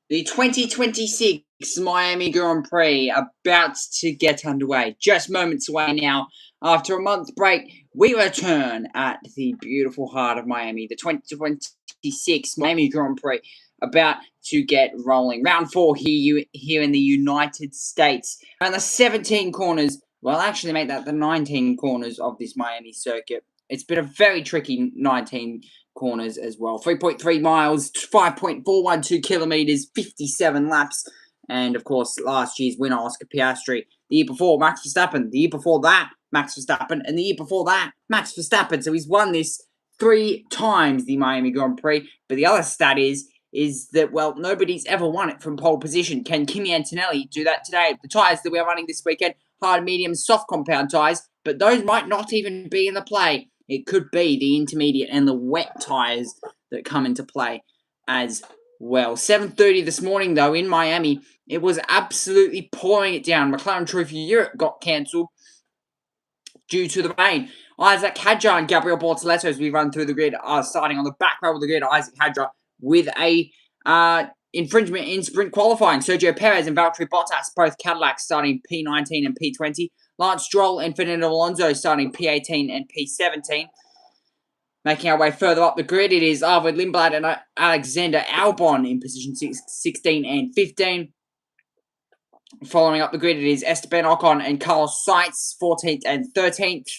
The 2026 Miami Grand Prix about to get underway. Just moments away now. After a month break, we return at the beautiful heart of Miami. The 2026 Miami Grand Prix about to get rolling. Round 4 here in the United States. Around the 17 corners, well, actually make that the 19 corners of this Miami circuit. It's been a very tricky 19 corners as well. 3.3 miles, 5.412 kilometers, 57 laps. And of course, last year's winner, Oscar Piastri. The year before, Max Verstappen. The year before that, Max Verstappen. And the year before that, Max Verstappen. So he's won this 3 times, the Miami Grand Prix. But the other stat is that, well, nobody's ever won it from pole position. Can Kimi Antonelli do that today? The tyres that we are running this weekend, hard, medium, soft compound tyres. But those might not even be in the play. It could be the intermediate and the wet tyres that come into play as well. 7:30 this morning, though, in Miami, it was absolutely pouring it down. McLaren Trophy Europe got cancelled due to the rain. Isaac Hadjar and Gabriel Bortoleto, as we run through the grid, are starting on the back row of the grid. Isaac Hadjar with a infringement in sprint qualifying. Sergio Perez and Valtteri Bottas, both Cadillacs, starting P19 and P20. Lance Stroll and Fernando Alonso starting P18 and P17. Making our way further up the grid, it is Arvid Lindblad and Alexander Albon in position 16 and 15. Following up the grid, it is Esteban Ocon and Carlos Sainz, 14th and 13th.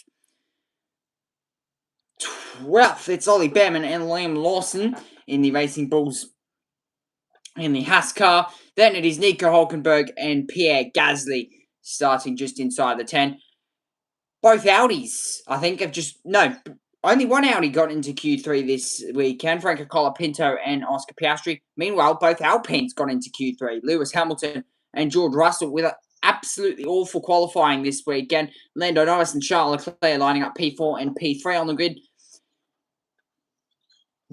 12th, it's Ollie Behrman and Liam Lawson in the Racing Bulls in the Haas car. Then it is Nico Hulkenberg and Pierre Gasly starting just inside the 10. Both Audis, I think, have only one Audi got into Q3 this weekend, Franco Colapinto and Oscar Piastri. Meanwhile, both Alpines got into Q3, Lewis Hamilton and George Russell, with an absolutely awful qualifying this weekend. Lando Norris and Charles Leclerc lining up P4 and P3 on the grid.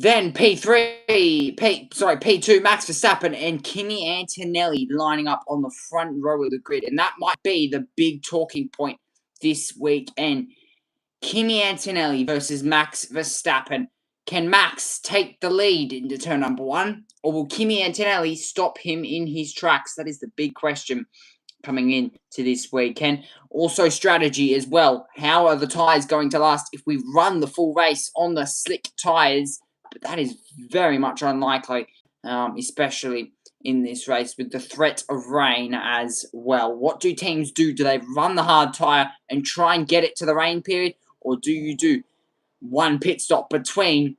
Then P2, Max Verstappen and Kimi Antonelli lining up on the front row of the grid. And that might be the big talking point this weekend. Kimi Antonelli versus Max Verstappen. Can Max take the lead into turn number 1? Or will Kimi Antonelli stop him in his tracks? That is the big question coming in to this weekend. Also strategy as well. How are the tyres going to last if we run the full race on the slick tyres? But that is very much unlikely, especially in this race with the threat of rain as well. What do teams do? Do they run the hard tyre and try and get it to the rain period? Or do you do one pit stop between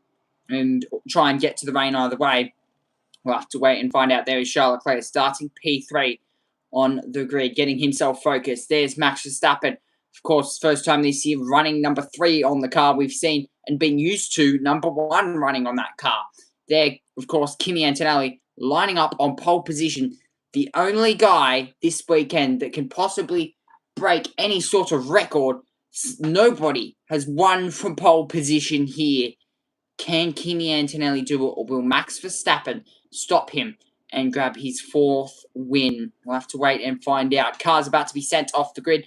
and try and get to the rain either way? We'll have to wait and find out. There is Charles Leclerc starting P3 on the grid, getting himself focused. There's Max Verstappen. Of course, first time this year running number 3 on the car we've seen and been used to number 1 running on that car. There, of course, Kimi Antonelli lining up on pole position. The only guy this weekend that can possibly break any sort of record. Nobody has won from pole position here. Can Kimi Antonelli do it, or will Max Verstappen stop him and grab his 4th win? We'll have to wait and find out. Car's about to be sent off the grid.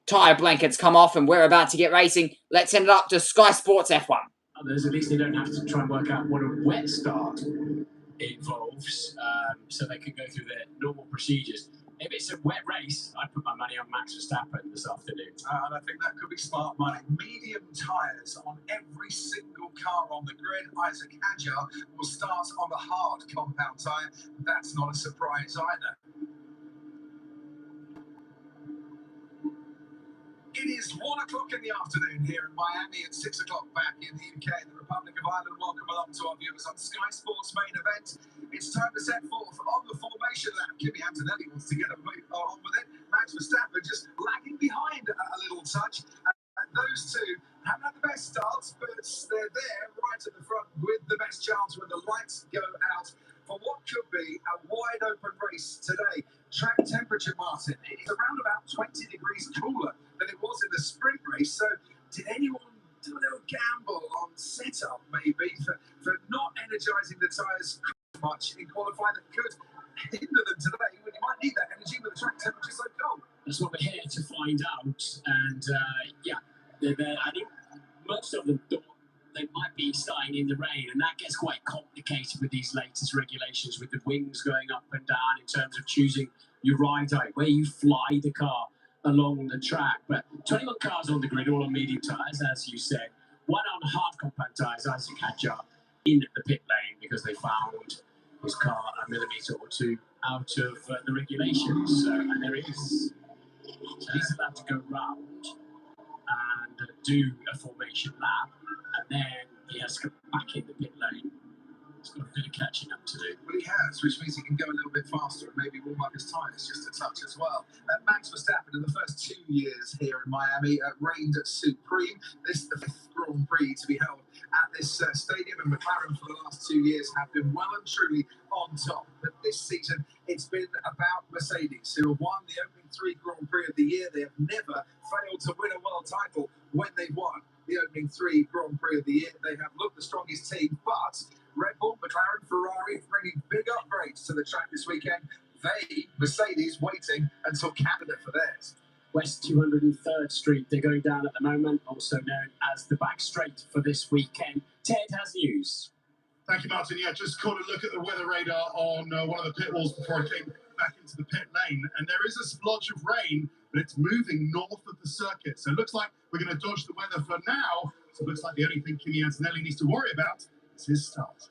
Tyre blankets come off and we're about to get racing. Let's send it up to Sky Sports F1. Others, at least they don't have to try and work out what a wet start involves, so they can go through their normal procedures. If it's a wet race, I'd put my money on Max Verstappen this afternoon. And I think that could be smart money. Medium tyres on every single car on the grid. Isaac Hadjar will start on the hard compound tyre. That's not a surprise either. It is 1 o'clock in the afternoon here in Miami and 6 o'clock back in the UK, the Republic of Ireland. Welcome along to our viewers on Sky Sports main event. It's time to set forth on the formation lap. Kimi Antonelli wants to get on with it. Max Verstappen just lagging behind a little touch. And those two haven't had the best starts, but they're there right at the front with the best chance when the lights go out for what could be a wide open race today. Track temperature, Martin, it's around about 20 degrees cooler than it was in the sprint race. So did anyone do a little gamble on setup maybe for not energising the tyres much in qualifying that could hinder them today when you might need that energy with the track temperature so cold? That's what we're here to find out. And yeah, I think most of them thought they might be starting in the rain, and that gets quite complicated with these latest regulations, with the wings going up and down in terms of choosing your ride height, where you fly the car along the track. But 21 cars on the grid, all on medium tyres, as you said. One on hard compound tyres, Isaac Hadjar, in the pit lane because they found his car a millimetre or two out of the regulations. And there is. So he's allowed to go round and do a formation lap, and then he has to come back in the pit lane. He's got a bit of catching up to do. Well, he has, which means he can go a little bit faster and maybe warm up his tyres just a touch as well. Max Verstappen, in the first 2 years here in Miami, reigned supreme. This is the 5th Grand Prix to be held at this stadium, and McLaren for the last 2 years have been well and truly on top. But this season, it's been about Mercedes, who have won the opening 3 Grand Prix of the year. They have never failed to win a world title when they've won the opening 3 Grand Prix of the year. They have looked the strongest team, but Red Bull, McLaren, Ferrari bringing big upgrades to the track this weekend. They, Mercedes, waiting until Canada for theirs. West 203rd Street, they're going down at the moment, also known as the back straight for this weekend. Ted has news. Thank you, Martin. Yeah, just caught a look at the weather radar on one of the pit walls before I came back into the pit lane, and there is a splotch of rain, but it's moving north of the circuit. So it looks like we're going to dodge the weather for now. So it looks like the only thing Kimi Antonelli needs to worry about is his start.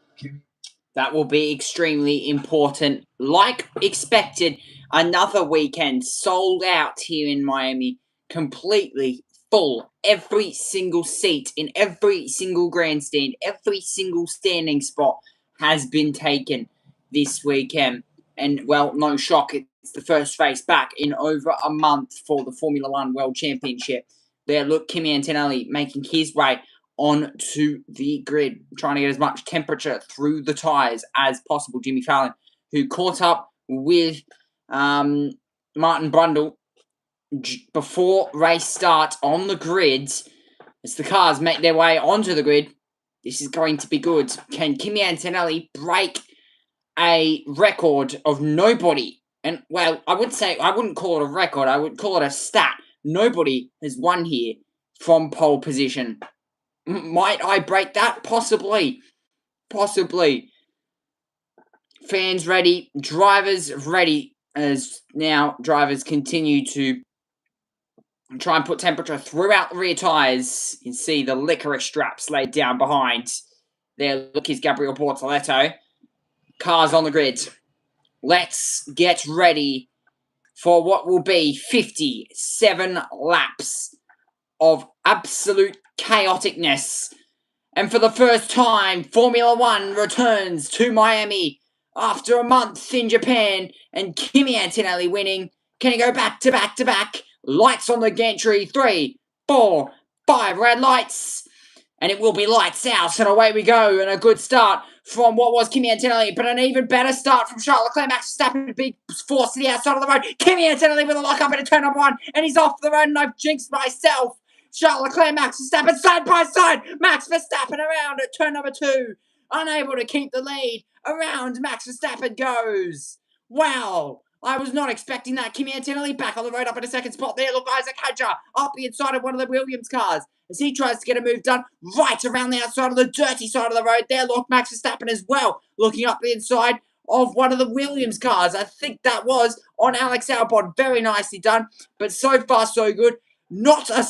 That will be extremely important. Like expected, another weekend sold out here in Miami, completely full. Every single seat in every single grandstand, every single standing spot has been taken this weekend. And, well, no shock, it's the first race back in over a month for the Formula One World Championship. There, look, Kimi Antonelli making his way onto the grid, trying to get as much temperature through the tyres as possible. Jimmy Fallon, who caught up with Martin Brundle before race start on the grid, as the cars make their way onto the grid. This is going to be good. Can Kimi Antonelli break a record of nobody? And, well, I wouldn't call it a record. I would call it a stat. Nobody has won here from pole position. Might I break that? Possibly. Possibly. Fans ready. Drivers ready. As now drivers continue to try and put temperature throughout the rear tyres. You can see the licorice straps laid down behind. There, look, is Gabriel Bortoletto. Cars on the grid. Let's get ready for what will be 57 laps of absolute chaoticness. And for the first time, Formula One returns to Miami after a month in Japan, and Kimi Antonelli winning. Can he go back to back to back? Lights on the gantry. 3, 4, 5 red lights. And it will be lights out, and away we go. And a good start from what was Kimi Antonelli, but an even better start from Charles Leclerc. Max Verstappen, big force to the outside of the road. Kimi Antonelli with a lock-up into turn number 1, and he's off the road, and I've jinxed myself. Charles Leclerc, Max Verstappen, side by side. Max Verstappen around at turn number 2. Unable to keep the lead. Around Max Verstappen goes. Wow. I was not expecting that. Kimi Antonelli back on the road up in a second spot there. Look, Isaac Hadjar up the inside of one of the Williams cars as he tries to get a move done right around the outside of the dirty side of the road there. Look, Max Verstappen as well looking up the inside of one of the Williams cars. I think that was on Alex Albon. Very nicely done. But so far, so good. Not the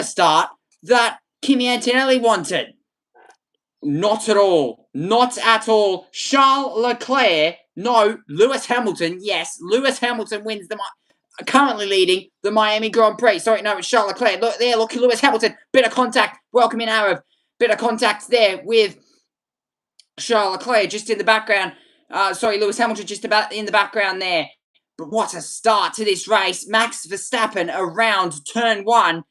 start that Kimi Antonelli wanted. Not at all. Not at all. Charles Leclerc, no, Lewis Hamilton, yes, Lewis Hamilton wins the currently leading the Miami Grand Prix. Sorry, no, it's Charles Leclerc. Look there, look, Lewis Hamilton. Bit of contact. Welcome in, Arab. Bit of contact there with Charles Leclerc just in the background. Lewis Hamilton just about in the background there. But what a start to this race. Max Verstappen around turn 1.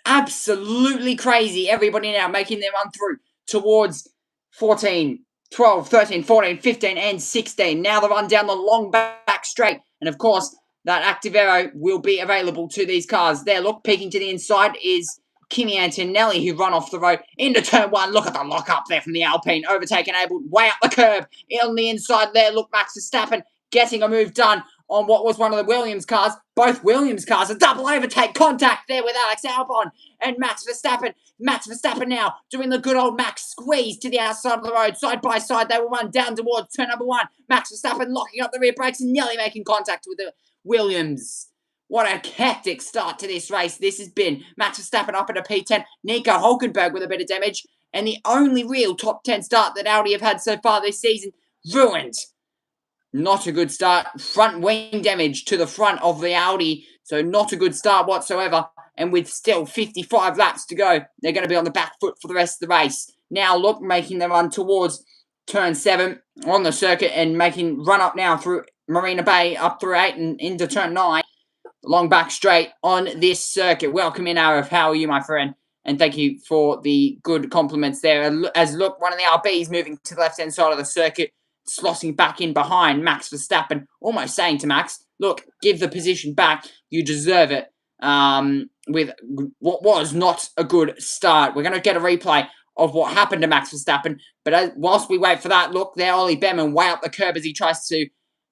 Absolutely crazy. Everybody now making their run through towards 14, 12, 13, 14, 15, and 16. Now the run down the long back straight. And of course, that active aero will be available to these cars. There, look, peeking to the inside is Kimi Antonelli, who run off the road into turn 1. Look at the lock up there from the Alpine. Overtaken, able way up the curb. On the inside there, look, Max Verstappen getting a move done on what was one of the Williams cars. Both Williams cars, a double overtake contact there with Alex Albon and Max Verstappen. Max Verstappen now doing the good old Max squeeze to the outside of the road. Side by side, they will run down towards turn number 1. Max Verstappen locking up the rear brakes and nearly making contact with the Williams. What a hectic start to this race this has been. Max Verstappen up at a P10. Nico Hulkenberg with a bit of damage. And the only real top 10 start that Audi have had so far this season ruined. Not a good start. Front wing damage to the front of the Audi. So not a good start whatsoever. And with still 55 laps to go, they're going to be on the back foot for the rest of the race. Now look, making their run towards turn 7 on the circuit and making run up now through Marina Bay up through 8 and into turn 9. Long back straight on this circuit. Welcome in, Arif. How are you, my friend? And thank you for the good compliments there. As look, one of the RBs moving to the left-hand side of the circuit, slossing back in behind Max Verstappen, almost saying to Max, look, give the position back. You deserve it. With what was not a good start. We're going to get a replay of what happened to Max Verstappen. But whilst we wait for that, look, there Ollie Behrman way up the curb as he tries to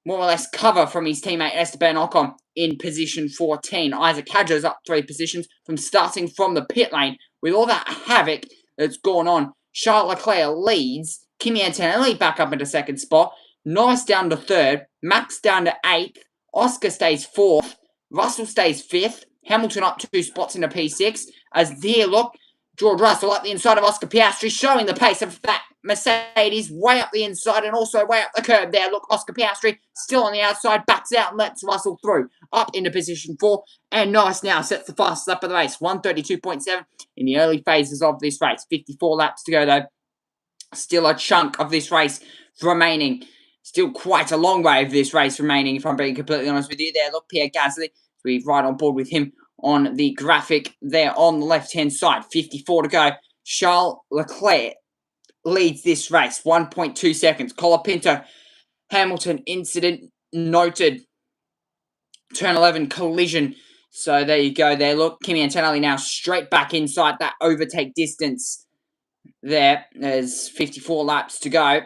more or less cover from his teammate Esteban Ocon in position 14. Isaac Hadjar's up 3 positions from starting from the pit lane. With all that havoc that's gone on, Charles Leclerc leads. Kimi Antonelli back up into 2nd spot. Norris down to 3rd. Max down to 8th. Oscar stays 4th. Russell stays 5th. Hamilton up 2 spots into P6. As there, look, George Russell up the inside of Oscar Piastri, showing the pace of that Mercedes way up the inside and also way up the curb there. Look, Oscar Piastri still on the outside, backs out and lets Russell through. Up into position 4. And Norris now sets the fastest lap of the race. 1:32.7 in the early phases of this race. 54 laps to go, though. Still a chunk of this race remaining. Still quite a long way of this race remaining, if I'm being completely honest with you. There, look, Pierre Gasly. We're right on board with him on the graphic there on the left-hand side. 54 to go. Charles Leclerc leads this race. 1.2 seconds. Colapinto, Hamilton incident noted. Turn 11 collision. So there you go there. Look, Kimi Antonelli now straight back inside that overtake distance. There's 54 laps to go.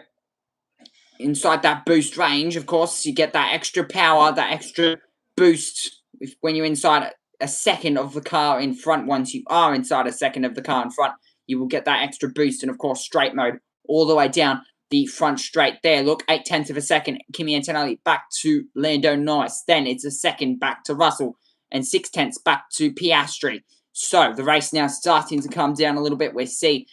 Inside that boost range, of course, you get that extra power, that extra boost when you're inside a second of the car in front. Once you are inside a second of the car in front, you will get that extra boost. And, of course, straight mode all the way down the front straight there. Look, 0.8 of a second. Kimi Antonelli back to Lando Norris. Then it's a second back to Russell and 0.6 back to Piastri. So the race now starting to come down a little bit. We see,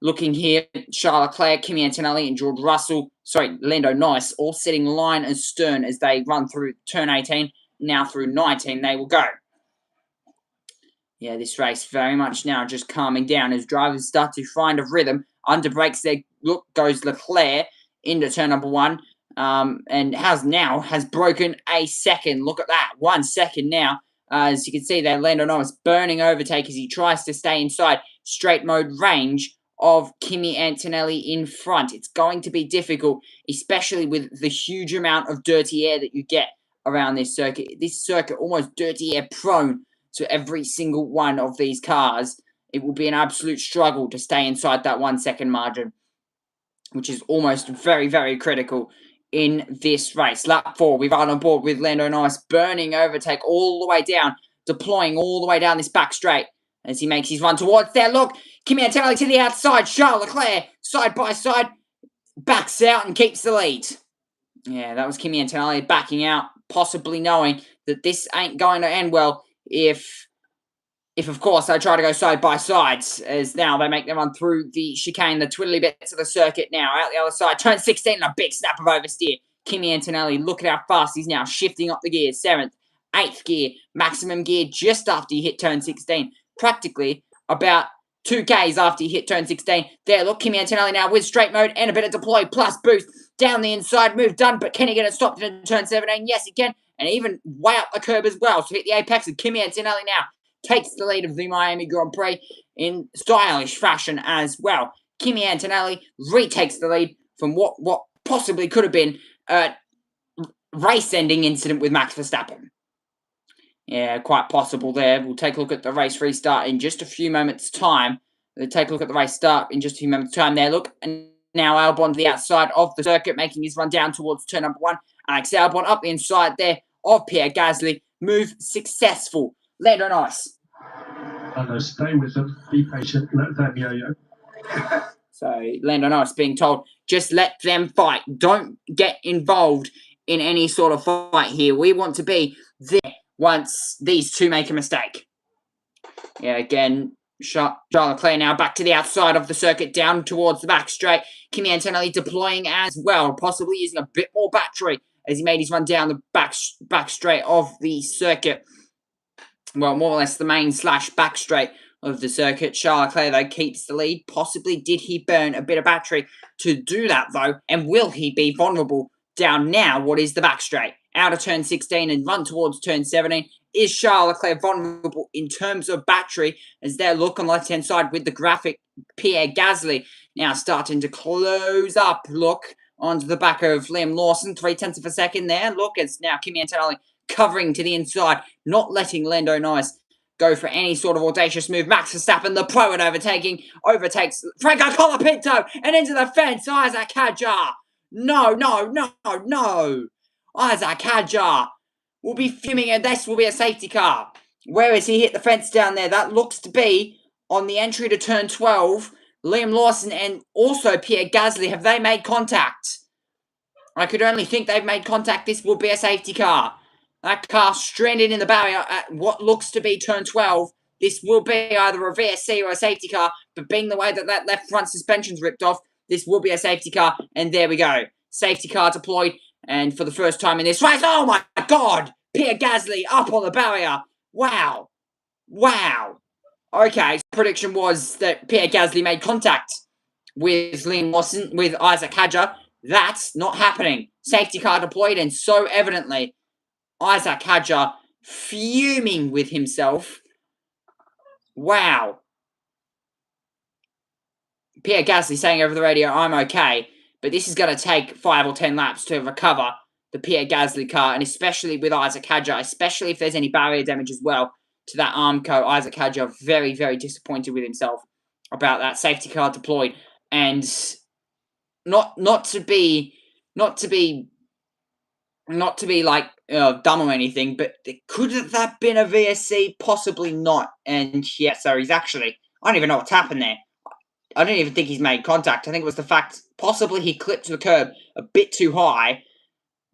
looking here, Charles Leclerc, Kimi Antonelli and George Russell, Lando Norris, all sitting line and stern as they run through turn 18. Now through 19 they will go. Yeah, this race very much now just calming down as drivers start to find a rhythm. Under brakes there, look, goes Leclerc into turn number 1. And has broken a second. Look at that, 1 second now. As you can see there, Lando Norris burning overtake as he tries to stay inside straight mode range of Kimi Antonelli in front. It's going to be difficult, especially with the huge amount of dirty air that you get around this circuit. This circuit almost dirty air prone to every single one of these cars. It will be an absolute struggle to stay inside that 1 second margin, which is almost very, very critical in this race. Lap 4, we're right on board with Lando Norris burning overtake all the way down, deploying all the way down this back straight as he makes his run towards there. Look, Kimi Antonelli to the outside. Charles Leclerc, side by side, backs out and keeps the lead. Yeah, that was Kimi Antonelli backing out, possibly knowing that this ain't going to end well if of course, they try to go side by side, as now they make them run through the chicane, the twiddly bits of the circuit now, out the other side. Turn 16, and a big snap of oversteer. Kimi Antonelli, look at how fast he's now shifting up the gears. 7th, 8th gear, maximum gear just after you hit turn 16. Practically about 2Ks after you hit turn 16. There, look, Kimi Antonelli now with straight mode and a bit of deploy plus boost. Down the inside, move done, but can he get it stopped in turn 17? Yes, he can. And even way up the curb as well. So hit the apex, and Kimi Antonelli now takes the lead of the Miami Grand Prix in stylish fashion as well. Kimi Antonelli retakes the lead from what possibly could have been a race-ending incident with Max Verstappen. Yeah, quite possible there. We'll take a look at the race restart in just a few moments' time. We'll take a look at the race start in just a few moments' time there. Look, and now Albon to the outside of the circuit, making his run down towards turn number 1. Alex Albon up the inside there of Pierre Gasly. Move successful. Lando Norris. Stay with them. Be patient. Let them yo-yo. So Lando Norris being told, just let them fight. Don't get involved in any sort of fight here. We want to be there once these two make a mistake. Yeah, again, Charles Leclerc now back to the outside of the circuit, down towards the back straight. Kimi Antonelli deploying as well, possibly using a bit more battery as he made his run down the back straight of the circuit. Well, more or less the main / back straight of the circuit. Charles Leclerc, though, keeps the lead. Possibly did he burn a bit of battery to do that, though? And will he be vulnerable down now what is the back straight? Out of turn 16 and run towards turn 17. Is Charles Leclerc vulnerable in terms of battery? As they look on the left-hand side with the graphic, Pierre Gasly now starting to close up. Look onto the back of Liam Lawson. 0.3 of a second there. Look, it's now Kimi Antonelli covering to the inside, not letting Lando Norris go for any sort of audacious move. Max Verstappen, the pro at overtakes Franco Colapinto and into the fence. Isaac Hadjar. No. Isaac Hadjar will be fuming, and this will be a safety car. Where has he hit the fence down there? That looks to be on the entry to turn 12. Liam Lawson and also Pierre Gasly, have they made contact? I could only think they've made contact. This will be a safety car. That car stranded in the barrier at what looks to be turn 12. This will be either a VSC or a safety car, but being the way that left front suspension's ripped off, this will be a safety car, and there we go. Safety car deployed, and for the first time in this race, oh my God! Pierre Gasly up on the barrier. Wow. Okay, prediction was that Pierre Gasly made contact with Liam Lawson, with Isaac Hadjar. That's not happening. Safety car deployed, and so evidently Isaac Hadjar fuming with himself. Wow. Pierre Gasly saying over the radio, I'm okay, but this is going to take 5 or 10 laps to recover the Pierre Gasly car, and especially with Isaac Hadjar, especially if there's any barrier damage as well to that Armco. Isaac Hadjar very, very disappointed with himself about that safety car deployed, and not to be like dumb or anything, but could that been a VSC? Possibly not. And yeah, so he's actually, I don't even know what's happened there. I don't even think he's made contact. I think it was the fact possibly he clipped the curb a bit too high.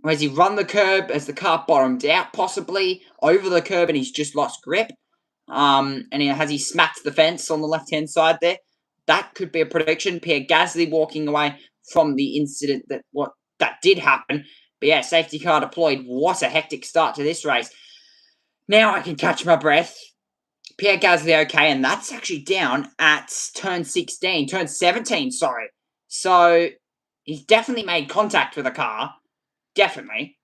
Or has he run the curb as the car bottomed out, possibly over the curb, and he's just lost grip? And has he smacked the fence on the left-hand side there? That could be a prediction. Pierre Gasly walking away from the incident that did happen. But yeah, safety car deployed. What a hectic start to this race. Now I can catch my breath. Pierre Gasly okay, and that's actually down at turn 17, sorry. So he's definitely made contact with the car. Definitely.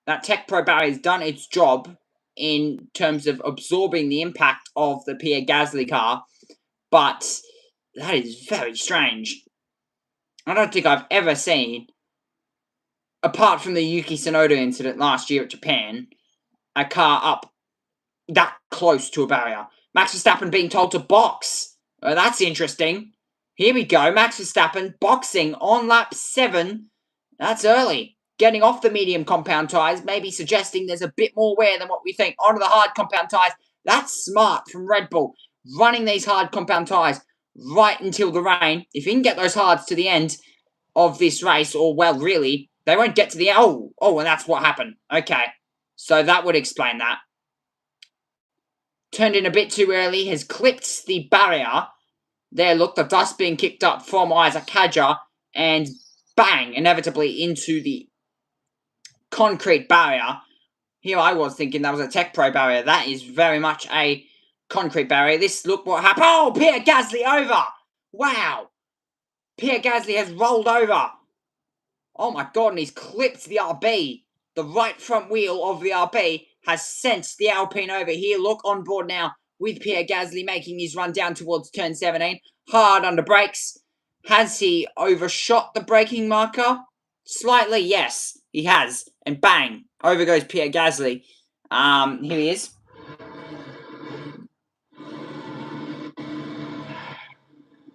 That Tech Pro barrier has done its job in terms of absorbing the impact of the Pierre Gasly car. But that is very strange. I don't think I've ever seen, apart from the Yuki Tsunoda incident last year at Japan, a car up that close to a barrier. Max Verstappen being told to box. Oh, that's interesting. Here we go. Max Verstappen boxing on lap 7. That's early. Getting off the medium compound tyres, maybe suggesting there's a bit more wear than what we think. Onto the hard compound tyres. That's smart from Red Bull. Running these hard compound tyres right until the rain. If you can get those hards to the end of this race, or well, really, they won't get to the... Oh, and that's what happened. Okay. So that would explain that. Turned in a bit too early, has clipped the barrier. There, look, the dust being kicked up from Isaac Hadjar, and bang, inevitably into the concrete barrier Here I was thinking that was a Tech Pro barrier. That is very much a concrete barrier. Look what happened. Oh, Pierre Gasly over. Wow. Pierre Gasly has rolled over. Oh my god, and he's clipped the RB. The right front wheel of the RB has sent the Alpine over. Here, look, on board now with Pierre Gasly making his run down towards turn 17. Hard under brakes. Has he overshot the braking marker? Slightly, yes, he has. And bang, over goes Pierre Gasly. Here he is.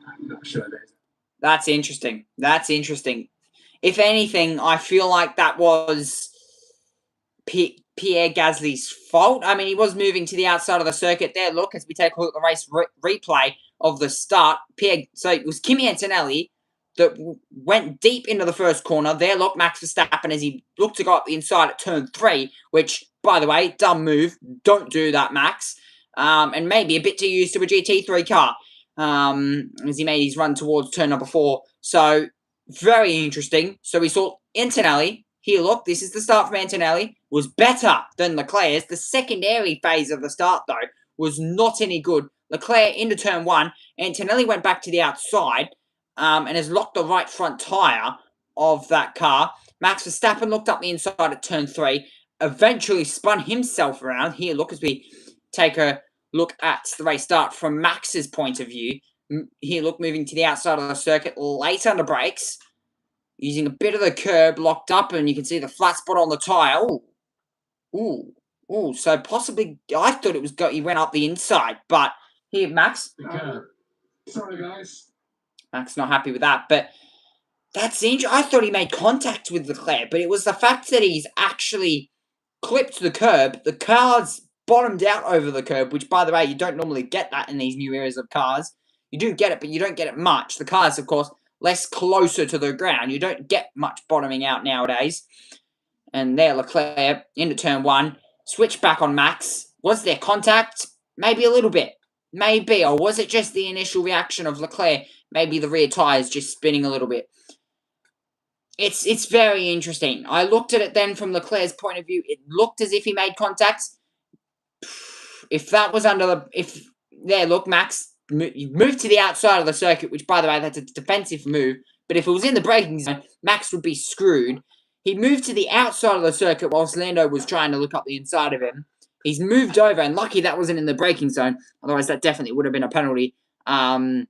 I'm not sure there's. That's interesting. That's interesting. If anything, I feel like that was Pierre Gasly's fault. I mean, he was moving to the outside of the circuit there. Look, as we take a look at the race replay of the start, so it was Kimi Antonelli that went deep into the first corner. There, look, Max Verstappen as he looked to go up the inside at turn 3, which, by the way, dumb move. Don't do that, Max. And maybe a bit too used to a GT3 car as he made his run towards turn number 4. So, very interesting. So, we saw Antonelli. Here, look, this is the start from Antonelli. Was better than Leclerc's. The secondary phase of the start, though, was not any good. Leclerc into turn 1. Antonelli went back to the outside and has locked the right front tyre of that car. Max Verstappen looked up the inside at turn 3. Eventually spun himself around. Here, look, as we take a look at the race start from Max's point of view. Here, look, moving to the outside of the circuit, late under brakes. Using a bit of the curb locked up, and you can see the flat spot on the tyre. Ooh. So possibly, I thought it was he went up the inside, but here, Max. Sorry, guys. Max not happy with that, but that's interesting. I thought he made contact with Leclerc, but it was the fact that he's actually clipped the curb. The car's bottomed out over the curb, which, by the way, you don't normally get that in these new eras of cars. You do get it, but you don't get it much. The car's, of course, less closer to the ground. You don't get much bottoming out nowadays. And there, Leclerc into turn 1. Switch back on Max. Was there contact? Maybe a little bit. Maybe. Or was it just the initial reaction of Leclerc? Maybe the rear tyres just spinning a little bit. It's very interesting. I looked at it then from Leclerc's point of view. It looked as if he made contact. If that was under the... There, look, Max... You moved to the outside of the circuit, which, by the way, that's a defensive move. But if it was in the braking zone, Max would be screwed. He moved to the outside of the circuit whilst Lando was trying to look up the inside of him. He's moved over, and lucky that wasn't in the braking zone. Otherwise, that definitely would have been a penalty. There,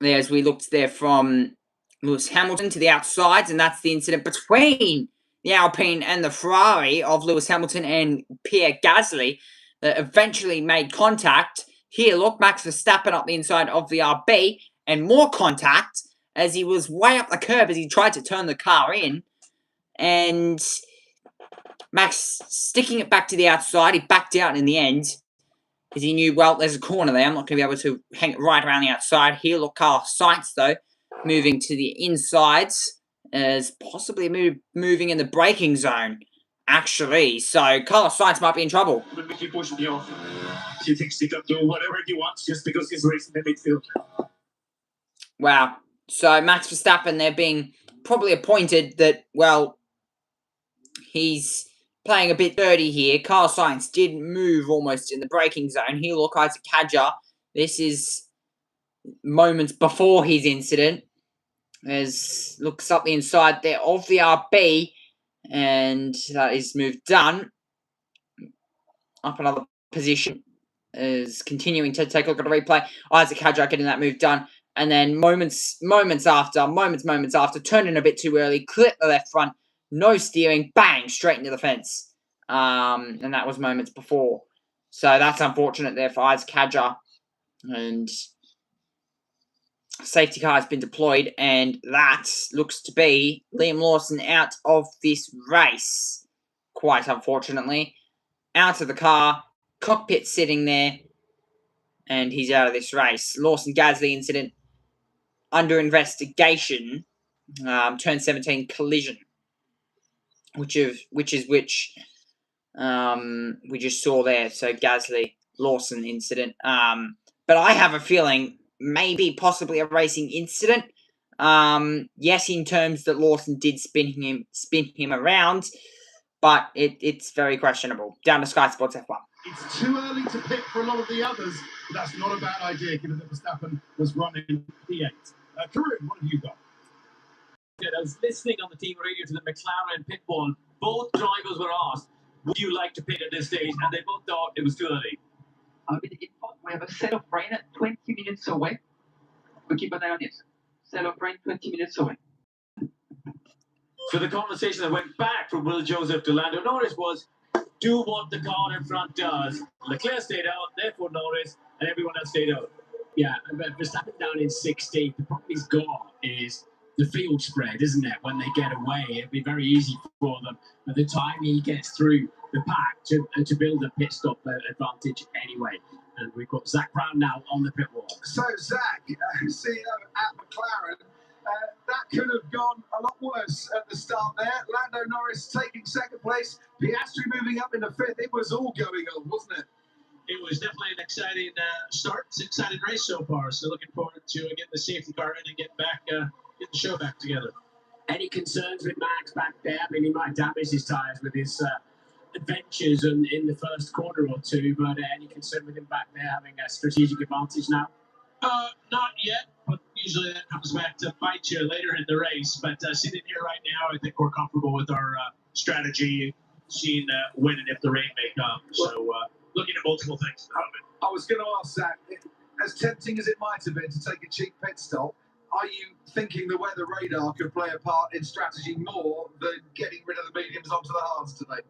as we looked there from Lewis Hamilton to the outsides, and that's the incident between the Alpine and the Ferrari of Lewis Hamilton and Pierre Gasly that eventually made contact. Here, look, Max Verstappen up the inside of the RB, and more contact as he was way up the curb as he tried to turn the car in. And Max sticking it back to the outside, he backed out in the end because he knew, well, there's a corner there. I'm not going to be able to hang it right around the outside. Here, look, Carlos Sainz, though, moving to the insides as possibly moving in the braking zone, actually. So Carlos Sainz might be in trouble. He pushed me off. He thinks he can do whatever he wants just because he's racing the midfield. Wow. So Max Verstappen, they're being probably appointed that, well, he's playing a bit dirty here. Carlos Sainz did move almost in the braking zone. Here, look, Isaac Hadjar. This is moments before his incident. As looks up the inside there of the RB. And that is moved done. Up another position. Is continuing to take a look at the replay. Isaac Hadjar getting that move done. And then moments after, turning a bit too early, clip the left front, no steering, bang, straight into the fence. And that was moments before. So that's unfortunate there for Isaac Hadjar. And safety car has been deployed, and that looks to be Liam Lawson out of this race. Quite unfortunately. Out of the car, cockpit sitting there, and he's out of this race. Lawson-Gasly incident under investigation. Turn 17 collision, which we just saw there. So Gasly Lawson incident. But I have a feeling maybe possibly a racing incident. Yes, in terms that Lawson did spin him around. but it's very questionable. Down to Sky Sports F1. It's too early to pick for a lot of the others, but that's not a bad idea given that Verstappen was running P8. Karun, what have you got? I was listening on the team radio to the McLaren pit wall. Both drivers were asked, would you like to pit at this stage? And they both thought it was too early. We have a set of rain at 20 minutes away. We keep an eye on it. Set of rain 20 minutes away. So the conversation that went back from Will Joseph to Lando Norris was, do what the car in front does. Leclerc stayed out, therefore Norris, and everyone else stayed out. Yeah, Verstappen down in 16th. The problem he's got is the field spread, isn't it? When they get away, it'd be very easy for them. By the time he gets through the pack to build a pit stop advantage anyway. And we've got Zach Brown now on the pit wall. So, Zach, CEO at McLaren, that could have gone a lot worse at the start there. Lando Norris taking second place, Piastri moving up into fifth. It was all going on, wasn't it? It was definitely an exciting start. It's an exciting race so far. So looking forward to getting the safety car in and get the show back together. Any concerns with Max back there? I mean, he might damage his tyres with his adventures in the first quarter or two, but any concern with him back there having a strategic advantage now? Not yet, but usually that comes back to bite you later in the race. But sitting here right now, I think we're comfortable with our strategy, seeing when and if the rain may come. So looking at multiple things. I was going to ask Zach, as tempting as it might have been to take a cheap pit stop, are you thinking the weather radar could play a part in strategy more than getting rid of the mediums onto the hards today?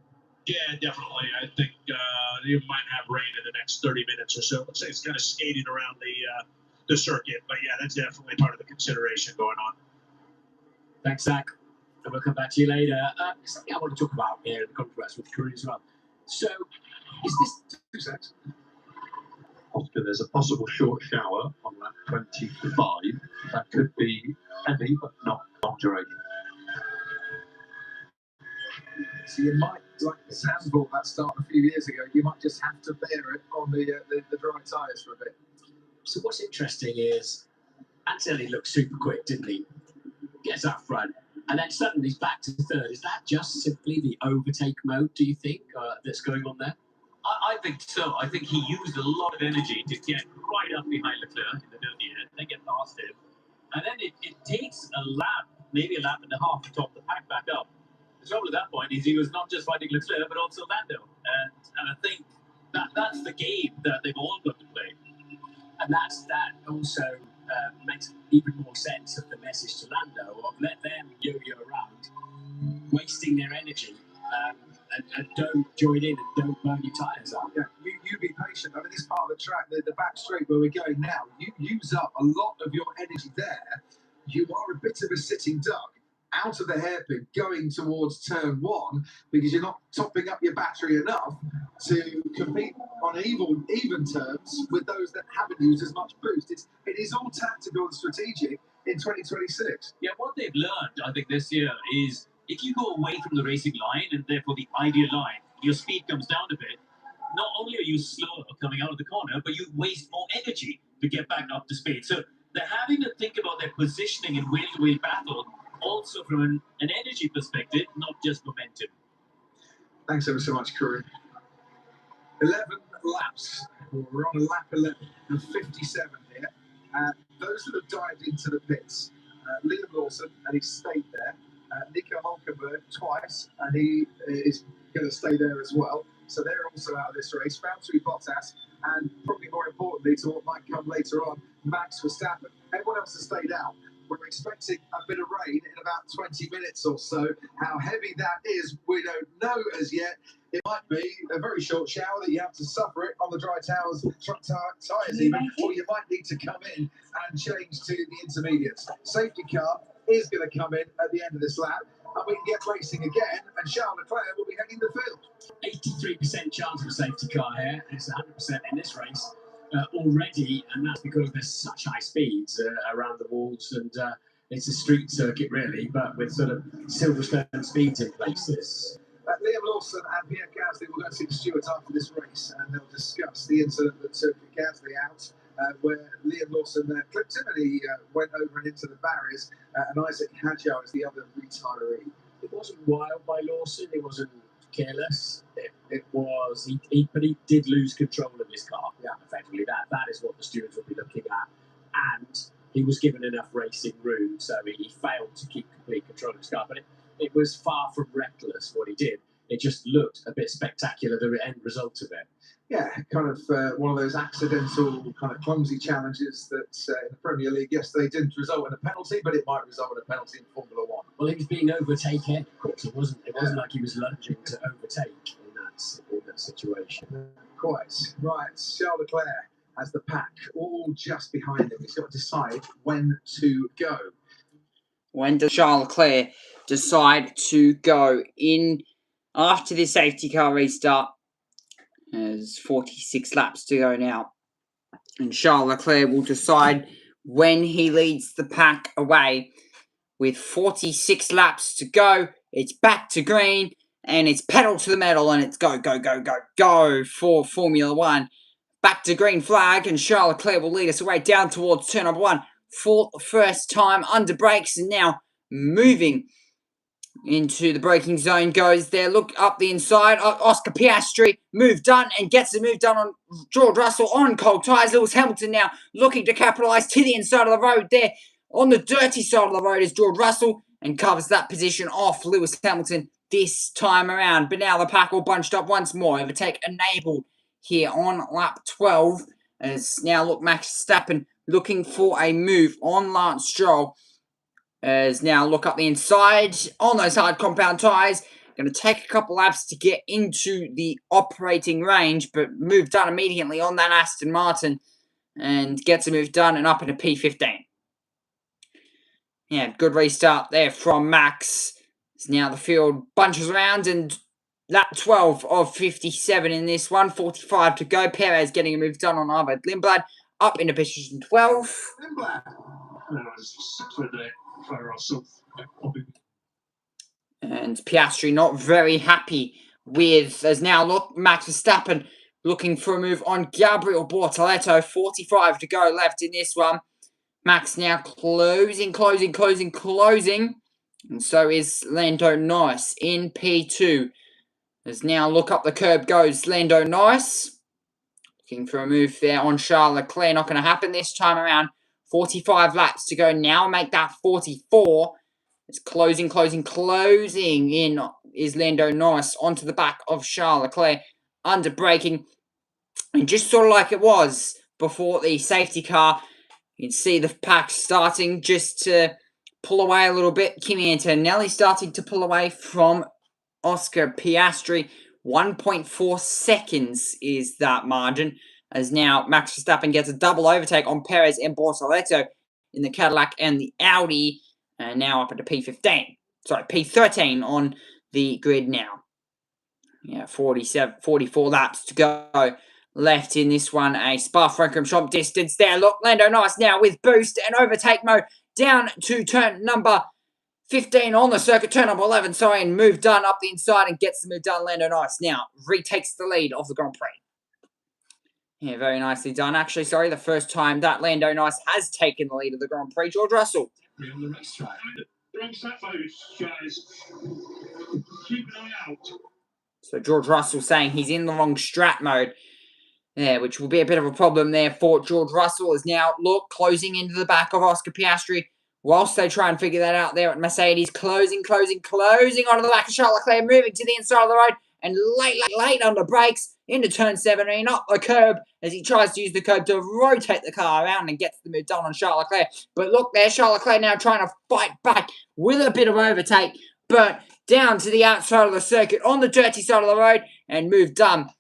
Yeah, definitely. I think you might have rain in the next 30 minutes or so. Looks like it's kind of skating around the circuit, but yeah, that's definitely part of the consideration going on. Thanks, Zach. And we'll come back to you later. Something I want to talk about here in the conference with Karun as well. So, is this 2 seconds? Oscar, there's a possible short shower on lap 25. That could be heavy, but not long duration. So you might, like Sandball that start a few years ago, you might just have to bear it on the dry tyres for a bit. So what's interesting is Antonelli looked super quick, didn't he? Gets up front, and then suddenly he's back to third. Is that just simply the overtake mode, do you think, that's going on there? I think so. I think he used a lot of energy to get right up behind Leclerc in the dirty end, then get past him. And then it takes a lap, maybe a lap and a half to top the pack back up. The trouble at that point is he was not just fighting Leclerc, but also Lando. And I think that's the game that they've all got to play. And that also makes even more sense of the message to Lando of let them yo-yo around, wasting their energy, and don't join in and don't burn your tyres out. Yeah, you be patient. I mean, this part of the track, the back straight where we're going now, you use up a lot of your energy there. You are a bit of a sitting duck out of the hairpin going towards turn 1 because you're not topping up your battery enough to compete on even terms with those that haven't used as much boost. It is all tactical and strategic in 2026. Yeah, what they've learned, I think, this year is if you go away from the racing line and therefore the ideal line, your speed comes down a bit. Not only are you slower coming out of the corner, but you waste more energy to get back up to speed. So they're having to think about their positioning in wheel-to-wheel battle also from an energy perspective, not just momentum. Thanks ever so much, Karun. 11 laps. We're on lap 11 and 57 here. Those that have dived into the pits, Liam Lawson, and he stayed there. Nico Hulkenberg twice, and he is going to stay there as well. So they're also out of this race. Valtteri Bottas, and probably more importantly to what might come later on, Max Verstappen. Everyone else has stayed out. We're expecting a bit of rain in about 20 minutes or so. How heavy that is, we don't know as yet. It might be a very short shower that you have to suffer it on the dry tyres even, or you might need to come in and change to the intermediates. Safety car is going to come in at the end of this lap, and we can get racing again, and Charles Leclerc will be heading the field. 83% chance of a safety car here, and it's 100% in this race already, and that's because there's such high speeds around the walls, and it's a street circuit really, but with sort of Silverstone speeds in places. Liam Lawson and Pierre Gasly will go and see the stewards after this race, and they'll discuss the incident that took Gasly out, where Liam Lawson clipped him and he went over and into the barriers, and Isaac Hadjar is the other retiree. It wasn't wild by Lawson, it wasn't careless. It was, but he did lose control of his car. Yeah, effectively, that is what the stewards will be looking at. And he was given enough racing room, so he failed to keep complete control of his car. But it was far from reckless what he did. It just looked a bit spectacular, the end result of it. Yeah, kind of one of those accidental, kind of clumsy challenges that in the Premier League yesterday didn't result in a penalty, but it might result in a penalty in Formula One. Well, he was being overtaken, of course. It wasn't like he was lunging to overtake in that situation. Quite right. Charles Leclerc has the pack all just behind him. He's got to decide when to go. When does Charles Leclerc decide to go in after the safety car restart? There's 46 laps to go now. And Charles Leclerc will decide when he leads the pack away. With 46 laps to go, it's back to green, and it's pedal to the metal, and it's go, go, go, go, go for Formula One. Back to green flag, and Charles Leclerc will lead us away down towards turn number 1 for the first time under brakes, and now moving into the braking zone goes there. Look up the inside. Oscar Piastri, move done, and gets the move done on George Russell on cold tyres. Lewis Hamilton now looking to capitalise to the inside of the road there. On the dirty side of the road is George Russell and covers that position off Lewis Hamilton this time around. But now the pack all bunched up once more. Overtake enabled here on lap 12. As now look, Max Verstappen looking for a move on Lance Stroll. As now look up the inside on those hard compound tyres. Going to take a couple laps to get into the operating range, but move done immediately on that Aston Martin and gets a move done and up into P15. Yeah, good restart there from Max. So now the field bunches around and lap 12 of 57 in this one. 45 to go. Perez getting a move done on Arvid Lindblad up into position 12. Lindblad. And Piastri not very happy with, as now look, Max Verstappen looking for a move on Gabriel Bortoleto. 45 to go left in this one. Max now closing. And so is Lando Norris in P2. As now look up the curb goes Lando Norris. Looking for a move there on Charles Leclerc. Not going to happen this time around. 45 laps to go now. Make that 44. It's closing in is Lando Norris onto the back of Charles Leclerc. Under braking. And just sort of like it was before the safety car. You can see the pack starting just to pull away a little bit. Kimi Antonelli starting to pull away from Oscar Piastri. 1.4 seconds is that margin. As now Max Verstappen gets a double overtake on Perez and Bortoleto in the Cadillac and the Audi. And now up into P15. Sorry, P13 on the grid now. Yeah, 44 laps to go. Left in this one, a Spa-Francorchamps distance there. Look, Lando Norris now with boost and overtake mode down to turn number 15 on the circuit, turn number 11, sorry, and move done up the inside and gets the move done. Lando Norris now retakes the lead of the Grand Prix. Yeah, very nicely done. Actually, sorry, the first time that Lando Norris has taken the lead of the Grand Prix. George Russell. On the racetrack. Wrong strat mode, guys. Keep an eye out. So George Russell saying he's in the wrong strat mode. Yeah, which will be a bit of a problem there for George Russell. Is now, look, closing into the back of Oscar Piastri. Whilst they try and figure that out there at Mercedes. Closing onto the back of Charles Leclerc. Moving to the inside of the road. And late under brakes. Into turn 17. Up the curb. As he tries to use the curb to rotate the car around. And gets the move done on Charles Leclerc. But look there. Charles Leclerc now trying to fight back. With a bit of overtake. But down to the outside of the circuit. On the dirty side of the road. And move done.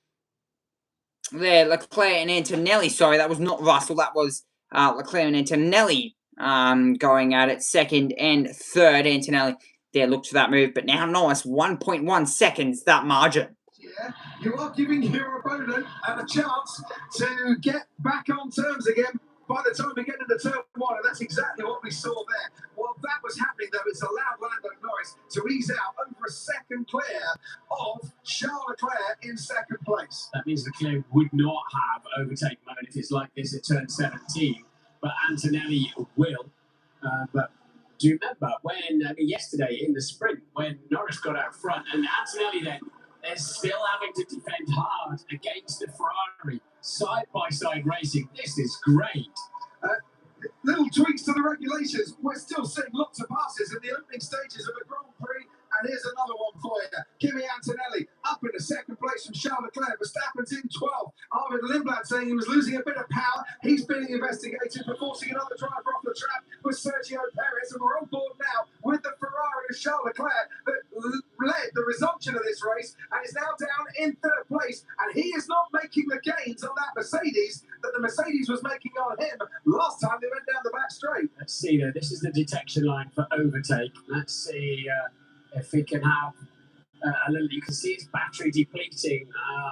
There, Leclerc and Antonelli. Sorry, that was not Russell. That was Leclerc and Antonelli going at it. Second and third. Antonelli there looked for that move. But now Norris, 1.1 seconds, that margin. Yeah, you are giving your opponent a chance to get back on terms again by the time we get into turn 1. And that's exactly what we saw there. While that was happening, though, it's allowed Lando Norris to ease out over a second clear of Charles Leclerc in second place. That means Leclerc would not have overtake mode if it's like this at turn 17. But Antonelli will. But do you remember when, yesterday in the sprint, when Norris got out front and Antonelli then they're still having to defend hard against the Ferrari. Side-by-side racing. This is great. Little tweaks to the regulations. We're still seeing lots of passes in the opening stages of the Grand Prix. And here's another one for you. Kimi Antonelli up in the second place from Charles Leclerc. Verstappen's in 12th. Arvid Lindblad saying he was losing a bit of power. He's being investigated for forcing another driver off the track with Sergio Perez. And we're on board now with the Ferrari of Charles Leclerc that led the resumption of this race and is now down in third place. And he is not making the gains on that Mercedes that the Mercedes was making on him last time they went down the back straight. Let's see there. This is the detection line for overtake. Let's see if we can have a little. You can see its battery depleting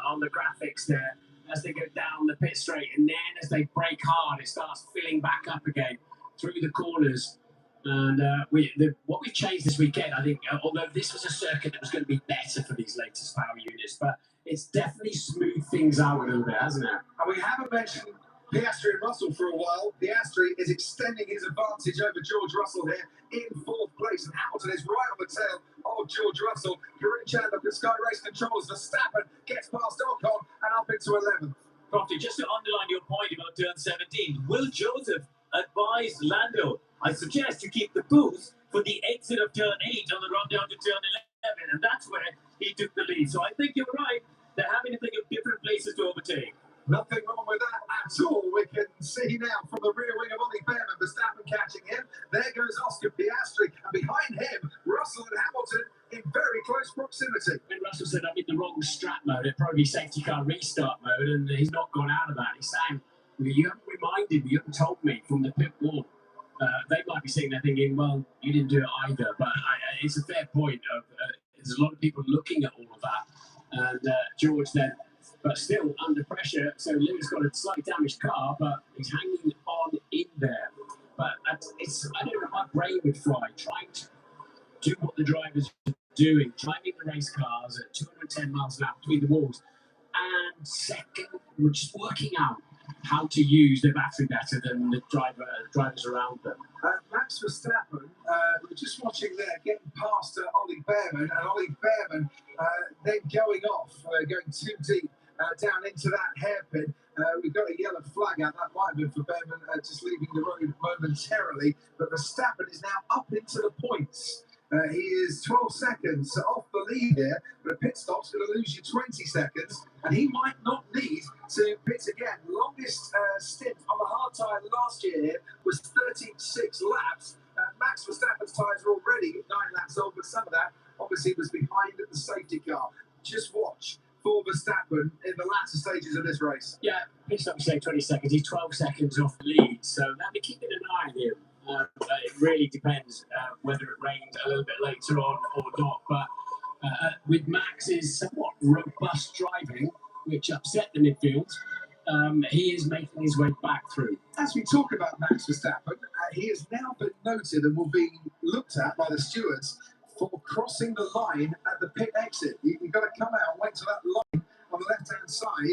on the graphics there as they go down the pit straight, and then as they brake hard, it starts filling back up again through the corners. And what we've changed this weekend, I think, although this was a circuit that was going to be better for these latest power units, but it's definitely smoothed things out a little bit, hasn't it? And we haven't mentioned Piastri and Russell for a while. Piastri is extending his advantage over George Russell here in fourth place, and Hamilton is right on the tail of George Russell. Corinne Chandler with Sky Race Controls. Verstappen gets past Ocon and up into 11th. Crofty, just to underline your point about turn 17, Will Joseph advised Lando, I suggest you keep the boost for the exit of turn 8 on the run down to turn 11, and that's where he took the lead. So I think you're right. They're having to think of different places to overtake. Nothing wrong with that at all. We can see now from the rear wing of Ollie Behrman, Verstappen catching him. There goes Oscar Piastri, and behind him, Russell and Hamilton in very close proximity. When Russell said I'm in the wrong strat mode, it'd probably be safety car restart mode, and he's not gone out of that. He's saying, well, you haven't reminded me, you haven't told me from the pit wall. They might be sitting there thinking, well, you didn't do it either. But it's a fair point. There's a lot of people looking at all of that. And George then, but still under pressure. So Lewis got a slightly damaged car, but he's hanging on in there. But I don't know, my brain would fry trying to do what the drivers are doing, timing the race cars at 210 miles an hour between the walls. And second, we're just working out how to use their battery better than the drivers around them. Max Verstappen, we're just watching there, getting past Ollie Behrman, and Ollie Behrman then going off, going too deep down into that hairpin. We've got a yellow flag out. That might have been for Behrman just leaving the road momentarily, but Verstappen is now up into the points. He is 12 seconds off the lead here, but a pit stop's going to lose you 20 seconds, and he might not need to pit again. Longest stint on the hard tyre last year here was 36 laps. Max Verstappen's tyres are already 9 laps old, but some of that obviously was behind the safety car. Just watch for Verstappen in the latter stages of this race. Yeah, pit stop, say 20 seconds. He's 12 seconds off the lead, so they'll be keeping an eye on him. It really depends whether it rains a little bit later on or not. But with Max's somewhat robust driving, which upset the midfield, he is making his way back through. As we talk about Max Verstappen, he has now been noted and will be looked at by the stewards for crossing the line at the pit exit. You've got to come out and wait till that line on the left-hand side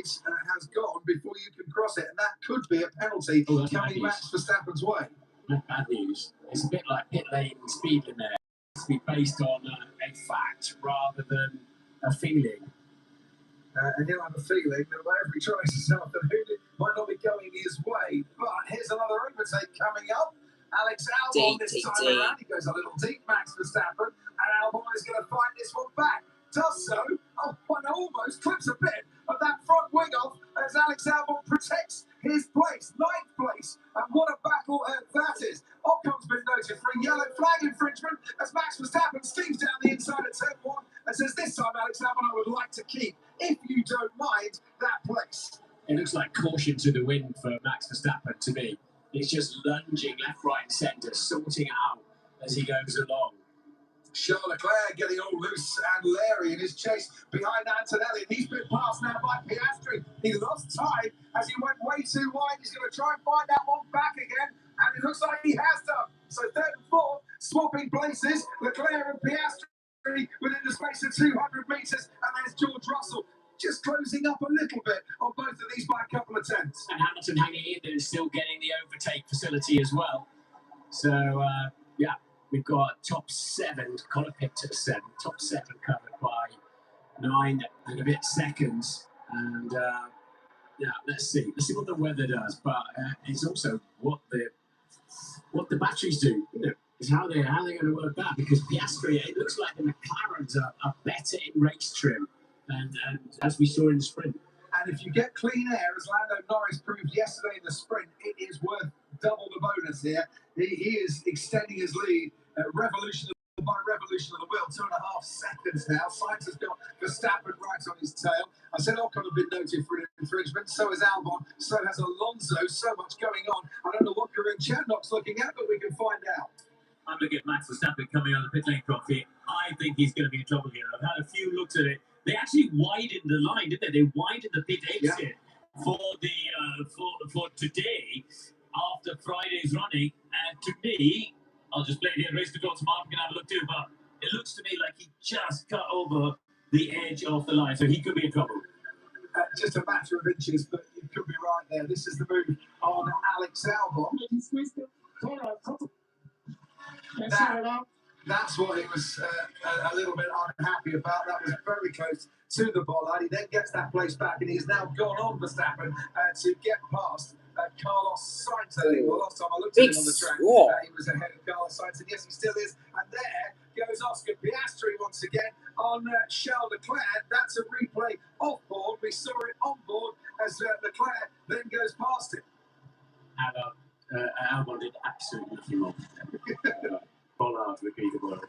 has gone before you can cross it, and that could be a penalty coming Max Verstappen's way. Not bad news. It's a bit like pit lane speed limit. It's to be based on a fact rather than a feeling. And he'll have a feeling that wherever he tries this afternoon, it might not be going his way. But here's another overtake coming up. Alex Albon this time around. He goes a little deep, Max Verstappen, and Albon is going to fight this one back. Does so. Oh, and almost clips a bit of that front wing off as Alex Albon protects his place, 9th place. And what a battle that is. Ocon's been noted for a yellow flag infringement as Max Verstappen steams down the inside of turn 1 and says, this time, Alex Albon, I would like to keep, if you don't mind, that place. It looks like caution to the wind for Max Verstappen to me. He's just lunging left, right, and centre, sorting it out as he goes along. Charles Leclerc getting all loose and leery in his chase behind Antonelli. And he's been passed now by Piastri. He lost time as he went way too wide. He's going to try and find that one back again. And it looks like he has done. So 3rd and 4th, swapping places. Leclerc and Piastri within the space of 200 metres. And there's George Russell just closing up a little bit on both of these by a couple of tenths. And Hamilton hanging in there and still getting the overtake facility as well. So, yeah. We've got top 7, Connor picked at 7, top 7 covered by 9 and a bit seconds. And yeah, let's see what the weather does. But it's also what the batteries do. You know, is how they're going to work that, because Piastri, it looks like the McLarens are better in race trim, and as we saw in the sprint. And if you get clean air, as Lando Norris proved yesterday in the sprint, it is worth double the bonus here. He is extending his lead revolution by revolution of the wheel, 2.5 seconds now. Sainz has got Verstappen right on his tail. I said Ocon had been noted for an infringement, so has Albon, so has Alonso. So much going on. I don't know what Karun Chandok's looking at, but we can find out. I'm looking at Max Verstappen coming on the pit lane coffee. I think he's going to be in trouble here. I've had a few looks at it. They actually widened the line, didn't they? They widened the pit exit for the for today after Friday's running. And to me, I'll just play it here. Race to go tomorrow. We can have a look too. But it looks to me like he just cut over the edge of the line, so he could be in trouble. Just a matter of inches, but you could be right there. This is the move on Alex Albon. That's what he was a little bit unhappy about. That was very close to the bollard. He then gets that place back, and he's now gone on Verstappen to get past Carlos Sainz. I think the last time I looked at him on the track, he was ahead of Carlos Sainz, and yes, he still is. And there goes Oscar Piastri once again on Charles Leclerc. That's a replay off board. We saw it on board as Leclerc then goes past him. Albon did absolutely nothing wrong. Bollard would be the word.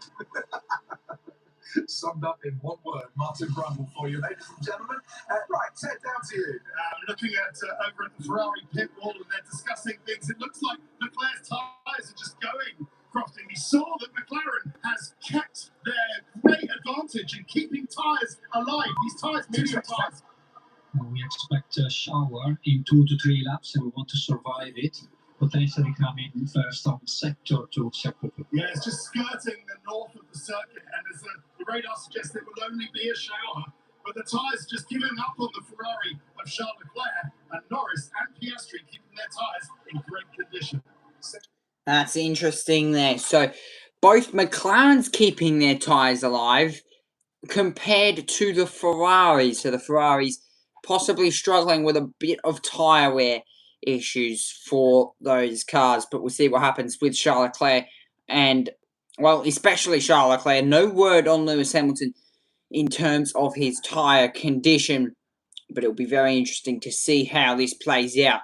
Summed up in one word, Martin Brundle for you, ladies and gentlemen. Right, Ted, down to you. Looking at over at the Ferrari pit wall, and they're discussing things. It looks like Leclerc's tyres are just going. Crofton, we saw that McLaren has kept their great advantage in keeping tyres alive. These tyres, medium tyres. We expect a shower in 2 to 3 laps, and we want to survive it. Potentially coming first on sector to sector. Yeah, it's just skirting the north of the circuit, and as the radar suggests, it will only be a shower. But the tyres just giving up on the Ferrari of Charles Leclerc, and Norris and Piastri keeping their tyres in great condition. That's interesting there. So both McLarens keeping their tyres alive compared to the Ferraris. So the Ferraris possibly struggling with a bit of tyre wear issues for those cars, but we'll see what happens with Charles Leclerc and, well, especially Charles Leclerc. No word on Lewis Hamilton in terms of his tyre condition, but it'll be very interesting to see how this plays out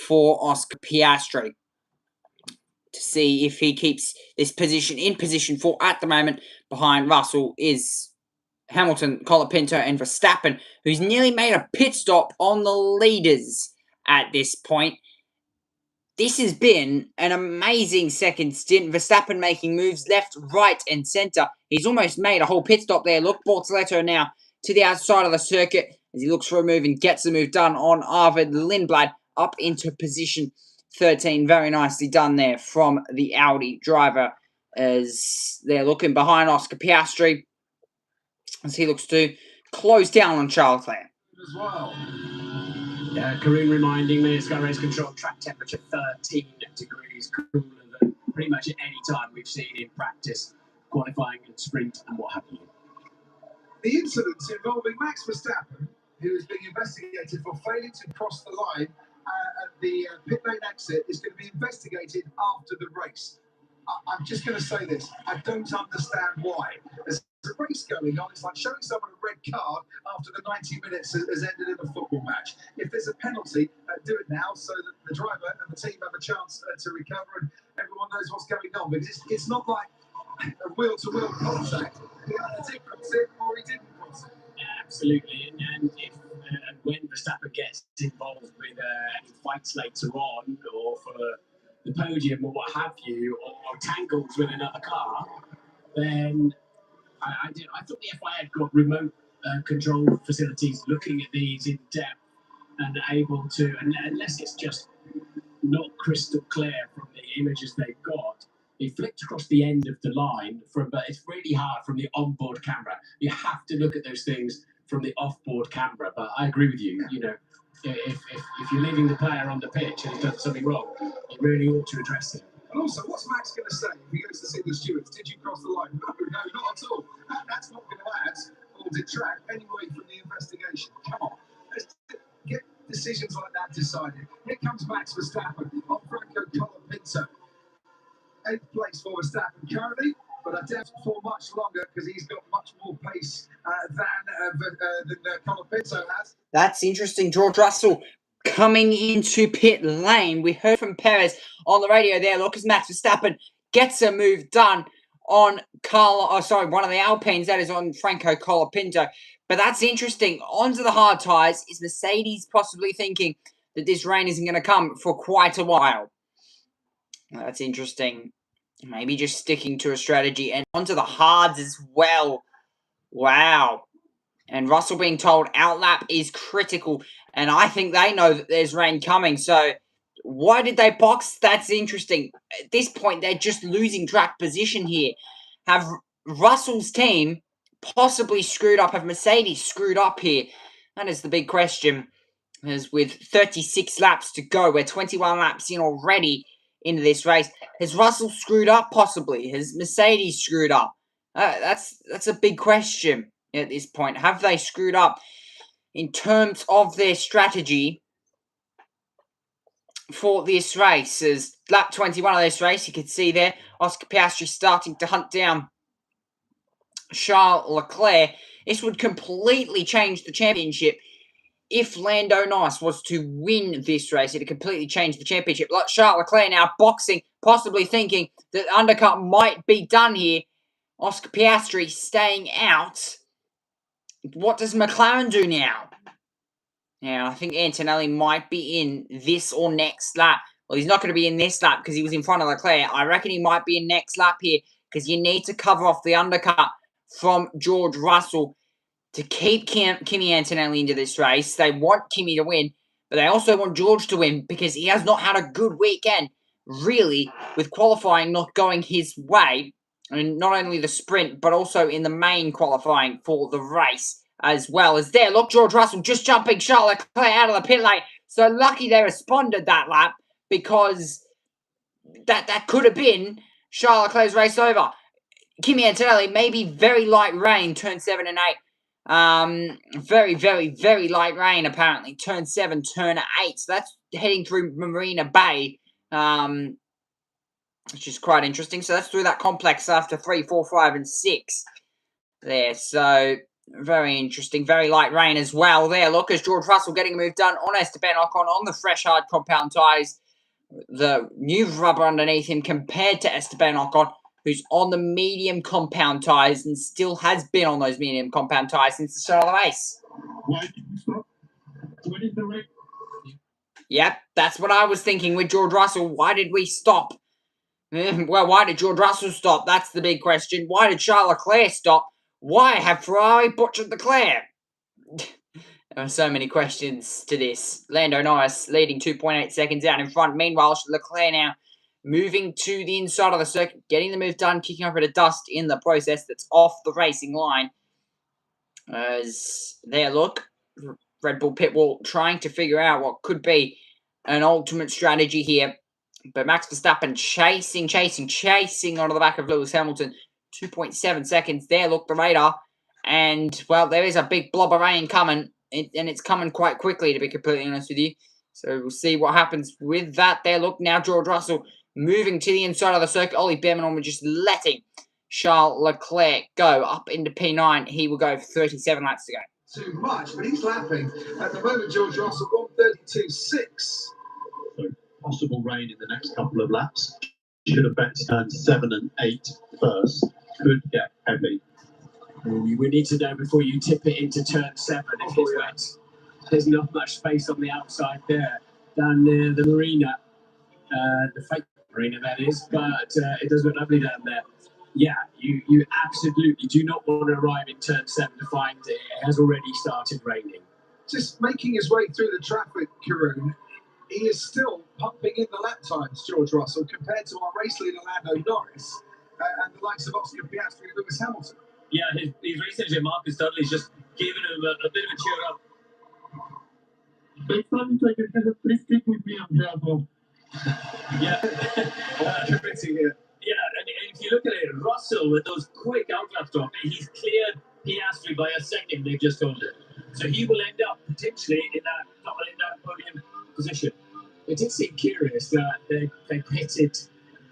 for Oscar Piastri, to see if he keeps this position in position 4 at the moment. Behind Russell is Hamilton, Colapinto, and Verstappen, who's nearly made a pit stop on the leaders at this point. This has been an amazing second stint. Verstappen making moves left, right, and centre. He's almost made a whole pit stop there. Look, Bortoleto now to the outside of the circuit as he looks for a move and gets the move done on Arvid Lindblad up into position 13. Very nicely done there from the Audi driver as they're looking behind Oscar Piastri as he looks to close down on Charles Leclerc. As well. Yeah, Karun reminding me it's got race control, track temperature 13 degrees, cooler than pretty much at any time we've seen in practice, qualifying and sprint and what have you. The incident involving Max Verstappen, who is being investigated for failing to cross the line at the pit lane exit, is going to be investigated after the race. I'm just going to say this. I don't understand why. There's a race going on. It's like showing someone a red card after the 90 minutes has ended in a football match. If there's a penalty, do it now so that the driver and the team have a chance to recover and everyone knows what's going on. Because it's not like a wheel-to-wheel contact. He either did cross it or he didn't cross it. Absolutely. And if and when Verstappen gets involved with fights later on, or for the podium or what have you, or tangles with another car, then I thought the FIA had got remote control facilities looking at these in depth and able to, unless it's just not crystal clear from the images they've got, he flicked across the end of the line, but it's really hard from the onboard camera. You have to look at those things from the offboard camera. But I agree with you, you know, if you're leaving the player on the pitch and he's done something wrong, you really ought to address it. And also, what's Max going to say if he goes to see the stewards? Did you cross the line? No, not at all. That's not going to add or detract any more decisions like that decided. Here comes Max Verstappen on Franco Colapinto. 8th place for Verstappen currently, but I doubt for much longer because he's got much more pace than Colapinto has. That's interesting. George Russell coming into pit lane. We heard from Perez on the radio there. Look, as Max Verstappen gets a move done on one of the Alpines, that is on Franco Colapinto. But that's interesting. Onto the hard tyres. Is Mercedes possibly thinking that this rain isn't going to come for quite a while? That's interesting. Maybe just sticking to a strategy. And onto the hards as well. Wow. And Russell being told outlap is critical. And I think they know that there's rain coming. So why did they box? That's interesting. At this point, they're just losing track position here. Have Russell's team possibly screwed up? Have Mercedes screwed up here? That is the big question. As with 36 laps to go, we're 21 laps in already into this race. Has Russell screwed up possibly? Has Mercedes screwed up? That's a big question at this point. Have they screwed up in terms of their strategy for this race? As lap 21 of this race, you can see there, Oscar Piastri starting to hunt down Charles Leclerc. This would completely change the championship. If Lando Norris was to win this race, it would completely change the championship. Like Charles Leclerc now boxing, possibly thinking that the undercut might be done here. Oscar Piastri staying out. What does McLaren do now? Now, I think Antonelli might be in this or next lap. Well, he's not going to be in this lap because he was in front of Leclerc. I reckon he might be in next lap here because you need to cover off the undercut from George Russell to keep Kimi Antonelli into this race. They want Kimi to win, but they also want George to win because he has not had a good weekend, really, with qualifying not going his way. I mean, not only the sprint, but also in the main qualifying for the race as well. As there, look, George Russell just jumping Charles Leclerc out of the pit lane. So lucky they responded that lap because that could have been Charles Leclerc's race over. Kimi Antonelli, maybe very light rain, turn 7 and 8. Very, very, very light rain, apparently. Turn 7, turn 8. So that's heading through Marina Bay, which is quite interesting. So that's through that complex after 3, 4, 5, and 6 there. So very interesting. Very light rain as well there. Look, as George Russell getting a move done on Esteban Ocon on the fresh hard compound tyres. The new rubber underneath him compared to Esteban Ocon, who's on the medium compound tyres and still has been on those medium compound tyres since the start of the race. Why did you stop? What is the race? Yep, that's what I was thinking with George Russell. Why did we stop? Well, why did George Russell stop? That's the big question. Why did Charles Leclerc stop? Why have Ferrari butchered Leclerc? There are so many questions to this. Lando Norris leading 2.8 seconds out in front. Meanwhile, Leclerc now moving to the inside of the circuit, getting the move done, kicking up a bit of dust in the process that's off the racing line. As there, look, Red Bull pit wall trying to figure out what could be an ultimate strategy here. But Max Verstappen chasing onto the back of Lewis Hamilton. 2.7 seconds there, look, the radar. And, well, there is a big blob of rain coming. And it's coming quite quickly, to be completely honest with you. So we'll see what happens with that there. Look, now George Russell moving to the inside of the circuit. Ollie Behrman just letting Charles Leclerc go up into P9. He will go for 37 laps to go. Too much, but he's lapping. At the moment, George Russell 132.6. So possible rain in the next couple of laps. Should have bet turn 7 and 8 first. Could get heavy. We need to know before you tip it into turn 7 if it's wet. There's not much space on the outside there. Down near the marina. The fake marina, that is. But it does look lovely down there. Yeah, you absolutely do not want to arrive in turn 7 to find it has already started raining. Just making his way through the traffic, Karun, he is still pumping in the lap times, George Russell, compared to our race leader, Lando Norris, and the likes of Oscar Piastri and Lewis Hamilton. Yeah, his race engineer Marcus Dudley's just giving him a bit of a cheer up. It sounds like you're going to please stick with me on Bravo. Yeah. Committee here. Yeah, and if you look at it, Russell with those quick outlap stops, he's cleared Piastri by a second, they've just told him. So he will end up potentially in that podium position. It did seem curious that they pitted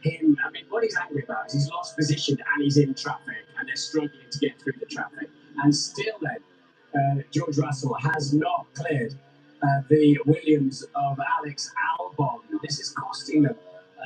him. I mean, what he's angry about is he's lost position and he's in traffic and they're struggling to get through the traffic. And still then, George Russell has not cleared the Williams of Alex Albon. This is costing them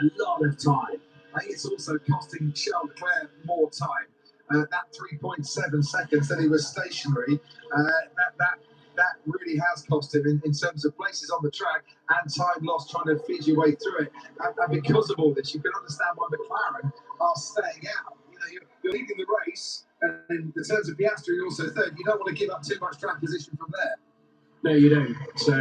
a lot of time. I think it's also costing Charles Leclerc more time. That 3.7 seconds that he was stationary, that really has cost him in terms of places on the track and time lost trying to feed your way through it. And because of all this, you can understand why McLaren are staying out. You know, you're leading the race, and in the terms of Piastri, you're also third. You don't want to give up too much track position from there. No, you don't. So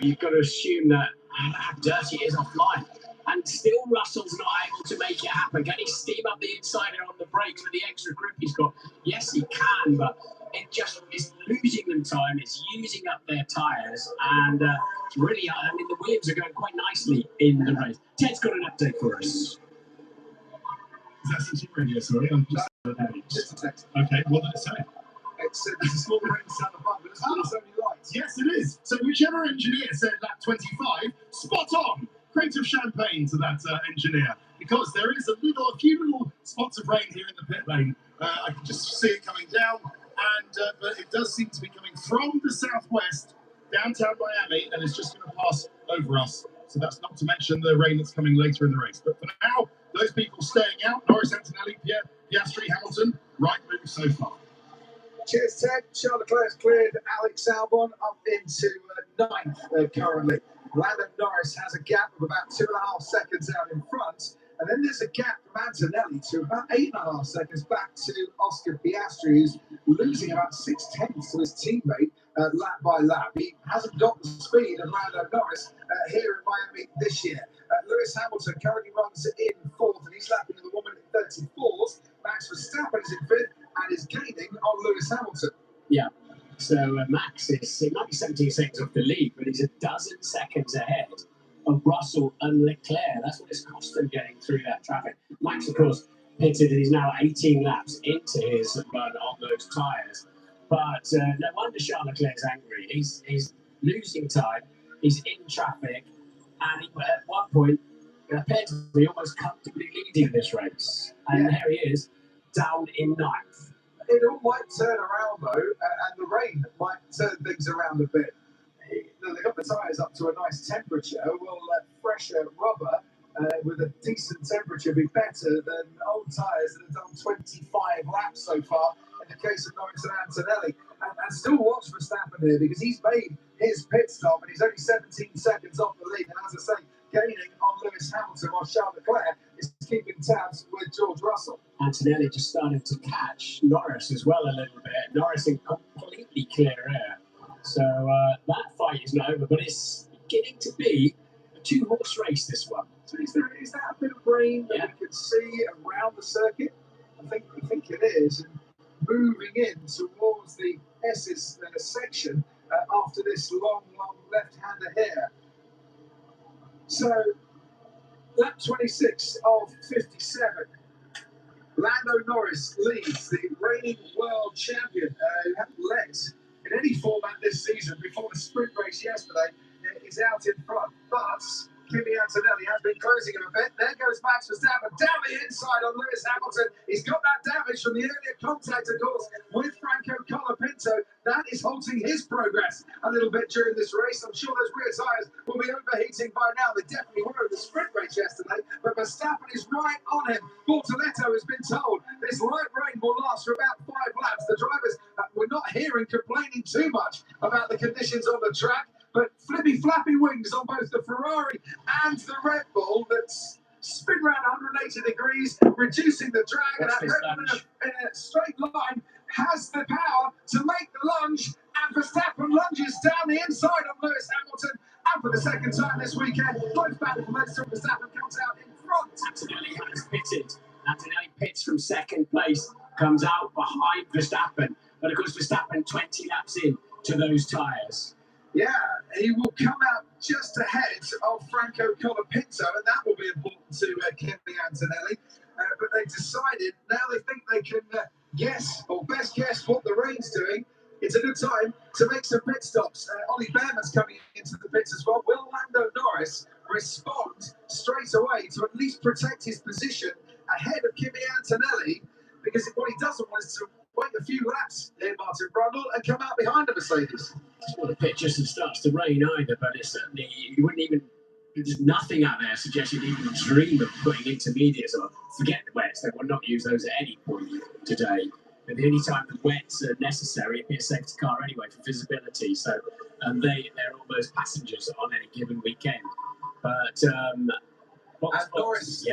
you've got to assume that how dirty it is offline. And still Russell's not able to make it happen. Can he steam up the inside and on the brakes with the extra grip he's got? Yes, he can, but it just is losing them time. It's using up their tyres. And really, I mean, the Williams are going quite nicely in the race. Ted's got an update for us. Is that something radio? Sorry, I'm Just a text. Okay, what did it say? It's a small rain sound above, but it's only lights. Yes, it is. So whichever engineer said lap 25, spot on. Crate of champagne to that engineer, because there is a few little spots of rain here in the pit lane. I can just see it coming down, and but it does seem to be coming from the southwest, downtown Miami, and it's just going to pass over us. So that's not to mention the rain that's coming later in the race. But for now, those people staying out, Norris, Antonelli, Piastri, Hamilton, right move so far. Cheers, Ted. Charles Leclerc's cleared Alex Albon up into ninth currently. Lando Norris has a gap of about 2.5 seconds out in front, and then there's a gap from Antonelli to about 8.5 seconds back to Oscar Piastri, who's losing about 6/10 to his teammate lap by lap. He hasn't got the speed of Lando Norris here in Miami this year. Lewis Hamilton currently runs in fourth, and he's lapping in the 1 minute 34s. Max Verstappen is in fifth and is gaining on Lewis Hamilton. Yeah. So Max he might be 17 seconds off the lead, but he's a dozen seconds ahead of Russell and Leclerc. That's what it's cost them getting through that traffic. Max, of course, pitted, and he's now 18 laps into his run on those tyres. But no wonder Charles Leclerc's angry. He's losing time. He's in traffic, and he, at one point, it appears to be almost comfortably leading this race. And there he is, down in ninth. It all might turn around though, and the rain might turn things around a bit. They got the tyres up to a nice temperature. Will fresher rubber with a decent temperature be better than old tyres that have done 25 laps so far in the case of Norris and Antonelli? And still watch Verstappen here, because he's made his pit stop and he's only 17 seconds off the lead. And as I say, gaining on Lewis Hamilton, while Charles Leclerc is keeping tabs with George Russell. Antonelli just started to catch Norris as well a little bit. Norris in completely clear air. So that fight is not over, but it's beginning to be a two-horse race, this one. So is that a bit of rain that we can see around the circuit? I think it is. And moving in towards the S's section after this long left-hander here. So, lap 26 of 57. Lando Norris leads, the reigning world champion, who hadn't led in any format this season before the sprint race yesterday, is out in front. But Kimi Antonelli has been closing him a bit. There goes Max Verstappen down the inside on Lewis Hamilton. He's got that damage from the earlier contact, of course, with Franco Colapinto. That is halting his progress a little bit during this race. I'm sure those rear tyres will be overheating by now. They definitely were in the sprint race yesterday, but Verstappen is right on him. Bortoletto has been told this light rain will last for about 5 laps. The drivers were not hearing complaining too much about the conditions on the track, but flippy flappy wings on both the Ferrari and the Red Bull that's spin around 180 degrees, reducing the drag, and that Red Bull in a straight line has the power to make the lunge, and Verstappen lunges down the inside of Lewis Hamilton, and for the second time this weekend, both battle from until Verstappen comes out in front. Antonelli has pitted. Antonelli pits from second place, comes out behind Verstappen, but of course Verstappen 20 laps in to those tyres. Yeah, he will come out just ahead of Franco Colapinto, and that will be important to Kimi Antonelli. But they decided, now they think they can guess, or best guess, what the rain's doing. it's a good time to make some pit stops. Ollie Behrman's coming into the pits as well. Will Lando Norris respond straight away to at least protect his position ahead of Kimi Antonelli? Because what he doesn't want is to wait a few laps here, Martin Brundle, and come out behind the Mercedes. Well, the pitch just starts to rain either, but it's certainly, you wouldn't even, there's nothing out there suggesting you even dream of putting intermediates or forget the wets. They will not use those at any point today. And the only time the wets are necessary, it'd be a safety car anyway for visibility. So they're almost passengers on any given weekend. But Norris,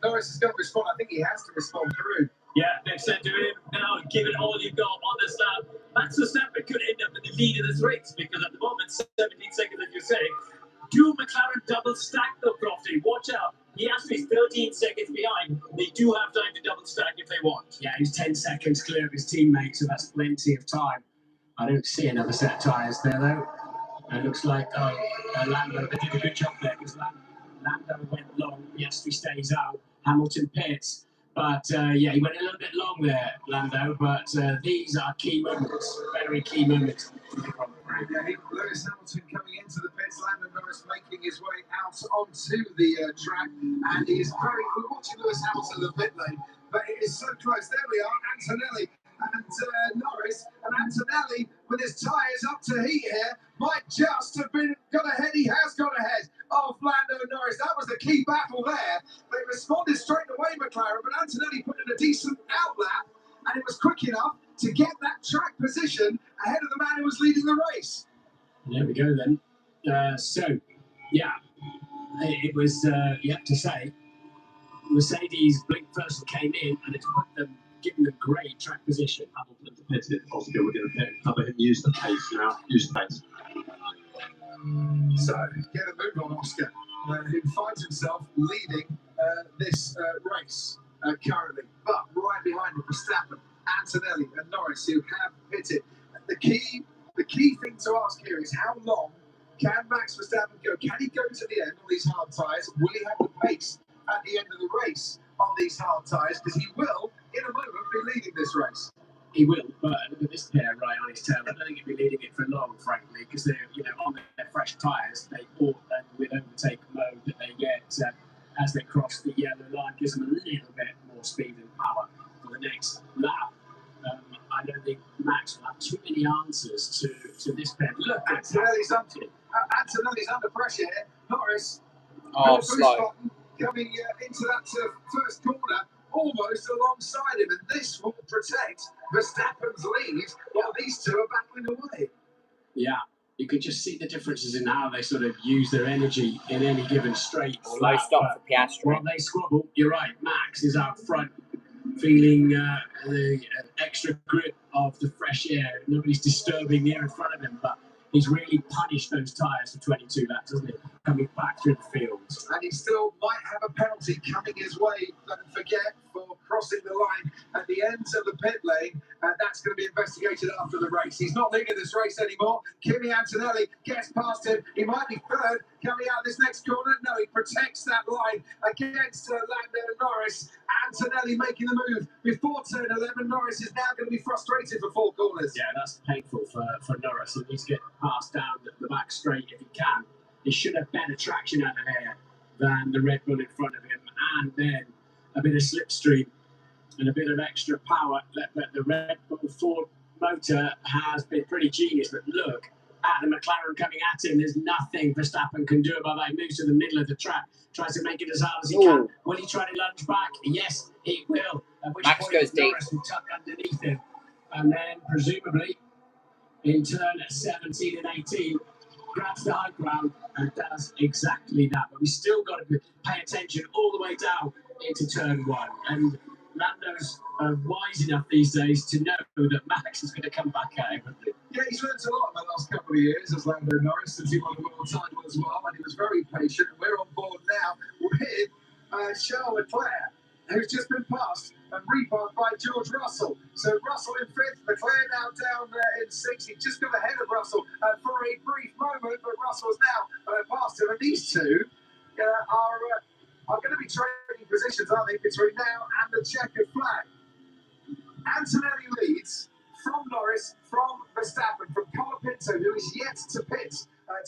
Norris is going to respond. I think he has to respond through. Yeah, they've said to him, now give it all you've got on this lap. Max Verstappen could end up in the lead of this race because at the moment, 17 seconds, as you're saying. Do McLaren double stack though, Crofty? Watch out. He has to be 13 seconds behind. They do have time to double stack if they want. Yeah, he's 10 seconds clear of his teammate, so that's plenty of time. I don't see another set of tyres there, though. It looks like Lando, they did a good job there because Lando went long. Piastri stays out. Hamilton pits. But, yeah, he went a little bit long there, Lando. But these are key moments, very key moments for the Grand Prix. Yeah, Lewis Hamilton coming into the pits, Lando Norris making his way out onto the track. And he is we're watching Lewis Hamilton in the pit lane, but it is so close. There we are, Antonelli and Norris. And Antonelli, with his tyres up to heat here, might just have got ahead. He has got ahead of Lando Norris. That was the key battle there. They responded straight away, McLaren, but Antonelli put in a decent outlap, and it was quick enough to get that track position ahead of the man who was leading the race. There we go then. So, yeah, it was, you have to say, Mercedes blink first came in and it's put them, given them great track position. Hamilton pitted, possibly within a pit. Cover him, use the pace now, use the pace. So, get a move on Oscar, who finds himself leading this race currently. But right behind him, Verstappen, Antonelli and Norris, who have pitted. The key thing to ask here is how long can Max Verstappen go? Can he go to the end on these hard tyres? Will he have the pace at the end of the race on these hard tyres? Because he will, in a moment, be leading this race. He will, but look at this pair right on his tail. I don't think he'll be leading it for long, frankly, because they're, on their fresh tyres, they bought them with overtake mode that they get as they cross the yellow line, gives them a little bit more speed and power for the next lap. I don't think Max will have too many answers to this pair. Look, Antonelli's under pressure here. Norris, slow. coming into that first corner, almost alongside him, and this will protect Verstappen's lead while these two are battling away. Yeah, you could just see the differences in how they sort of use their energy in any given straight. Slow stop for Piastri. While they squabble, you're right, Max is out front, feeling the extra grip of the fresh air. Nobody's disturbing the air in front of him, but he's really punished those tyres for 22 laps, hasn't he? Coming back through the fields. And he still might have a penalty coming his way, don't forget, for crossing the line at the end of the pit lane. And that's going to be investigated after the race. He's not leading this race anymore. Kimi Antonelli gets past him. He might be third coming out this next corner. No, he protects that line against Lando Norris. Antonelli making the move before turn 11. Norris is now going to be frustrated for 4 corners. Yeah, that's painful for Norris. He needs to get passed down the back straight if he can. He should have better traction out of there than the Red Bull in front of him, and then a bit of slipstream and a bit of extra power. But the Red Bull Ford motor has been pretty genius. But look at the McLaren coming at him. There's nothing Verstappen can do about that. He moves to the middle of the track, tries to make it as hard as he can. Will he try to lunge back? Yes, he will. At which Max point goes deep. Norris will tuck underneath him. And then, presumably, in turn 17 and 18, grabs the high ground and does exactly that. But we still got to pay attention all the way down into turn 1. And Lando's wise enough these days to know that Max is going to come back at him. Yeah, he's learned a lot in the last couple of years as Lando Norris, since he won the world title as well, and he was very patient. We're on board now with Charles Leclerc, who's just been passed and repassed by George Russell. So Russell in 5th, Leclerc now down in 6th. He just got ahead of Russell for a brief moment, but Russell is now past him. And these two are going to be trading positions, aren't they, between now and the checkered flag. Antonelli leads from Norris, from Verstappen, from Colapinto, who is yet to pit,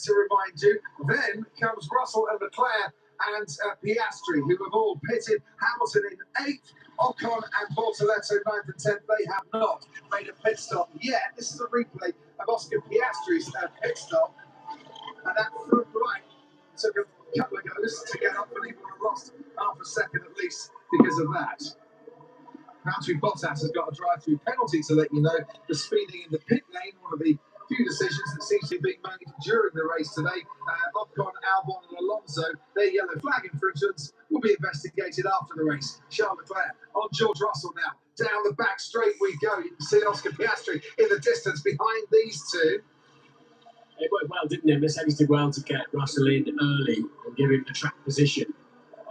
to remind you. Then comes Russell and Leclerc and Piastri, who have all pitted. Hamilton in 8th, Ocon and Bortoletto 9th and 10th. They have not made a pit stop yet. This is a replay of Oscar Piastri's pit stop. And that front right took a couple of goes to get up, and he would have lost half a second at least because of that. Valtteri Bottas has got a drive-through penalty to let you know. The speeding in the pit lane, one of the few decisions that seems to be being made during the race today. Ocon, Albon and Alonso, their yellow flag infringements will be investigated after the race. Charles Leclerc on George Russell now. Down the back straight we go. You can see Oscar Piastri in the distance behind these two. It worked well, didn't it? Mercedes did well to get Russell in early and give him the track position.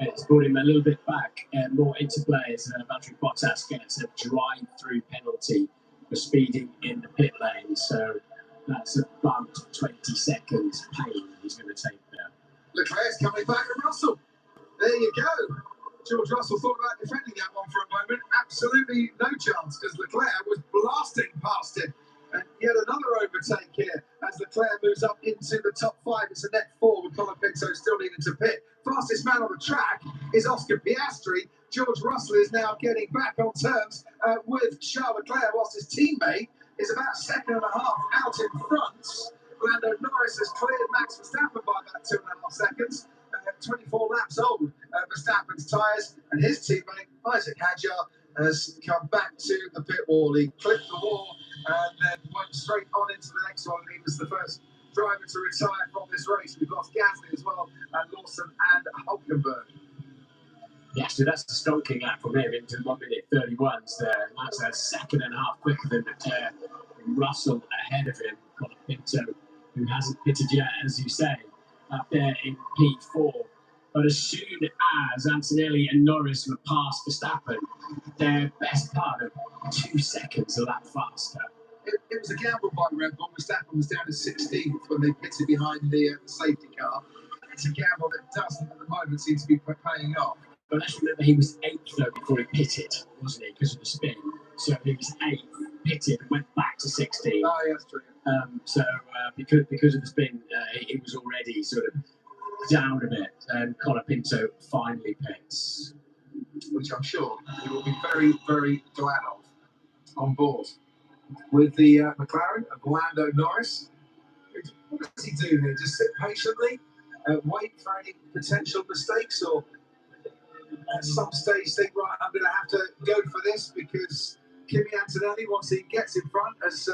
It's brought him a little bit back, more into play as Valtteri Bottas gets a drive-through penalty for speeding in the pit lane. So that's about 20 seconds pain he's going to take there. Leclerc's coming back at Russell. There you go. George Russell thought about defending that one for a moment. Absolutely no chance, because Leclerc was blasting past him. And yet another overtake here as Leclerc moves up into the top 5. It's a net 4 with Colapinto still needing to pit. Fastest man on the track is Oscar Piastri. George Russell is now getting back on terms with Charles Leclerc, whilst his teammate is about a second and a half out in front. Lando Norris has cleared Max Verstappen by about 2.5 seconds. 24 laps old, Verstappen's tyres, and his teammate Isaac Hadjar has come back to the pit wall. He clipped the wall and then went straight on into the next one. He was the first driver to retire from this race. We've lost Gasly as well, and Lawson and Hulkenberg. Yeah, so that's the stonking lap from him into 1 minute 31s there. That's a second and a half quicker than Leclerc. Russell ahead of him, Colapinto, who hasn't pitted yet, as you say, up there in P4. But as soon as Antonelli and Norris were past Verstappen, their best part of 2 seconds a lap faster. It was a gamble by Red Bull. Verstappen was down to 16th when they pitted behind the safety car. It's a gamble that doesn't at the moment seem to be paying off. But let's remember he was 8th though before he pitted, wasn't he, because of the spin. So he was 8th, pitted, and went back to 16th. Oh, yeah, that's true. Because of the spin, he was already sort of down a bit, and Colapinto finally pits. Which I'm sure he will be very, very glad of on board. With the McLaren of Lando Norris, what does he do here? Just sit patiently, wait for any potential mistakes, or at some stage think, right, I'm going to have to go for this because Kimi Antonelli, once he gets in front, has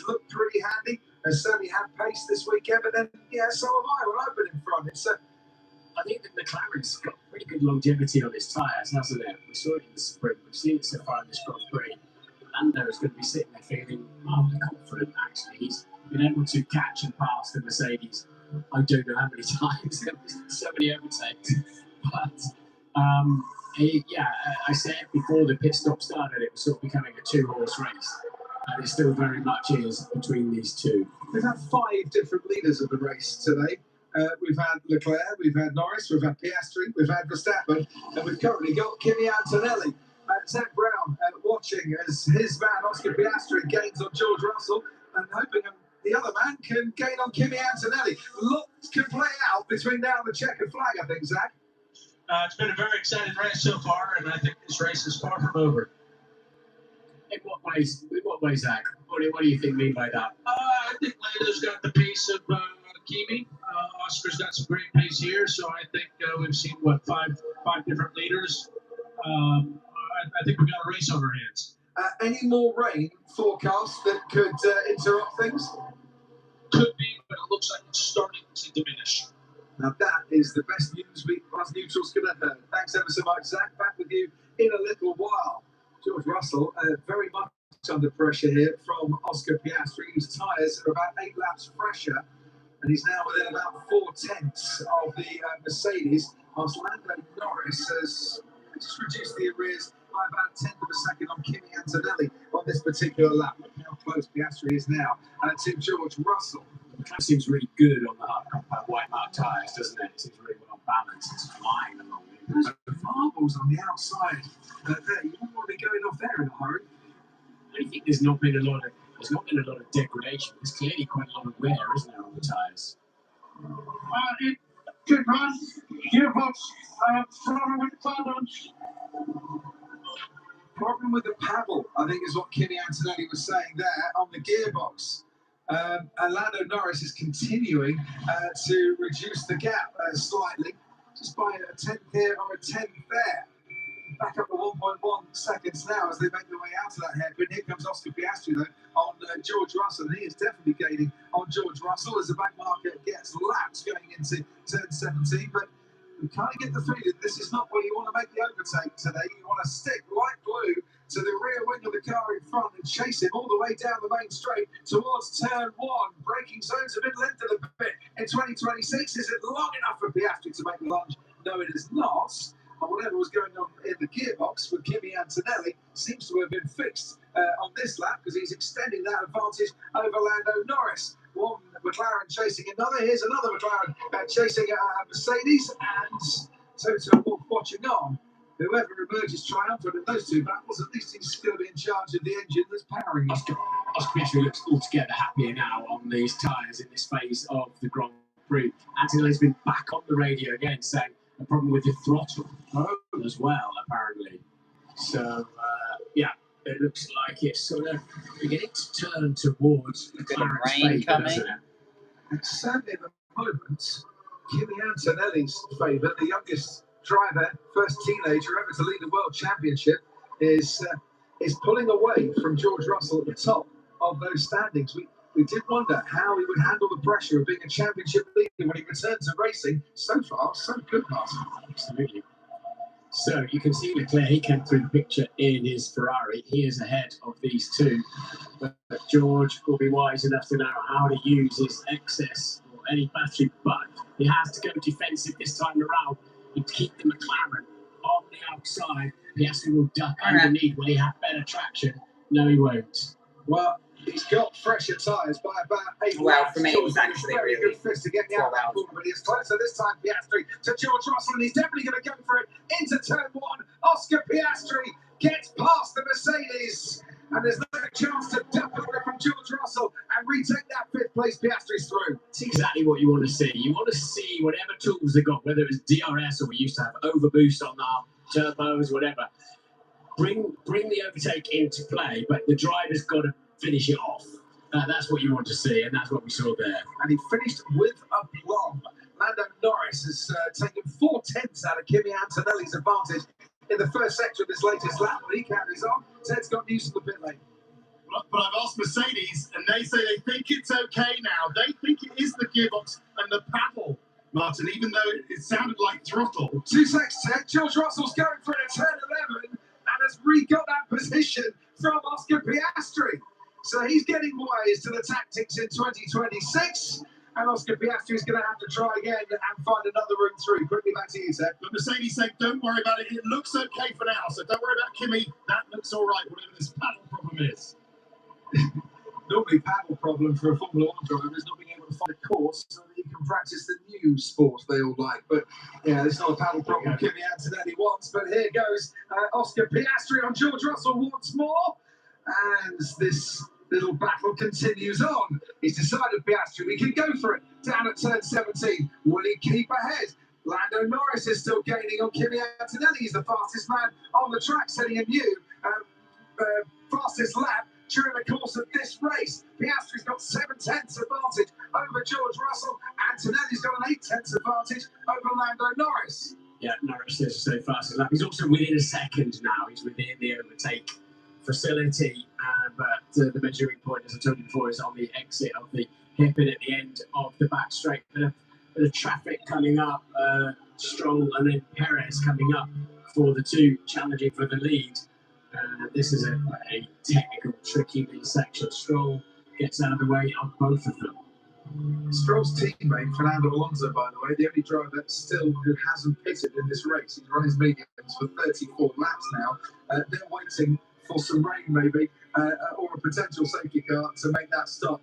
looked pretty handy, has certainly had pace this weekend, but then, yeah, so have I when I've been in front. I think that McLaren's got pretty good longevity on his tyres, hasn't it? We saw it in the sprint, we've seen it so far in this Grand Prix. Lando is going to be sitting there feeling confident, actually. He's been able to catch and pass the Mercedes, I don't know how many times, so many overtakes. But, I said before the pit stop started, it was sort of becoming a 2-horse race. And it still very much is between these two. We've had 5 different leaders of the race today. We've had Leclerc, we've had Norris, we've had Piastri, we've had Verstappen, and we've currently got Kimi Antonelli. Zach Brown watching as his man Oscar Piastri gains on George Russell and hoping the other man can gain on Kimi Antonelli. Lots can play out between now and the checkered flag, I think, Zach. It's been a very exciting race so far, and I think this race is far from over. In what ways, Zach? What do you mean by that? I think Lando's got the pace of Kimi. Oscar's got some great pace here, so I think we've seen, five different leaders. I think we've got a race on our hands. Any more rain forecast that could interrupt things? Could be, but it looks like it's starting to diminish. Now that is the best news us neutrals could have heard. Thanks ever so much, Zach. Back with you in a little while. George Russell, very much under pressure here from Oscar Piastri, whose tyres are about 8 laps fresher, and he's now within about 4/10 of the Mercedes, whilst Lando Norris has just reduced the arrears by about 1/10 of a second on Kimi Antonelli on this particular lap. Look how close Piastri is now to George Russell. That seems really good on the hard compact white mark tyres, doesn't it? It seems really well balanced. It's flying along. Those marbles on the outside there, you don't want to be going off there in a hurry. I think there's not been a lot of degradation. There's clearly quite a lot of wear, isn't there, on the tyres? Good run, gearbox, problem with problems. Problem with the paddle, I think, is what Kimi Antonelli was saying there on the gearbox. And Lando Norris is continuing to reduce the gap slightly, just by a tenth here or a tenth there. Back up to 1.1 seconds now as they make their way out of that hairpin. Here comes Oscar Piastri, though, on George Russell. And he is definitely gaining on George Russell as the back market gets lapped going into turn 17. But we kind of get the feeling this is not where you want to make the overtake today. You want to stick like glue to the rear wing of the car in front and chase him all the way down the main straight towards turn 1. Braking zones have been lengthened a bit in 2026. Is it long enough for Piastri to make the lunge? No, it is not. And whatever was going on in the gearbox with Kimi Antonelli seems to have been fixed on this lap, because he's extending that advantage over Lando Norris. One McLaren chasing another. Here's another McLaren chasing Mercedes, and Toto Wolff watching on. Whoever emerges triumphant in those two battles, at least he's going to be in charge of the engine that's powering it. Oscar Piastri looks altogether happier now on these tyres in this phase of the Grand Prix. Antonelli's been back on the radio again, saying a problem with the throttle as well, apparently. So, yeah, it looks like it's sort of beginning to turn towards the McLaren's favour, doesn't it? It's certainly at the moment Kimi Antonelli's favour. The youngest driver, first teenager ever to lead a world championship, is pulling away from George Russell at the top of those standings. We did wonder how he would handle the pressure of being a championship leader when he returned to racing. So far, so good, Martin. Absolutely. So you can see Leclerc, he came through the picture in his Ferrari. He is ahead of these two. But George will be wise enough to know how to use his excess or any battery, but he has to go defensive this time around and keep the McLaren on the outside. Piastri will duck underneath when he has better traction. No, he won't. Well, he's got fresher tyres by about 8 Well, laps. for me, it was actually very really good fist to get out of that corner, but he's closer this time. Piastri to George Russell, and he's definitely going to go for it into turn 1. Oscar Piastri gets past the Mercedes, and there's no chance to duck over from George Russell and retake that 5th place. Piastri's through. It's exactly what you want to see. You want to see whatever tools they got, whether it's DRS or we used to have overboost on our turbos, whatever. Bring the overtake into play, but the driver's got to finish it off. That's what you want to see, and that's what we saw there. And he finished with aplomb. Lando Norris has taken 4/10 out of Kimi Antonelli's advantage in the first sector of this latest lap, but he carries on. Ted's got news from the pit lane. But I've asked Mercedes, and they say they think it's okay now. They think it is the gearbox and the paddle, Martin, even though it sounded like throttle. 2 seconds, Ted. George Russell's going for it at turn 11 and has re-got that position from Oscar Piastri. So he's getting wise to the tactics in 2026. And Oscar Piastri is going to have to try again and find another route through. Quickly back to you, Ted. But Mercedes said, don't worry about it. It looks okay for now. So don't worry about Kimi. That looks all right, whatever this paddle problem is. Normally, paddle problem for a Formula 1 driver is not being able to find a course so that he can practice the new sport they all like. But yeah, it's not a paddle problem Kimi Antonelli wants. But here goes Oscar Piastri on George Russell once more. And this little battle continues on. He's decided, Piastri, we can go for it. Down at turn 17. Will he keep ahead? Lando Norris is still gaining on Kimi Antonelli. He's the fastest man on the track, setting a new fastest lap during the course of this race. Piastri's got 7/10 advantage over George Russell. Antonelli's got an 8/10 advantage over Lando Norris. Yeah, Norris is so fast lap. He's also within a second now. He's within the overtake facility, but the measuring point, as I told you before, is on the exit of the hairpin at the end of the back straight. Bit of traffic coming up, Stroll and then Perez coming up for the two challenging for the lead. This is a technical, tricky little section. Stroll gets out of the way of both of them. Stroll's teammate, Fernando Alonso, by the way, the only driver still who hasn't pitted in this race. He's run his mediums for 34 laps now. They're waiting for some rain maybe, or a potential safety car to make that stop.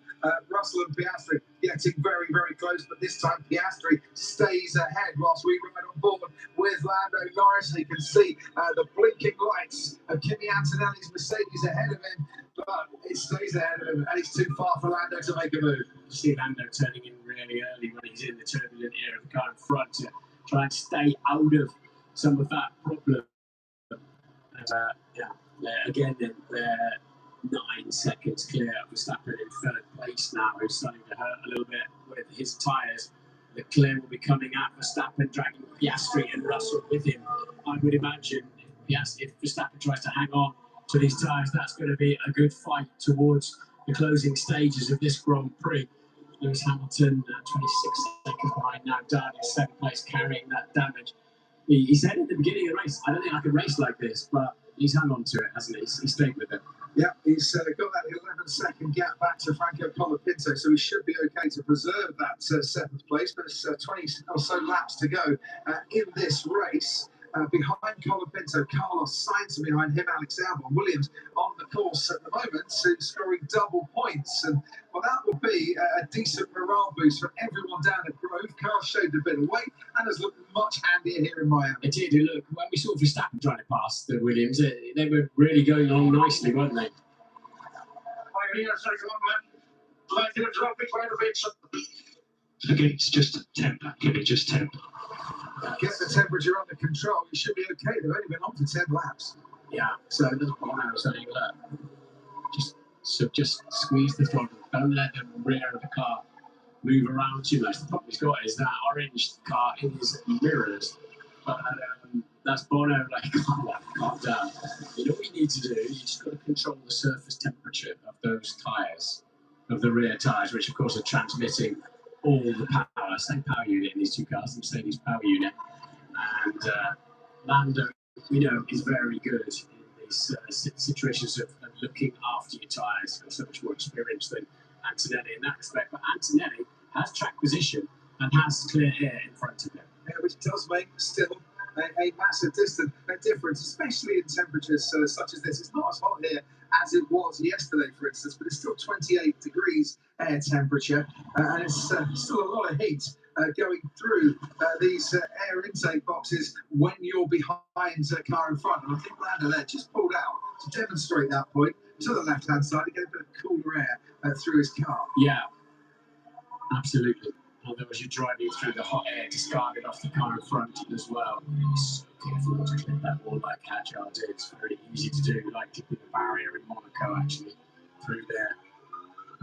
Russell and Piastri getting very, very close, but this time Piastri stays ahead whilst we ride on board with Lando Norris. You can see the blinking lights of Kimi Antonelli's Mercedes ahead of him, but it stays ahead of him, and he's too far for Lando to make a move. You see Lando turning in really early when he's in the turbulent area of the car in front to try and stay out of some of that problem. Again, they're 9 seconds clear of Verstappen in third place now, who's starting to hurt a little bit with his tyres. Leclerc will be coming at Verstappen, dragging Piastri and Russell with him. I would imagine if Verstappen tries to hang on to these tyres, that's going to be a good fight towards the closing stages of this Grand Prix. Lewis Hamilton, 26 seconds behind now, down in 7th place, carrying that damage. He said at the beginning of the race, I don't think I can race like this, but he's hung on to it, hasn't he? He stayed with it. Yeah, he's got that 11-second gap back to Franco Colapinto, so he should be okay to preserve that 7th place. But it's 20 or so laps to go in this race. Behind Colapinto, Carlos Sainz, and behind him, Alex Albon. Williams on the course at the moment, scoring double points. And well, that would be a decent morale boost for everyone down at Grove. Carl showed a bit of weight and has looked much handier here in Miami. It did. Look, when we saw Verstappen trying to pass the Williams, they were really going on nicely, weren't they? Okay, it's just temp. Give it just temp. Get the temperature under control. You should be okay. They've only been on for 10 laps. Yeah, so there's one hour saying, look, just squeeze the throttle. Don't let the rear of the car move around too much. The problem he's got is that orange car in his mirrors. But that's Bono, like, calm down. You know what you need to do? You just got to control the surface temperature of those tyres, of the rear tyres, which of course are transmitting all the power, same power unit in these two cars, the Mercedes power unit. And Lando, we know, is very good in these situations of looking after your tyres. He's got so much more experience than Antonelli in that respect. But Antonelli has track position and has clear air in front of him. Yeah, which does make still a massive difference, especially in temperatures such as this. It's not as hot here as it was yesterday, for instance, but it's still 28 degrees air temperature, and it's still a lot of heat going through these air intake boxes when you're behind a car in front. And I think Lando there just pulled out to demonstrate that point to the left-hand side to get a bit of cooler air through his car. Yeah, absolutely. Otherwise, you're driving through the hot air discarded off the car in front as well. So careful to clip that wall like Agile did. It's very easy to do, like clipping the barrier in Monaco, actually, through there.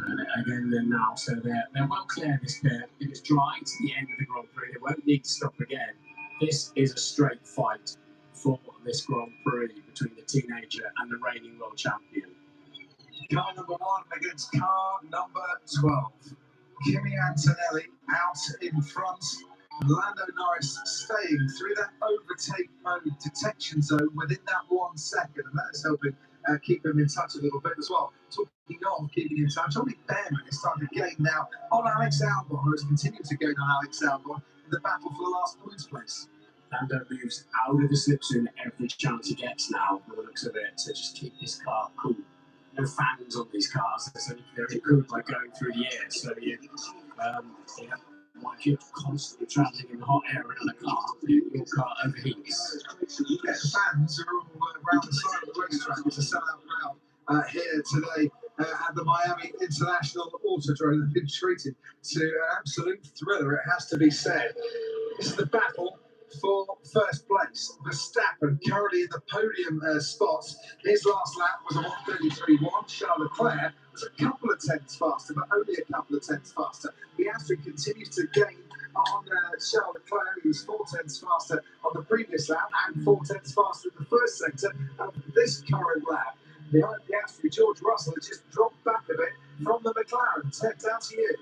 And again, they're now, so they're well clear this bit. If it's dry to the end of the Grand Prix, they won't need to stop again. This is a straight fight for this Grand Prix between the teenager and the reigning world champion. Car number 1 against car number 12. Kimi Antonelli out in front, Lando Norris staying through that overtake mode detection zone within that 1 second, and that is helping keep him in touch a little bit as well. Talking of keeping in touch, only Behrman is starting to gain now on Alex Albon, who has continued to gain on Alex Albon in the battle for the last points place. Lando moves out of the slip zone every chance he gets now, by the looks of it, to just keep his car cool. No fans on these cars, so they're cooled by going through the air. So like you're constantly travelling in the hot air in a car, your car overheats. Yeah, the fans are all around the side of the racetrack. It's a sellout crowd here today at the Miami International Autodrome. They've been treated to an absolute thriller, it has to be said. This is the battle for first place. Verstappen currently in the podium spots. His last lap was a 1:33.1. Charles Leclerc was a couple of tenths faster, but only a couple of tenths faster. Piastri continues to gain on Charles Leclerc, who was 4 tenths faster on the previous lap and 4 tenths faster in the first sector of this current lap. Behind Piastri, George Russell has just dropped back a bit from the McLaren. Ted, down to you.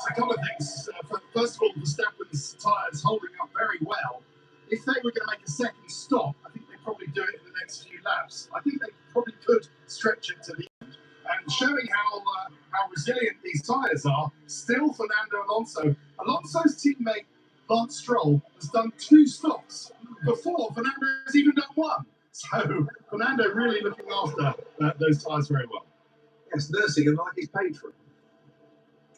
So a couple of things. First of all, Verstappen's tyres holding up very well. If they were going to make a second stop, I think they'd probably do it in the next few laps. I think they probably could stretch it to the end. And showing how resilient these tyres are, still Fernando Alonso. Alonso's teammate, Lance Stroll, has done 2 stops before Fernando has even done 1. So Fernando really looking after those tyres very well. Yes, nursing him like he's paid for it.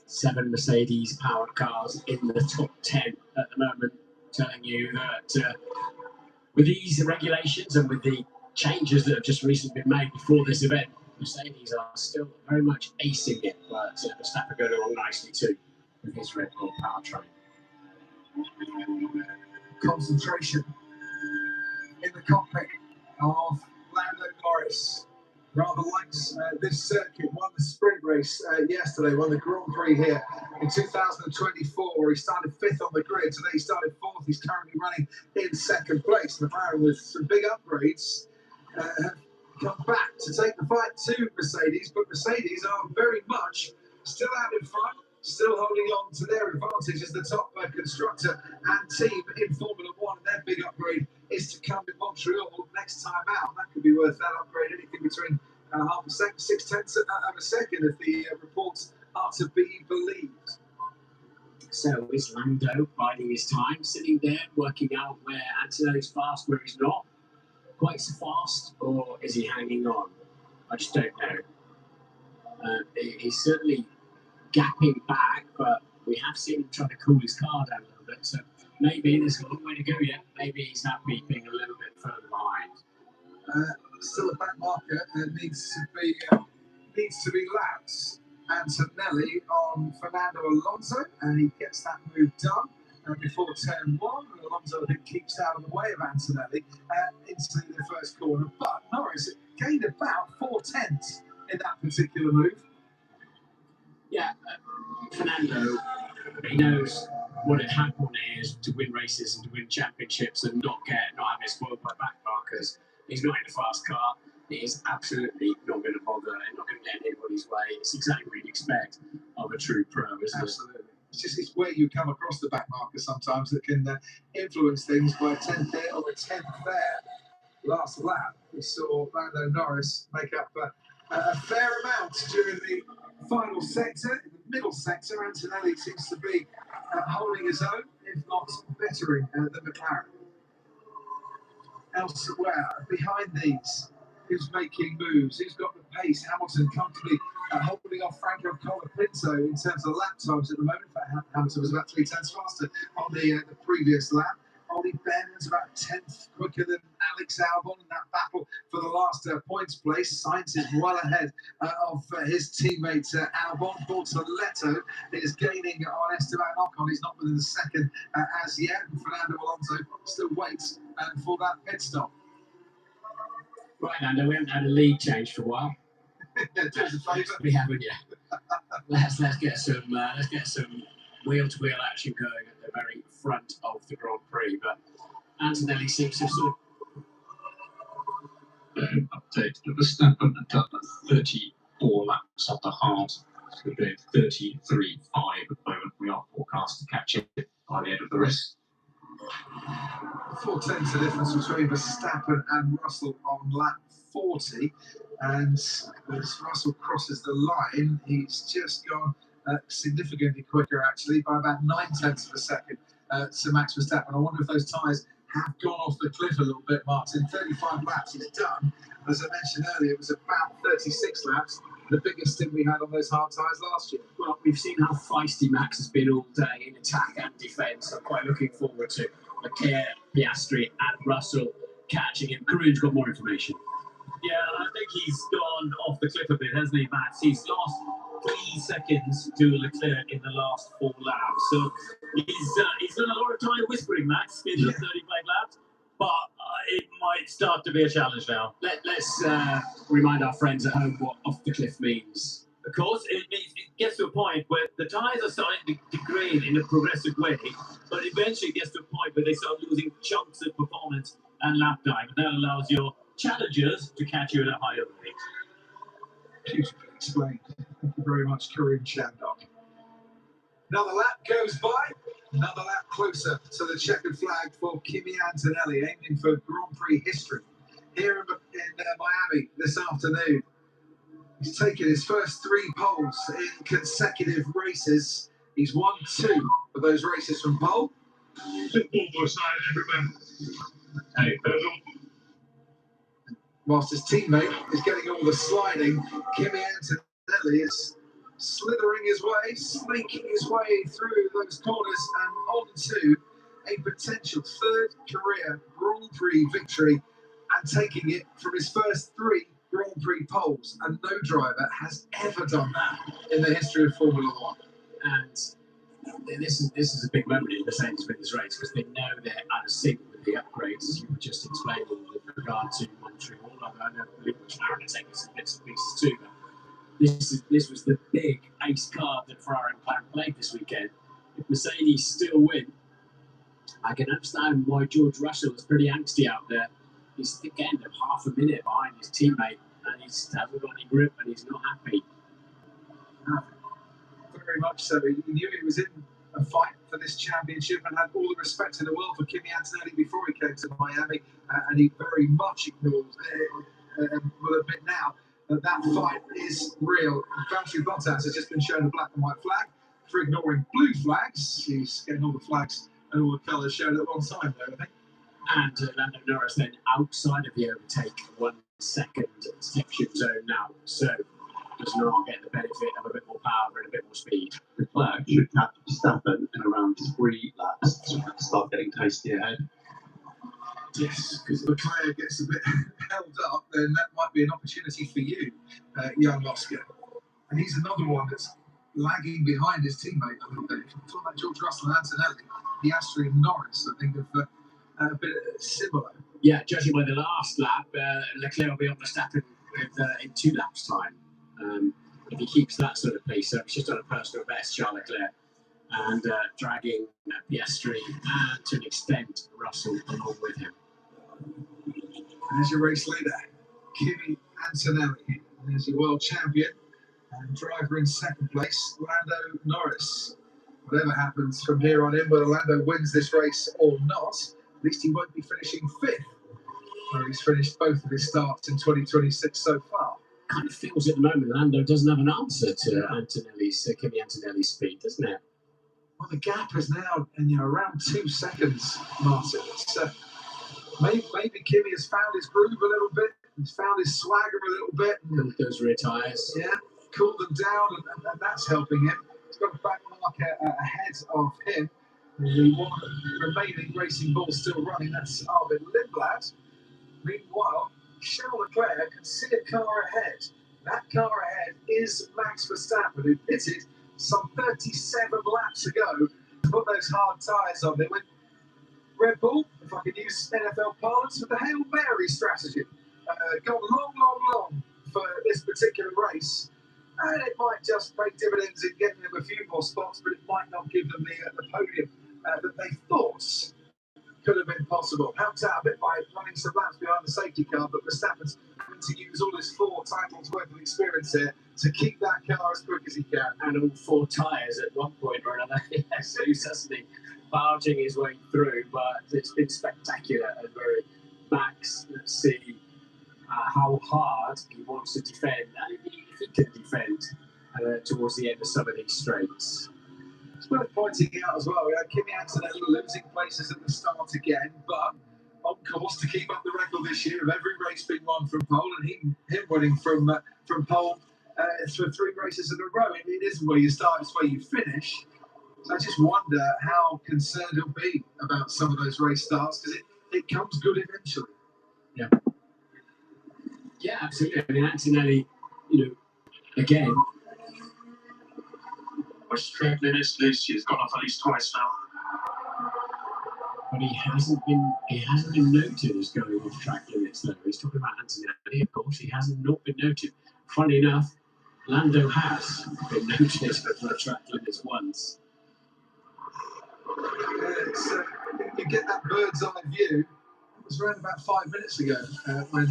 7 Mercedes-powered cars in the top 10 at the moment, telling you that with these regulations and with the changes that have just recently been made before this event, Mercedes are still very much acing it, but Verstappen going along nicely too with his Red Bull powertrain. Concentration in the cockpit of Lando Norris. Rather likes this circuit. Won the sprint race yesterday, won the Grand Prix here in 2024. He started 5th on the grid. Today he started 4th. He's currently running in 2nd place. McLaren with some big upgrades have come back to take the fight to Mercedes, but Mercedes are very much still out in front, still holding on to their advantage as the top constructor and team in Formula One. And their big upgrade is to come in Montreal next time out. That could be worth that upgrade, anything between half a second, 6/10 of a second, if the reports are to be believed. So is Lando biding his time, sitting there working out where Antonelli's fast, where he's not quite so fast, or is he hanging on? I just don't know. He's certainly gapping back, but we have seen him trying to cool his car down a little bit, so maybe there's a long way to go yet. Maybe he's happy being a little bit further behind. Still a back marker needs to be lapped. Antonelli on Fernando Alonso, and he gets that move done before turn 1. And Alonso, I think, keeps out of the way of Antonelli into the first corner, but Norris gained about 4/10 in that particular move. Yeah, Fernando, he knows what it happened is to win races and to win championships and not have it spoiled by back markers. He's not in a fast car. He is absolutely not going to bother and not going to get in anybody's way. It's exactly what you'd expect of a true pro, isn't Absolutely. It's where you come across the back marker sometimes that can influence things by a 10th there or a 10th there. Last lap, we saw Lando Norris make up a fair amount during the final sector. In the middle sector, Antonelli seems to be holding his own, if not bettering the McLaren. Elsewhere, behind these, who's making moves? Who's got the pace? Hamilton comfortably holding off Franco Colapinto in terms of lap times at the moment. In fact, Hamilton was about 3/10 faster on the previous lap. Ollie Ben's about 10th quicker than Alex Albon in that battle for the last points place. Sainz is well ahead of his teammate Albon. Bortoletto is gaining on Esteban Ocon. He's not within the second as yet. And Fernando Alonso still waits for that pit stop. Right, Lando, we haven't had a lead change for a while. We haven't yet. Let's get some wheel-to-wheel action going at the very front of the Grand Prix. But Antonelli seems to sort of update. Verstappen had done 34 laps at the hard. So we're doing 33.5 at the moment. We are forecast to catch it by the end of the race. 4/10 the difference between Verstappen and Russell on lap 40, and as Russell crosses the line, he's just gone significantly quicker, actually, by about 9/10 of a second to Max Verstappen. I wonder if those tyres have gone off the cliff a little bit, Martin. 35 laps he's done. As I mentioned earlier, it was about 36 laps, the biggest stint we had on those hard tyres last year. Well, we've seen how feisty Max has been all day in attack and defence. I'm quite looking forward to Leclerc, Piastri and Russell catching him. Karun's got more information. Yeah, I think he's gone off the cliff a bit, hasn't he, Max? He's lost 3 seconds to Leclerc in the last 4 laps. So he's done a lot of time whispering, Max, in the 35 laps. But it might start to be a challenge now. Let's remind our friends at home what off the cliff means. Of course, it gets to a point where the tyres are starting to degrade in a progressive way, but eventually it gets to a point where they start losing chunks of performance and lap time, and that allows your challengers to catch you at a higher rate. Beautifully explained. Thank you very much, Karun Chandok. Another lap goes by, another lap closer to the checkered flag for Kimi Antonelli, aiming for Grand Prix history here in Miami this afternoon. He's taken his first 3 poles in consecutive races. He's won 2 of those races from pole. Football side, everyone. Hey, whilst his teammate is getting all the sliding, Kimi Antonelli is slithering his way, snaking his way through those corners and onto a potential third career Grand Prix victory and taking it from his first 3 Grand Prix poles. And no driver has ever done that in the history of Formula One. And this is a big moment in Mercedes with this race because they know they're out of sync with the upgrades, as you were just explaining, with regard to monitoring all of them. I believe McLaren are taking some bits and pieces too. But this was the big ace card that Ferrari and McLaren played this weekend. If Mercedes still win, I can understand why George Russell is pretty angsty out there. He's again half a minute behind his teammate, and he hasn't got any grip, and he's not happy. Very much so. He knew he was in a fight for this championship and had all the respect in the world for Kimi Antonelli before he came to Miami, and he very much ignores, will admit now, that fight is real. Valtteri Bottas has just been shown a black and white flag for ignoring blue flags. He's getting all the flags and all the colours shown at one time, though, I think. And Lando Norris then outside of the overtake 1 second section zone now, so does not get the benefit of a bit more power and a bit more speed. Leclerc should catch Verstappen in around 3 laps to start getting tasty ahead. Yes, because if Leclerc gets a bit held up, then that might be an opportunity for you, young Oscar. And he's another one that's lagging behind his teammate a little bit. If you're talking about George Russell and Antonelli, Piastri and Norris, I think, have a bit similar. Yeah, judging by the last lap, Leclerc will be on Verstappen in 2 laps' time. If he keeps that sort of pace up, he's just on a personal best, Charles Leclerc, and dragging Piastri and to an extent Russell along with him. And as your race leader, Kimi Antonelli, and as your world champion and driver in second place, Lando Norris. Whatever happens from here on in, whether Lando wins this race or not, at least he won't be finishing 5th, where he's finished both of his starts in 2026 so far. Kind of feels at the moment Lando doesn't have an answer to Kimi Antonelli's speed, doesn't it? Well, the gap is now around 2 seconds, Martin. It's, maybe Kimi has found his groove a little bit. He's found his swagger a little bit. And those rear tyres. Yeah, cooled them down, and that's helping him. He's got a back mark ahead of him. The one remaining racing ball still running, that's Arvid Lindblad. Meanwhile, Charles Leclerc can see a car ahead. That car ahead is Max Verstappen, who pitted some 37 laps ago to put those hard tyres on. They went Red Bull, if I could use NFL parlance, with the Hail Mary strategy. Gone long for this particular race. And it might just pay dividends in getting them a few more spots, but it might not give them the podium that they thought could have been possible. Helped out a bit by running some laps behind the safety car, but Verstappen's having to use all his 4 titles worth of experience here to keep that car as quick as he can. And all 4 tyres at one point or another. Yes, he's suddenly barging his way through, but it's been spectacular and very Max. Let's see how hard he wants to defend, and if he can defend towards the end of some of these straights. It's worth pointing out as well, Kimi Antonelli losing places at the start again, but on course to keep up the record this year of every race being won from pole, and him winning from pole for 3 races in a row. It isn't where you start, it's where you finish. So I just wonder how concerned he'll be about some of those race starts, because it comes good eventually. Yeah, absolutely. I mean, Antonelli, again. Which track limits this? He's gone off at least twice now. But he hasn't been noted as going off track limits though. He's talking about Antonelli, of course. He hasn't not been noted. Funny enough, Lando has been noted for track limits once. You get that bird's eye view. It was around about 5 minutes ago when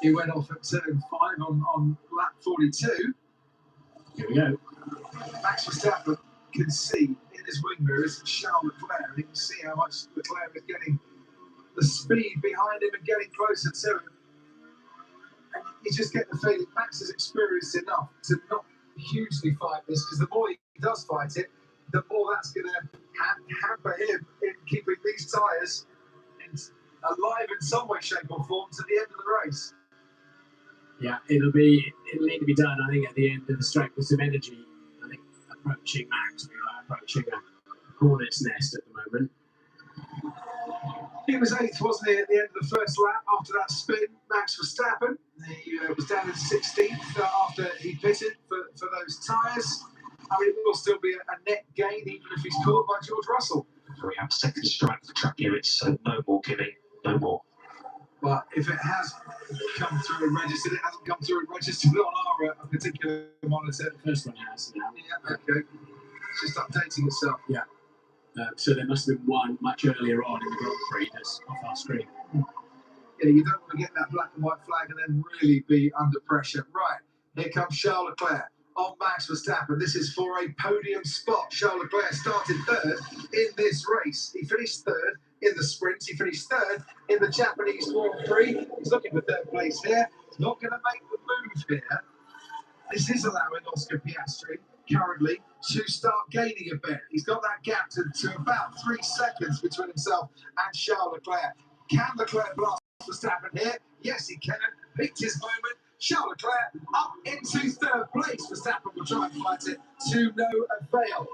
he went off at turn 5 on lap 42. Here we go. Max Verstappen can see in his wing mirrors Charles Leclerc, and he can see how much Leclerc is getting the speed behind him and getting closer to him. And you just get the feeling Max has experienced enough to not hugely fight this, because the more he does fight it, the more that's going to hamper him in keeping these tyres alive in some way, shape or form to the end of the race. Yeah, it'll need to be done, I think, at the end of the straight with some energy. I think approaching Max, we're approaching a hornet's nest at the moment. He was 8th, wasn't he, at the end of the first lap after that spin? Max Verstappen. He was down in 16th after he pitted for those tyres. I mean, it will still be a net gain even if he's caught by George Russell. We have second strike for track limits, so no more giving, no more. But if it has come through and registered, it hasn't come through and registered on our particular monitor. The first one has now. Yeah, okay. It's just updating itself. Yeah. So there must have been one much earlier on in the Grand Prix that's off our screen. Yeah, you don't want to get that black and white flag and then really be under pressure. Right, here comes Charles Leclerc on Max Verstappen. This is for a podium spot. Charles Leclerc started 3rd in this race. He finished 3rd in the sprint. He finished 3rd in the Japanese Grand Prix. He's looking for 3rd place here. He's not going to make the move here. This is allowing Oscar Piastri currently to start gaining a bit. He's got that gap to about 3 seconds between himself and Charles Leclerc. Can Leclerc blast Verstappen here? Yes, he can. Picked his moment. Charles Leclerc up into 3rd place. Verstappen will try and fight it to no avail.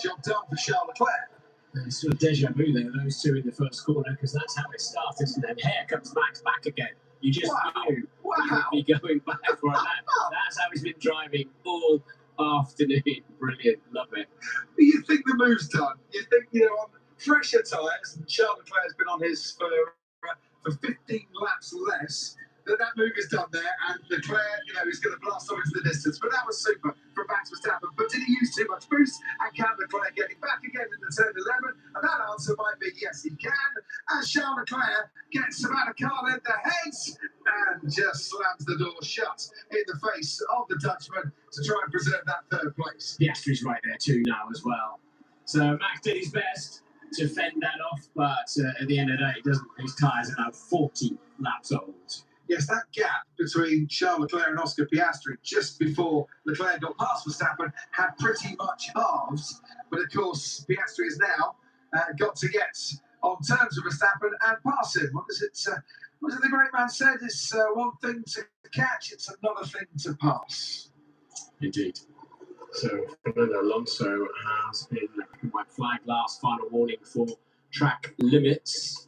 Job done for Charles Leclerc. It's sort of deja vu there, those two in the first corner, because that's how it started, and then here comes Max back again. You just knew he'd be going back for a lap. That's how he's been driving all afternoon. Brilliant, love it. You think the move's done? You think, on fresher tyres, and Charles Leclerc's been on his for 15 laps less, that move is done there, and Leclerc, is going to blast off into the distance. But that was super from Max Verstappen. But did he use too much boost? And can Leclerc get it back again in the turn 11? And that answer might be yes, he can. And Charles Leclerc gets him out of car in the heads and just slams the door shut in the face of the Dutchman to try and preserve that 3rd place. Piastri's right there too now as well. So Max did his best to fend that off, but at the end of the day, his tyres are now 40 laps old. Yes, that gap between Charles Leclerc and Oscar Piastri just before Leclerc got past Verstappen had pretty much halved. But of course, Piastri has now got to get on terms with Verstappen and pass him. What was it the great man said? It's one thing to catch, it's another thing to pass. Indeed. So Fernando Alonso has been white flag, last final warning for track limits.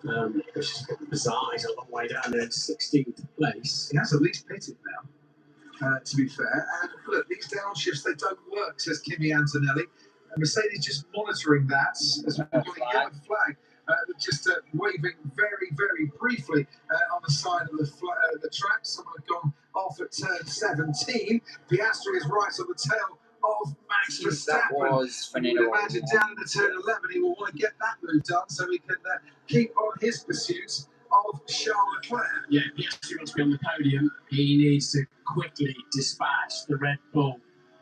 Which is bizarre. He's a long way down there in 16th place. He has at least pitted now, to be fair. And look, these downshifts, they don't work, says Kimi Antonelli. Mercedes just monitoring that as we've got a yellow flag. Just waving very, very briefly on the side of the track. Someone had gone off at turn 17. Piastri is right on the tail of Max Verstappen. That was you would imagine down in the turn 11 he will want to get that move done so he can keep on his pursuit of Charles Leclerc. Yeah, Piastri wants to be on the podium. He needs to quickly dispatch the Red Bull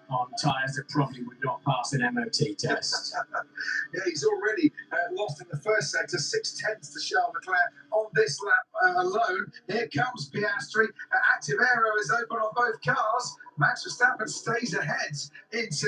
on tyres that probably would not pass an MOT test. Yeah, he's already lost in the first sector, 6/10 to Charles Leclerc on this lap alone. Here comes Piastri. Active aero is open on both cars. Max Verstappen stays ahead into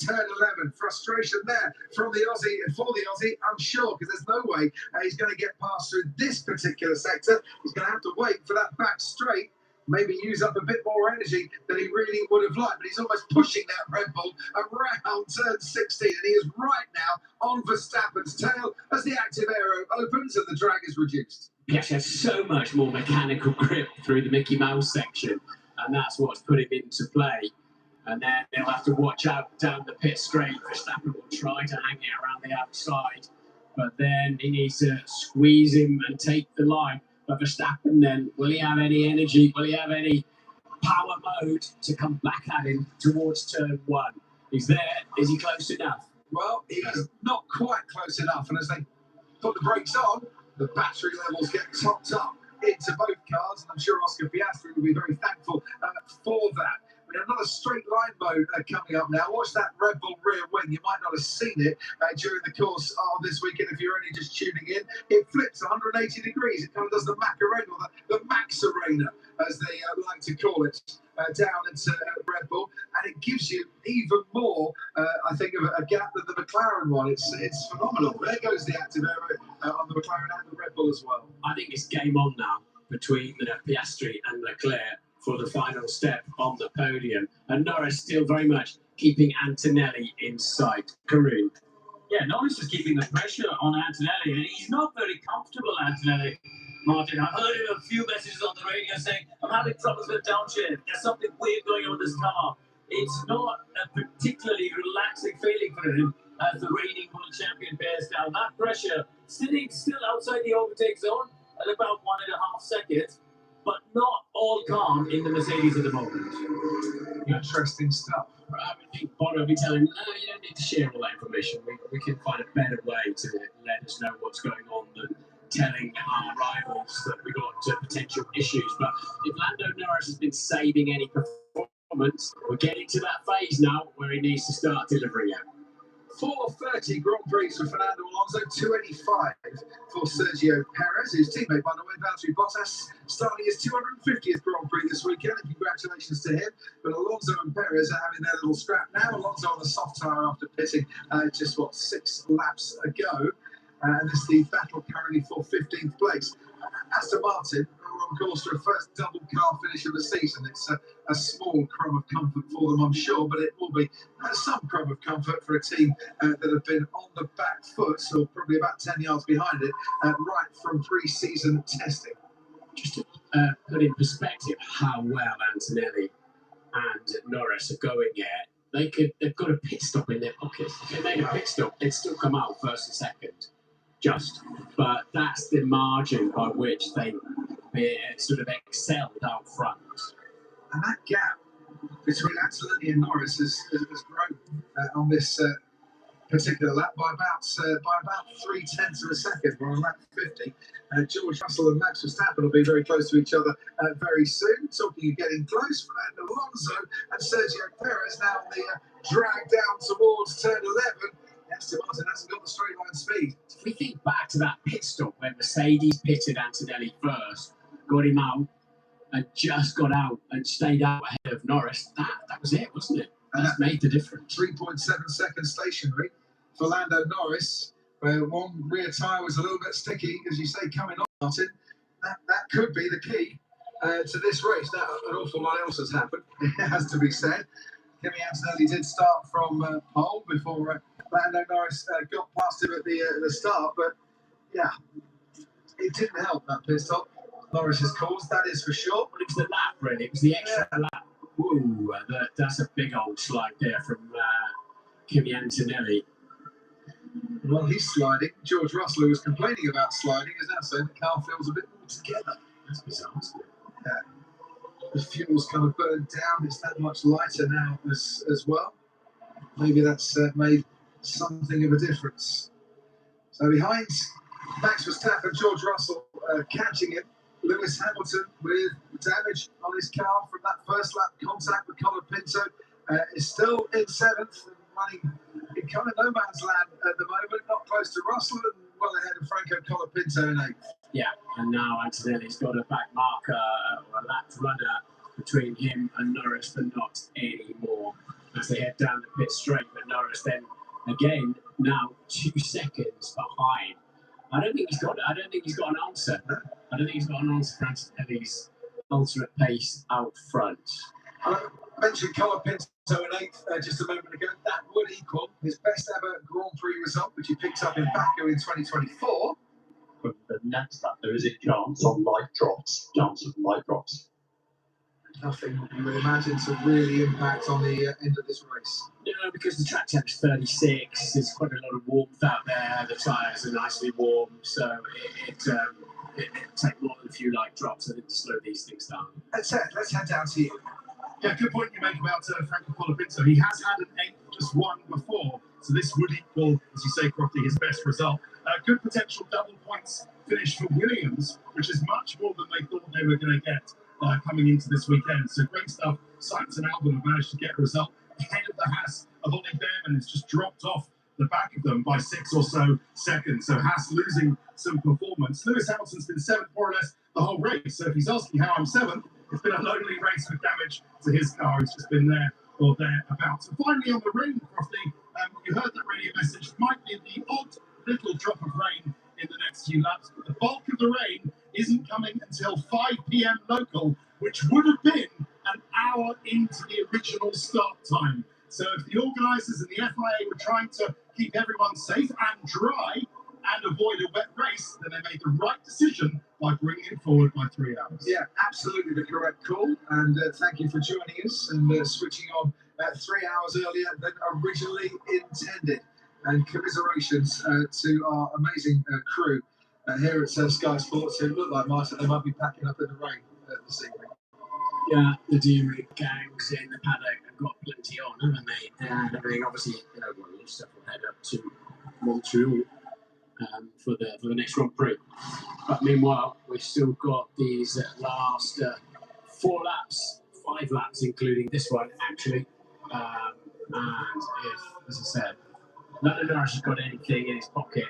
turn 11. Frustration there from the Aussie, for the Aussie, I'm sure, because there's no way he's going to get past through this particular sector. He's going to have to wait for that back straight. Maybe use up a bit more energy than he really would have liked, but he's almost pushing that Red Bull around turn 16, and he is right now on Verstappen's tail as the active aero opens and the drag is reduced. Yes, he has so much more mechanical grip through the Mickey Mouse section, and that's what's put him into play. And then they'll have to watch out down the pit straight. Verstappen will try to hang it around the outside, but then he needs to squeeze him and take the line. But Verstappen then, will he have any energy? Will he have any power mode to come back at him towards turn 1? He's there. Is he close enough? Well, he's not quite close enough. And as they put the brakes on, the battery levels get topped up into both cars. And I'm sure Oscar Piastri will be very thankful for that. Another straight line mode coming up now. Watch that Red Bull rear wing. You might not have seen it during the course of this weekend if you're only just tuning in. It flips 180 degrees. It kind of does the Macarena, or the Max-Arena, as they like to call it, down into Red Bull. And it gives you even more, I think, of a gap than the McLaren one. It's phenomenal. There goes the active aero on the McLaren and the Red Bull as well. I think it's game on now. between Piastri and Leclerc for the final step on the podium. And Norris still very much keeping Antonelli in sight. Karun. Yeah, Norris is keeping the pressure on Antonelli, and he's not very comfortable, Antonelli. Martin, I heard him a few messages on the radio saying, I'm having troubles with downshift. There's something weird going on with this car. It's not a particularly relaxing feeling for him as the reigning world champion bears down. That pressure, sitting still outside the overtake zone at about 1.5 seconds, but not all calm in the Mercedes at the moment. Interesting stuff. I think Bono will be telling him, no, you don't need to share all that information. We can find a better way to let us know what's going on than telling our rivals that we've got potential issues. But if Lando Norris has been saving any performance, we're getting to that phase now where he needs to start delivering it. 4:30 Grand Prix for Fernando Alonso, 2:85 for Sergio Perez, his teammate, by the way, Valtteri Bottas, starting his 250th Grand Prix this weekend, and congratulations to him. But Alonso and Perez are having their little scrap now. Alonso on the soft tyre after pitting just, 6 laps ago. And this is the battle currently for 15th place. Aston Martin are on course for a first double car finish of the season. It's a small crumb of comfort for them, I'm sure, but it will be some crumb of comfort for a team that have been on the back foot, so probably about 10 yards behind it, right from pre-season testing. Just to put in perspective how well Antonelli and Norris are going here, they've got a pit stop in their pockets. If they made a pit stop, they'd still come out first and second. But that's the margin by which they sort of excelled out front. And that gap between Antonelli and Norris has grown on this particular lap by about 0.3 of a second. We're on lap 50. George Russell and Max Verstappen will be very close to each other very soon. Talking of getting close, Fernando Alonso and Sergio Perez now on the drag down towards turn 11. Aston Martin hasn't got the straight line speed. If we think back to that pit stop when Mercedes pitted Antonelli first, got him out, and just got out and stayed out ahead of Norris, that was it, wasn't it? That's made the difference. 3.7 seconds stationary for Lando Norris, where one rear tyre was a little bit sticky, as you say, coming on, Martin. That could be the key to this race. Now, an awful lot else has happened, it has to be said. Kimi Antonelli did start from pole before Lando Norris got past him at the start, but yeah, it didn't help, that pit stop. Norris's cause, that is for sure. Well, it was the lap, really. It was the extra lap. Ooh, that's a big old slide there from Kimi Antonelli. Well, he's sliding. George Russell, who was complaining about sliding, is now saying the car feels a bit more together. That's bizarre, isn't it? Yeah. The fuel's kind of burned down. It's that much lighter now as well. Maybe that's made something of a difference. So behind Max Verstappen, George Russell catching him. Lewis Hamilton with damage on his car from that first lap contact with Colin Pinto is still in 7th and running in kind of no man's land at the moment, not close to Russell and well ahead of Franco Colapinto in 8th. Yeah, and now Antonelli's got a back marker, a lap runner between him and Norris, but not anymore as they head down the pit straight. But Norris then again now 2 seconds behind. I don't think he's got an answer. I don't think he's got an answer for Antonelli's ultimate pace out front. I mentioned Colin Pinto in 8th just a moment ago. That would equal his best ever Grand Prix result, which he picked up in Baku in 2024. But the next lap, there is a chance of light drops. Nothing you would imagine to really impact on the end of this race. No, because the track temp is 36. There's quite a lot of warmth out there. The tyres are nicely warm, so it take more than a few light drops to slow these things down. Let's head down to you. Yeah, good point you make about Franco Colapinto. He has had an 8th just one before, so this would equal, as you say, Crofty, his best result. Good potential double points finish for Williams, which is much more than they thought they were going to get coming into this weekend. So great stuff. Sainz and Albon have managed to get a result ahead of the Haas of Ollie Behrman. Has just dropped off the back of them by 6 or so seconds. So Haas losing some performance. Lewis Hamilton's been 7th more or less the whole race. So if he's asking how I'm 7th, it's been a lonely race with damage to his car. He's just been there or thereabouts. And finally on the rain, Crofty, you heard that radio message. Might be the odd little drop of rain in the next few laps, but the bulk of the rain isn't coming until 5 p.m. local, which would have been an hour into the original start time. So if the organisers and the FIA were trying to keep everyone safe and dry and avoid a wet race, then they made the right decision by bringing it forward by 3 hours. Yeah, absolutely the correct call. And thank you for joining us and switching on 3 hours earlier than originally intended. And commiserations to our amazing crew here at Sky Sports, who look like Martin, they might be packing up in the rain this evening. Yeah, the D-Rig gangs in the paddock have got plenty on, haven't they? And I mean, obviously, well, a lot of stuff will head up to Montreal for the next Grand Prix. But meanwhile, we've still got these last 4 laps, 5 laps, including this one, actually. And if, as I said, Lando Norris has got anything in his pocket,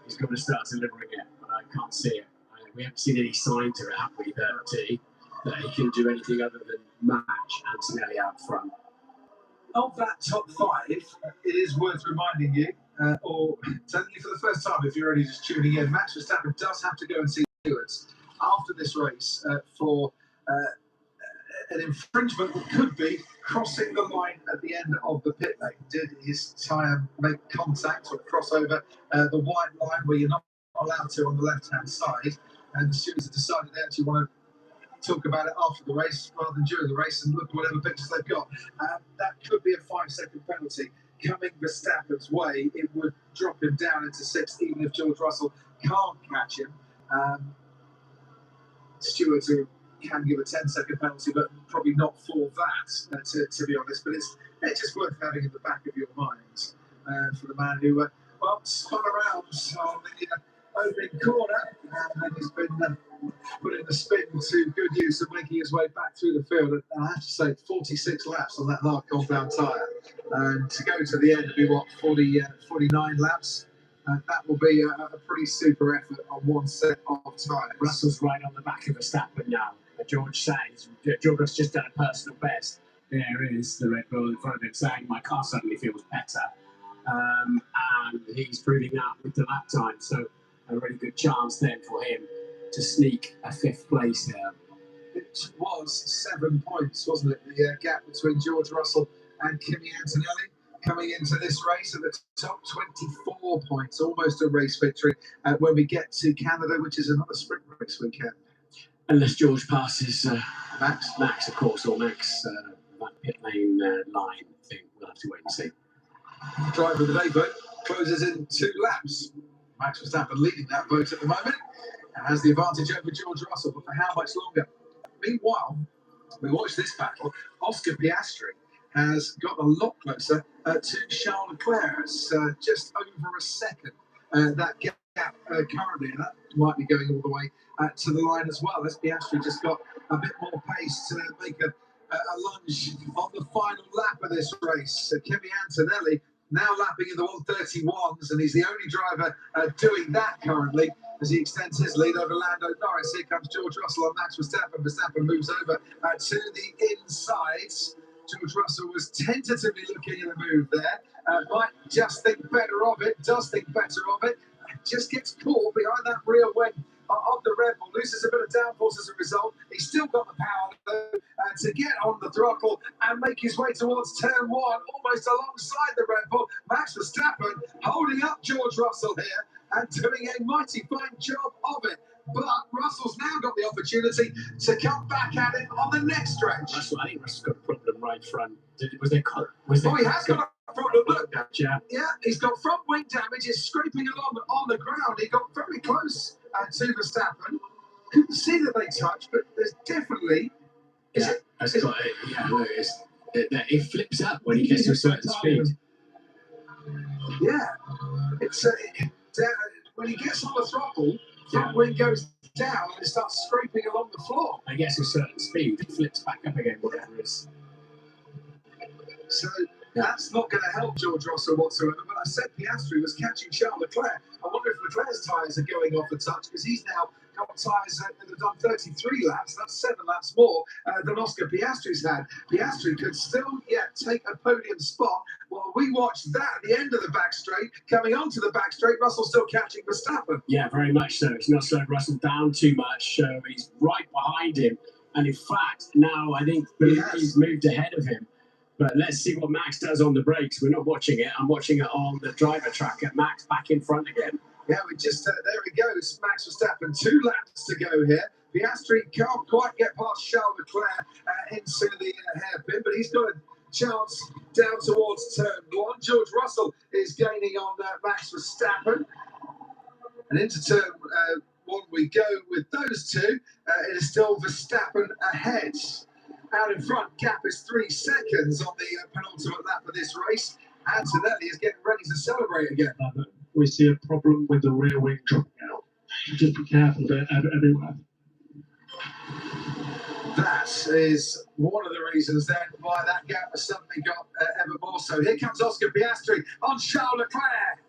he's going to start delivering it, but I can't see it. We haven't seen any signs of it, have we, that he can do anything other than match Antonelli out front. Of that top 5, it is worth reminding you, or telling you for the first time if you're only just tuning in, Max Verstappen does have to go and see stewards after this race for an infringement that could be crossing the line at the end of the pit lane. Did his tyre make contact or cross over the white line where you're not allowed to on the left-hand side? And the stewards have decided they actually want to talk about it after the race rather than during the race and look at whatever pictures they've got. That could be a 5-second penalty coming Verstappen's way. It would drop him down into 6th, even if George Russell can't catch him. Stewards can give a 10-second penalty, but probably not for that, to be honest. But it's just worth having in the back of your mind for the man who spun around on the opening corner and has been putting the spin to good use of making his way back through the field. And I have to say, 46 laps on that hard compound tyre. And to go to the end would be, 49 laps. That will be a pretty super effort on one set of tyres. Russell's right on the back of Verstappen now. George says, George has just done a personal best. There is the Red Bull in front of him saying, my car suddenly feels better. And he's proving that with the lap time. So a really good chance then for him to sneak a 5th place there. It was 7 points, wasn't it? The gap between George Russell and Kimi Antonelli coming into this race at the top. 24 points, almost a race victory when we get to Canada, which is another sprint race weekend. Unless George passes Max, of course, or Max that pit lane line thing. We'll have to wait and see. Driver of the day vote closes in 2 laps. Max Verstappen leading that vote at the moment and has the advantage over George Russell, but for how much longer? Meanwhile, we watch this battle. Oscar Piastri has got a lot closer to Charles Leclerc. It's just over a second that gap currently, and that might be going all the way to the line as well. As Piastri just got a bit more pace to make a lunge on the final lap of this race. Kimi Antonelli now lapping in the 131s, and he's the only driver doing that currently as he extends his lead over Lando Norris. Here comes George Russell on Max Verstappen. Verstappen moves over to the insides. George Russell was tentatively looking at a move there. Might just think better of it, does think better of it, and just gets caught behind that rear wing of the Red Bull, loses a bit of downforce as a result. He's still got the power though, to get on the throttle and make his way towards turn 1, almost alongside the Red Bull. Max Verstappen holding up George Russell here and doing a mighty fine job of it. But Russell's now got the opportunity to come back at it on the next stretch. I think Russell's got a problem right front. He has got a problem. Look, yeah, he's got front wing damage. He's scraping along on the ground. He got very close to Verstappen. Couldn't see that they touched, but there's definitely. It flips up when he gets to a certain speed. Yeah, it's when he gets on the throttle, front wing goes down and it starts scraping along the floor. When he gets to a certain speed, it flips back up again, whatever it is. So that's not going to help George Russell whatsoever. But I said Piastri was catching Charles Leclerc. I wonder if Leclerc's tyres are going off a touch, because he's now got tyres that have done 33 laps. That's 7 laps more than Oscar Piastri's had. Piastri could still yet take a podium spot Well, we watched that at the end of the back straight. Coming onto the back straight, Russell still catching Verstappen. Yeah, very much so. It's not slowed Russell down too much. He's right behind him. And in fact, now I think he's moved ahead of him. But let's see what Max does on the brakes. We're not watching it. I'm watching it on the driver tracker. Max back in front again. Yeah, we just, there he goes. Max Verstappen, 2 laps to go here. Piastri can't quite get past Charles Leclerc into the hairpin, but he's got a chance down towards turn 1. George Russell is gaining on Max Verstappen. And into turn 1 we go with those two. It is still Verstappen ahead. Out in front, gap is 3 seconds on the penultimate lap of this race. Antonelli is getting ready to celebrate again. We see a problem with the rear wing dropping out. Just be careful there everywhere. That is one of the reasons then why that gap has suddenly got ever more so. Here comes Oscar Piastri on Charles Leclerc.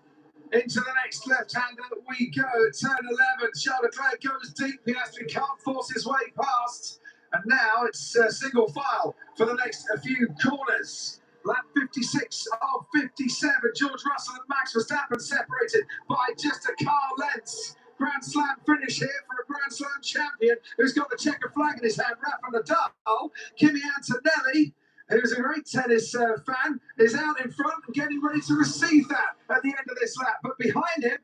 Into the next left-hander we go. Turn 11. Charles Leclerc goes deep. Piastri can't force his way past. And now it's single file for the next few corners. Lap 56 of 57. George Russell and Max Verstappen separated by just a car length. Grand Slam finish here for a Grand Slam champion who's got the checker flag in his hand, Rafa Nadal. Kimi Antonelli, who's a great tennis fan, is out in front and getting ready to receive that at the end of this lap. But behind him,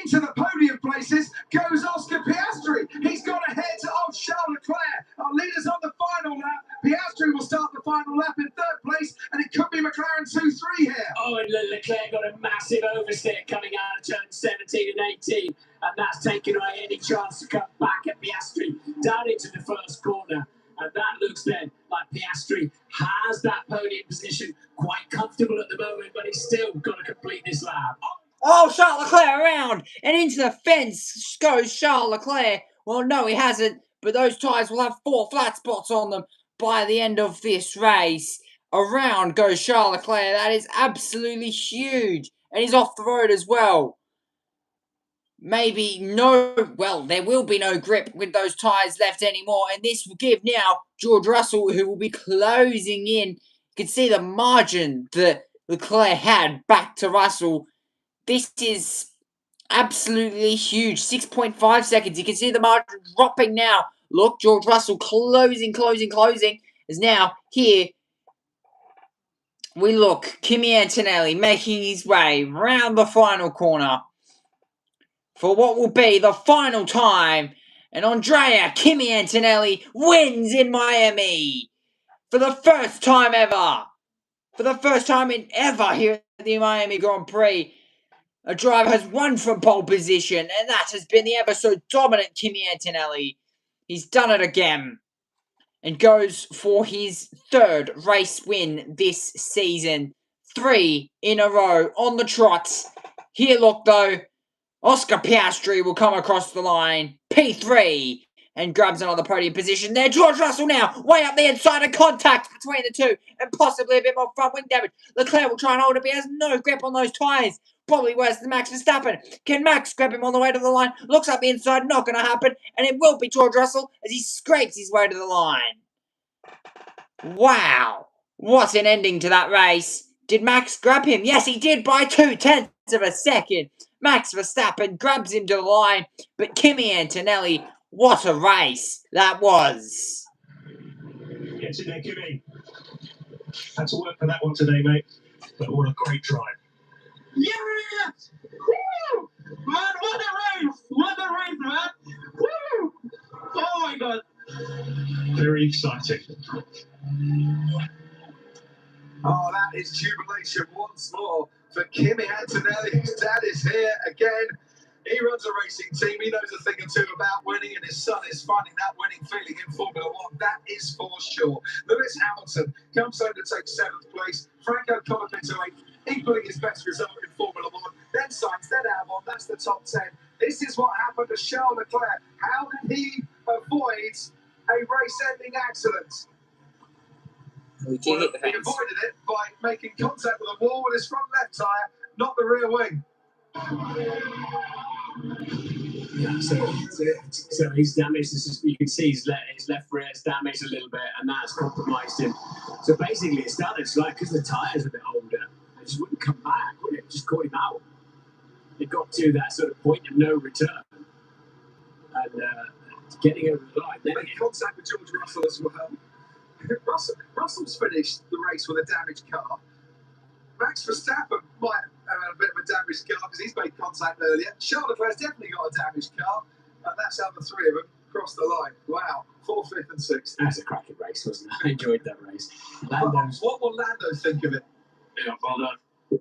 into the podium places, goes Oscar Piastri. He's got ahead of Charles Leclerc. Our leaders on the final lap. Piastri will start the final lap in 3rd place, and it could be McLaren 2-3 here. Oh, and Leclerc got a massive oversteer coming out of turn 17 and 18, and that's taken away any chance to come back at Piastri down into the first corner. And that looks then like Piastri has that podium position quite comfortable at the moment, but he's still got to complete this lap. Oh, Charles Leclerc around and into the fence goes Charles Leclerc. Well, no, he hasn't, but those tyres will have 4 flat spots on them by the end of this race. Around goes Charles Leclerc. That is absolutely huge. And he's off the road as well. Maybe there will be no grip with those tyres left anymore. And this will give now George Russell, who will be closing in. You can see the margin that Leclerc had back to Russell. This is absolutely huge. 6.5 seconds. You can see the margin dropping now. Look, George Russell closing. Is now here. We look, Kimi Antonelli making his way round the final corner for what will be the final time. And Andrea Kimi Antonelli wins in Miami for the first time ever. For the first time in ever here at the Miami Grand Prix. A driver has won from pole position, and that has been the ever so dominant Kimi Antonelli. He's done it again and goes for his 3rd race win this season. 3 in a row on the trot. Here, look, though, Oscar Piastri will come across the line, P3, and grabs another podium position there. George Russell now, way up the inside, and contact between the two, and possibly a bit more front wing damage. Leclerc will try and hold it, but he has no grip on those tyres. Probably worse than Max Verstappen. Can Max grab him on the way to the line? Looks up the inside, not going to happen, and it will be George Russell as he scrapes his way to the line. Wow, what an ending to that race. Did Max grab him? Yes, he did by 0.2 of a second. Max Verstappen grabs him to the line, but Kimi Antonelli, what a race that was. Gets in there, Kimi. Had to work for that one today, mate. But what a great drive. Yes! Woo! Man, what a race! What a race, man! Woo! Oh my God! Very exciting. Oh, that is jubilation once more for Kimi Antonelli. His dad is here again. He runs a racing team. He knows a thing or two about winning, and his son is finding that winning feeling in Formula One. That is for sure. Lewis Hamilton comes home to take 7th place. Franco Colapinto 8th, equaling his best result in Formula One. Then Sainz, then Albon. That's the top 10. This is what happened to Charles Leclerc. How did he avoid a race-ending accident? He avoided it by making contact with the wall with his front left tyre, not the rear wing. Yeah, so he's damaged. You can see his left rear is damaged a little bit, and that's compromised him. So basically, it's done. It's like because the tyres are a bit older, It just wouldn't come back, would it? Just caught him out. It got to that sort of point of no return. And getting over the line. They made contact with George Russell as well. Russell's finished the race with a damaged car. Max Verstappen might have had a bit of a damaged car because he's made contact earlier. Charles Leclerc's definitely got a damaged car. And that's how the three of them crossed the line. Wow. 4th, 5th and 6th. That's a cracking race, wasn't it? I enjoyed that race. Lando's... What will Lando think of it? Yeah, well done.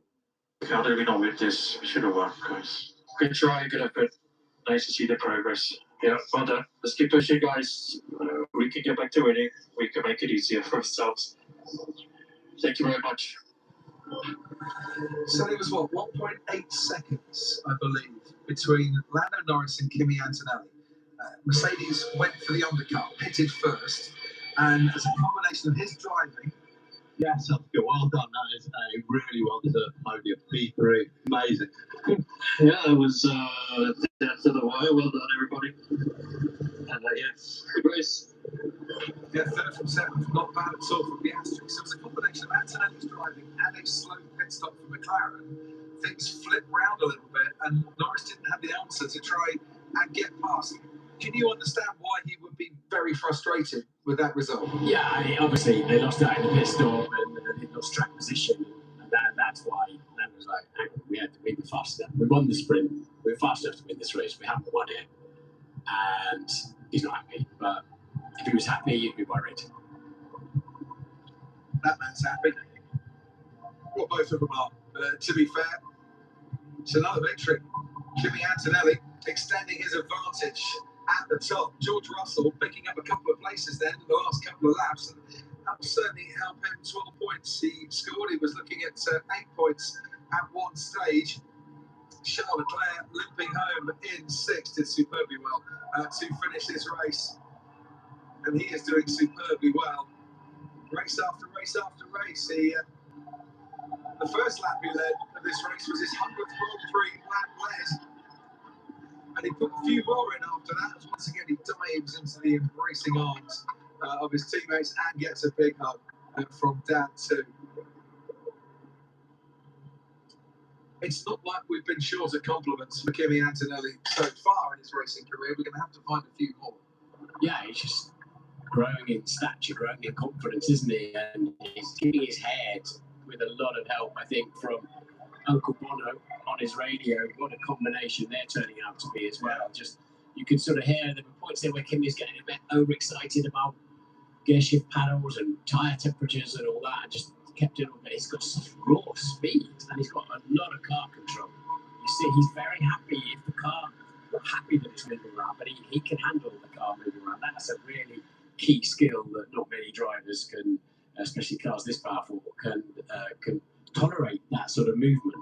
How did we not win this? We should have won, guys. Good try, good effort. Nice to see the progress. Yeah, well done. Let's keep pushing, guys. We can get back to winning. We can make it easier for ourselves. Thank you very much. So it was, 1.8 seconds, I believe, between Lando Norris and Kimi Antonelli. Mercedes went for the undercut, pitted first, and as a combination of his driving... Yeah, sounds good. Well done. That is a really well-deserved podium. P3, amazing. Yeah, it was depth of the wire. Well done, everybody. And yes, good race. Yeah, 3rd from 7th, not bad at all from the Asterix. So it was a combination of Antonelli's driving and a slow pit stop for McLaren. Things flipped round a little bit, and Norris didn't have the answer to try and get past. Can you understand why he would be very frustrated with that result? Yeah, I mean, obviously they lost out in the pit stop and they lost track position, and that's why Lando was like, hang on, we were fast enough. We won the sprint. We were fast enough to win this race. We haven't won it, and he's not happy. But if he was happy, he'd be worried. That man's happy. Well, both of them are. To be fair, it's another victory. Kimi Antonelli extending his advantage at the top. George Russell picking up a couple of places then in the last couple of laps, and that will certainly help him. 12 points he scored. He was looking at 8 points at one stage. Charles Leclerc limping home in 6th, did superbly well to finish this race, and he is doing superbly well. Race after race after race. The first lap he led of this race was his 100th Grand Prix lap led. And he put a few more in after that. As once again, he dives into the embracing arms of his teammates and gets a big hug from Dad too. It's not like we've been short of compliments for Kimi Antonelli so far in his racing career. We're going to have to find a few more. Yeah, he's just growing in stature, growing in confidence, isn't he? And he's keeping his head with a lot of help, I think, from Uncle Bono on his radio. What a combination they're turning out to be as well. Just, you can sort of hear there were points there where Kimi's getting a bit overexcited about gear shift panels and tyre temperatures and all that, and just kept it on. But he's got such raw speed and he's got a lot of car control. You see, he's very happy if the car, not happy that it's moving around, but he can handle the car moving around. That's a really key skill that not many drivers can, especially cars this powerful, can tolerate that sort of movement.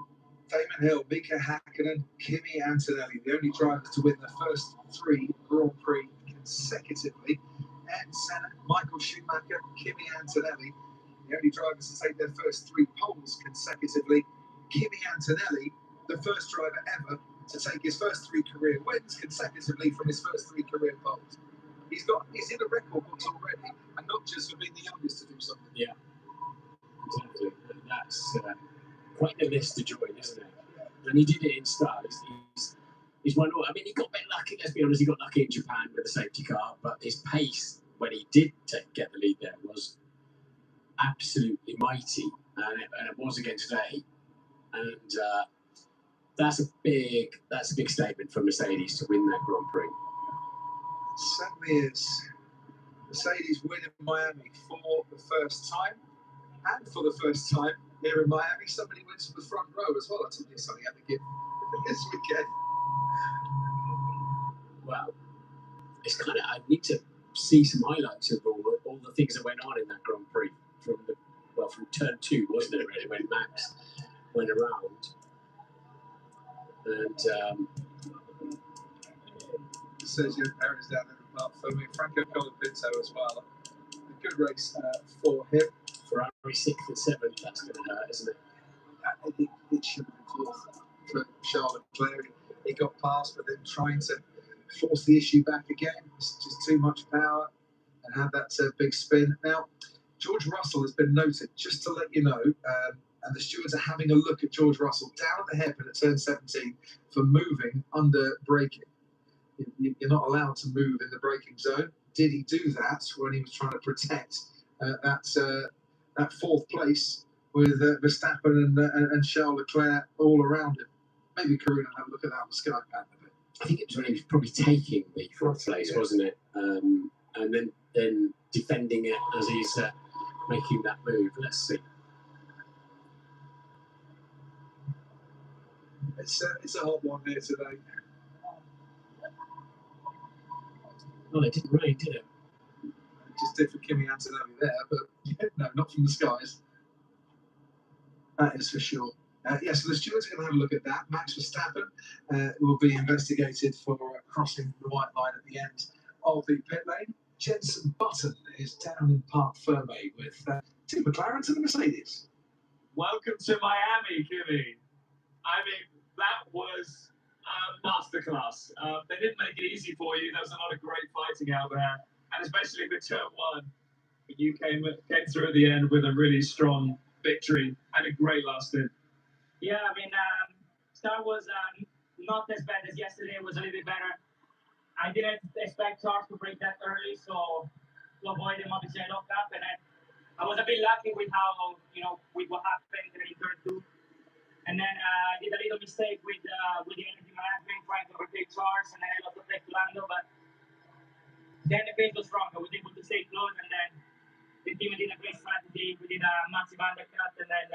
Damon Hill, Mika Hakkinen, Kimi Antonelli, the only drivers to win the first 3 Grand Prix consecutively. Ed Senna, Michael Schumacher, Kimi Antonelli, the only drivers to take their first 3 poles consecutively. Kimi Antonelli, the first driver ever to take his first 3 career wins consecutively from his first 3 career poles. He's in the record books already, and not just for being the youngest to do something. Yeah, exactly. That's quite the list to join, isn't it? And he did it in style. He's won all. I mean, he got a bit lucky. Let's be honest, he got lucky in Japan with the safety car, but his pace when he did get the lead there was absolutely mighty, and it was again today. And that's a big statement for Mercedes to win that Grand Prix. Certainly is. Mercedes win in Miami for the first time, and for the first time here in Miami, somebody wins from the front row as well. I think there's something I have to give this weekend. Well, it's kind of, I need to see some highlights of all the things that went on in that Grand Prix from turn 2, wasn't it? Really, when Max went around, and Sergio Perez down in the park filming, Franco Colapinto as well. A good race for him. Ferrari 6th and 7th, that's going to hurt, isn't it? It should have been 4th for Charles Leclerc. He got past, but then trying to force the issue back again. It's just too much power and had that big spin. Now, George Russell has been noted, just to let you know, And the stewards are having a look at George Russell down at the hairpin at turn 17 for moving under braking. You're not allowed to move in the braking zone. Did he do that when he was trying to protect that fourth place with Verstappen and Charles Leclerc all around him? Maybe Karuna will have a look at that on the Sky Pad a bit. I think it was when he was probably taking the fourth place, wasn't it? And then defending it as he's making that move. Let's see. It's a hot one here today. Well, it didn't rain, did it? It just did for Kimi Antonelli there, but no, not from the skies. That is for sure. So the stewards are going to have a look at that. Max Verstappen will be investigated for crossing the white line at the end of the pit lane. Jenson Button is down in Parc Ferme with two McLarens and a Mercedes. Welcome to Miami, Kimi. I mean, that was a masterclass. They didn't make it easy for you. There was a lot of great fighting out there, and especially with turn one. You came through at the end with a really strong victory and a great last stint. Yeah, I mean, start was not as bad as yesterday. It was a little bit better. I didn't expect Charles to break that early, so to avoid him, obviously I locked up, and I was a bit lucky with how, with what happened in turn two. And then I did a little mistake with the energy management, trying to overtake Charles, and then I lost the place to Lando, but then the pace was strong. I was able to stay close, and then the team did a great strategy. We did a massive undercut, and then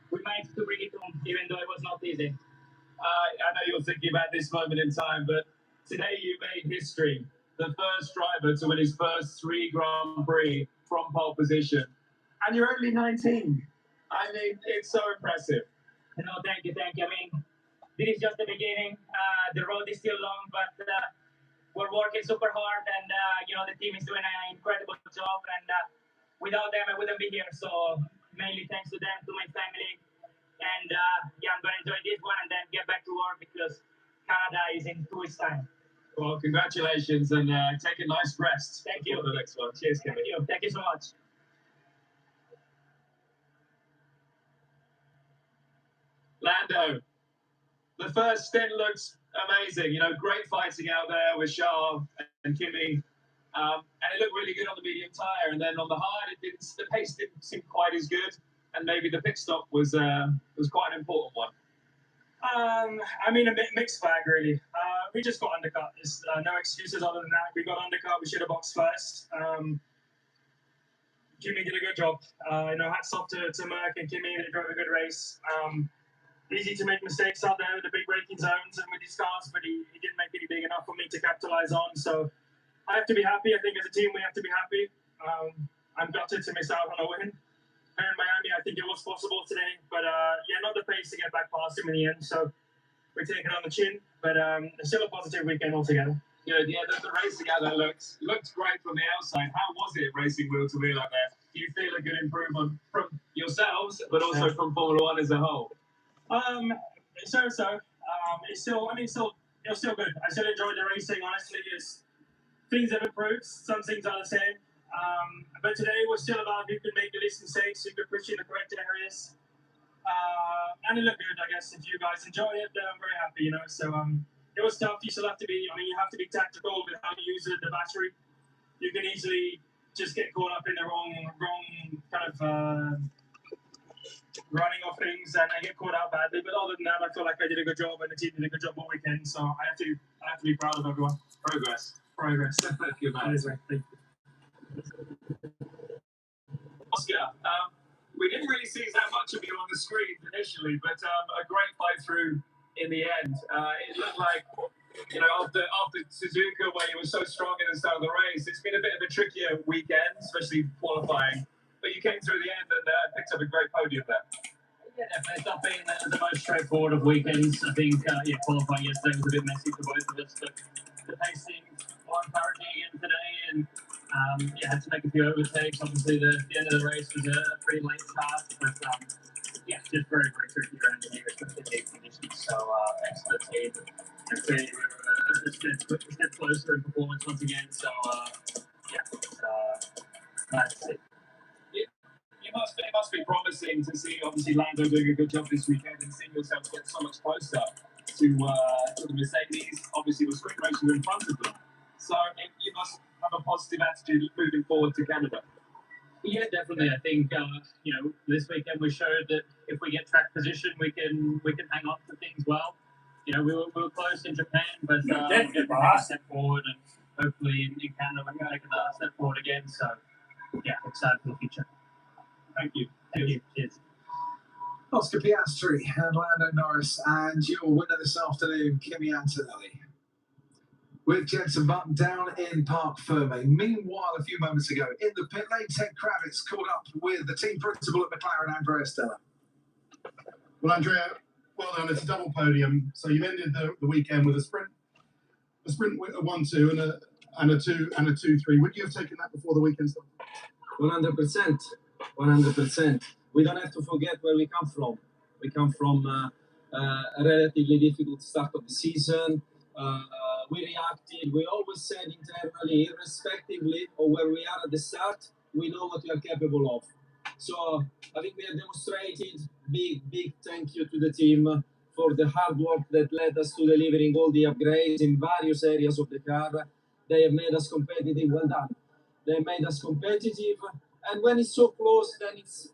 we managed to bring it home, even though it was not easy. I know you're thinking about this moment in time, but today you made history. The first driver to win his first 3 Grand Prix from pole position. And you're only 19. I mean, it's so impressive. No, thank you. I mean, this is just the beginning. The road is still long, but we're working super hard, and the team is doing an incredible job. And without them, I wouldn't be here. So mainly thanks to them, to my family, and I'm gonna enjoy this one and then get back to work because Canada is in 2 weeks' time. Well, congratulations, and take a nice rest. Thank you. For the next one. Cheers, Kimi. Thank you so much. Lando, the first stint looks amazing. Great fighting out there with Charles and Kimi. And it looked really good on the medium tyre. And then on the hard, the pace didn't seem quite as good. And maybe the pit stop was quite an important one. I mean, a mixed bag, really. We just got undercut. There's no excuses other than that. We got undercut. We should have boxed first. Kimi did a good job. Hats off to Merck and Kimi. They drove a good race. Easy to make mistakes out there with the big braking zones and with these cars, but he didn't make any big enough for me to capitalize on. So I have to be happy. I think as a team, we have to be happy. I'm gutted to miss out on a win. Here in Miami, I think it was possible today, but not the pace to get back past him in the end. So we take it on the chin, but still a positive weekend altogether. Good, yeah. The racing out there looked great from the outside. How was it racing wheel to wheel out there? Do you feel a good improvement from yourselves, but also from Formula One as a whole? It's still good. I still enjoy the racing. Honestly, things have improved. Some things are the same. But today was still about who could make the least mistakes, who could push in the correct areas. And it looked good, I guess. If you guys enjoy it, then I'm very happy, So it was tough. You still have to be, you have to be tactical with how you use the battery. You can easily just get caught up in the wrong kind of running of things and get caught out badly. But other than that, I feel like I did a good job and the team did a good job all weekend. So I have to be proud of everyone. Progress. Thank you, man. Thank you. Oscar, we didn't really see that much of you on the screen initially, but a great fight through in the end. It looked like, after Suzuka, where you were so strong in the start of the race, it's been a bit of a trickier weekend, especially qualifying. But you came through the end and picked up a great podium there. Yeah, definitely. It's not been the most straightforward of weekends. I think, qualifying yesterday was a bit messy for both of us, but the pacing on parity again today, and had to make a few overtakes. Obviously, the end of the race was a pretty late start, but just very, very tricky around here, especially in these conditions. So, thanks to the team. And clearly, we were a step closer in performance once again. So, nice to see. it must be promising to see, obviously, Lando doing a good job this weekend and seeing yourselves get so much closer to the Mercedes. Obviously, the sprint race was in front of them. So you must have a positive attitude moving forward to Canada. Yeah, definitely. I think this weekend we showed that if we get track position, we can hang on to things well. We were close in Japan, but definitely take a step forward, and hopefully in Canada we can take another step forward again. So yeah, excited for the future. Thank you. Thank you. Cheers. Oscar Piastri and Lando Norris, and your winner this afternoon, Kimi Antonelli. With Jenson Button down in Parc Ferme. Meanwhile, a few moments ago, in the pit lane, Ted Kravitz caught up with the team principal at McLaren, Andrea Stella. Well, Andrea, well done. It's a double podium. So you've ended the weekend with a sprint with a 1-2 and a 2-3. Would you have taken that before the weekend started? 100%. 100%. We don't have to forget where we come from. We come from a relatively difficult start of the season. We reacted. We always said internally, irrespectively of where we are at the start, we know what we are capable of. So I think we have demonstrated big thank you to the team for the hard work that led us to delivering all the upgrades in various areas of the car. They have made us competitive. Well done. They made us competitive, and when it's so close, then it's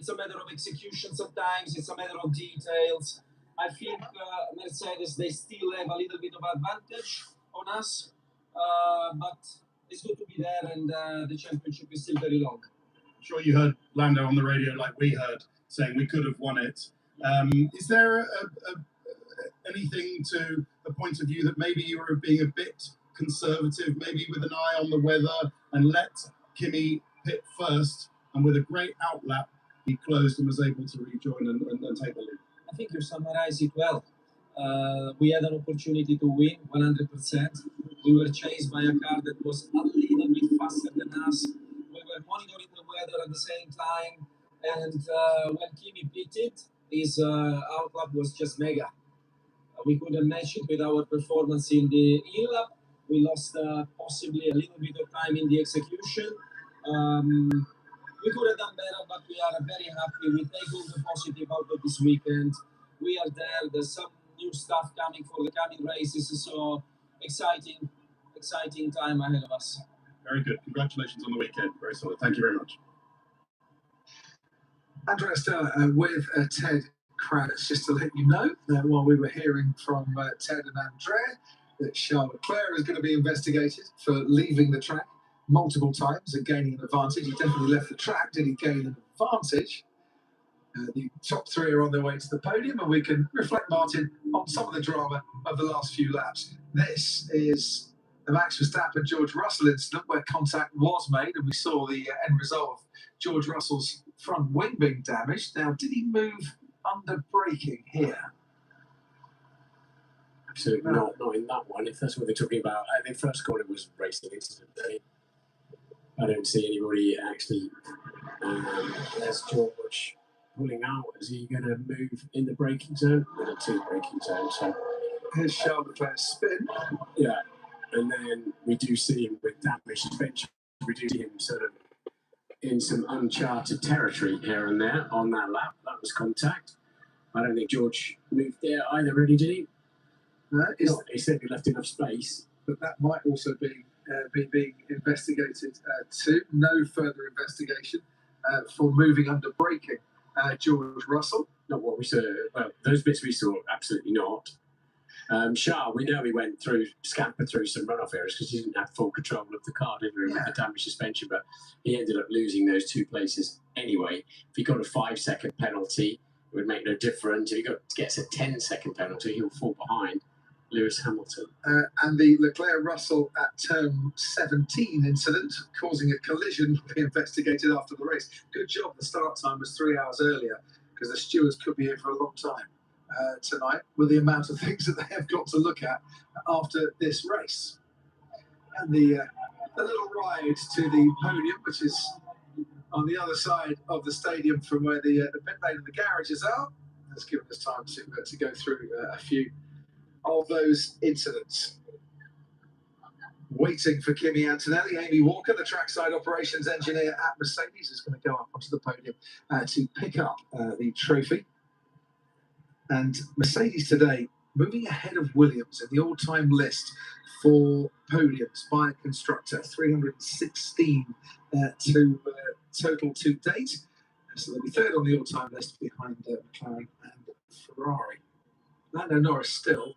a matter of execution. Sometimes it's a matter of details. I think Mercedes, they still have a little bit of advantage on us, but it's good to be there, and the championship is still very long. I'm sure you heard Lando on the radio, like we heard, saying we could have won it. Is there anything to the point of view that maybe you were being a bit conservative, maybe with an eye on the weather, and let Kimi pit first, and with a great outlap, he closed and was able to rejoin and take the lead? I think you summarized it well. We had an opportunity to win 100%. We were chased by a car that was a little bit faster than us. We were monitoring the weather at the same time. And when Kimi pitted, his outlap was just mega. We couldn't match it with our performance in the in-lap. We lost possibly a little bit of time in the execution. We could have done better, but we are very happy. We take all the positive out of this weekend. We are there. There's some new stuff coming for the coming races. So exciting time ahead of us. Very good. Congratulations on the weekend. Very solid. Thank you very much. Andrea Stella with Ted Kravitz. Just to let you know, while we were hearing from Ted and Andrea, that Charles Leclerc is going to be investigated for leaving the track multiple times and gaining an advantage. He definitely left the track. Did he gain an advantage? The top three are on their way to the podium, and we can reflect, Martin, on some of the drama of the last few laps. This is the Max Verstappen George Russell incident where contact was made, and we saw the end result of George Russell's front wing being damaged. Now, did he move under braking here? Absolutely not in that one. If that's what they're talking about, I think first corner was racing incident. I don't see anybody actually. There's George pulling out. Is he going to move in the braking zone? We're in two braking zones. So here's Charles Leclerc's spin. Yeah, and then we do see him with damaged suspension. We do see him sort of in some uncharted territory here and there on that lap. That was contact. I don't think George moved there either, really, did he? He said he left enough space. But that might also be being investigated too. No further investigation for moving under braking George Russell. Not what we saw. Well, those bits we saw, absolutely not. Charles, we know he went through, scampered through some runoff areas because he didn't have full control of the car, didn't he, with the damaged suspension, but he ended up losing those two places anyway. If he got a 5-second penalty, it would make no difference. If he gets a 10-second penalty, he'll fall behind Lewis Hamilton. And the Leclerc-Russell at turn 17 incident, causing a collision, will be investigated after the race. Good job the start time was 3 hours earlier, because the stewards could be here for a long time tonight with the amount of things that they have got to look at after this race. And the little ride to the podium, which is on the other side of the stadium from where the pit lane and the garages are, has given us time to go through a few of those incidents. Waiting for Kimi Antonelli, Amy Walker, the trackside operations engineer at Mercedes, is going to go up onto the podium to pick up the trophy. And Mercedes today moving ahead of Williams in the all-time list for podiums by a constructor, 316 total to date. So they'll be third on the all-time list behind McLaren and Ferrari. Lando Norris still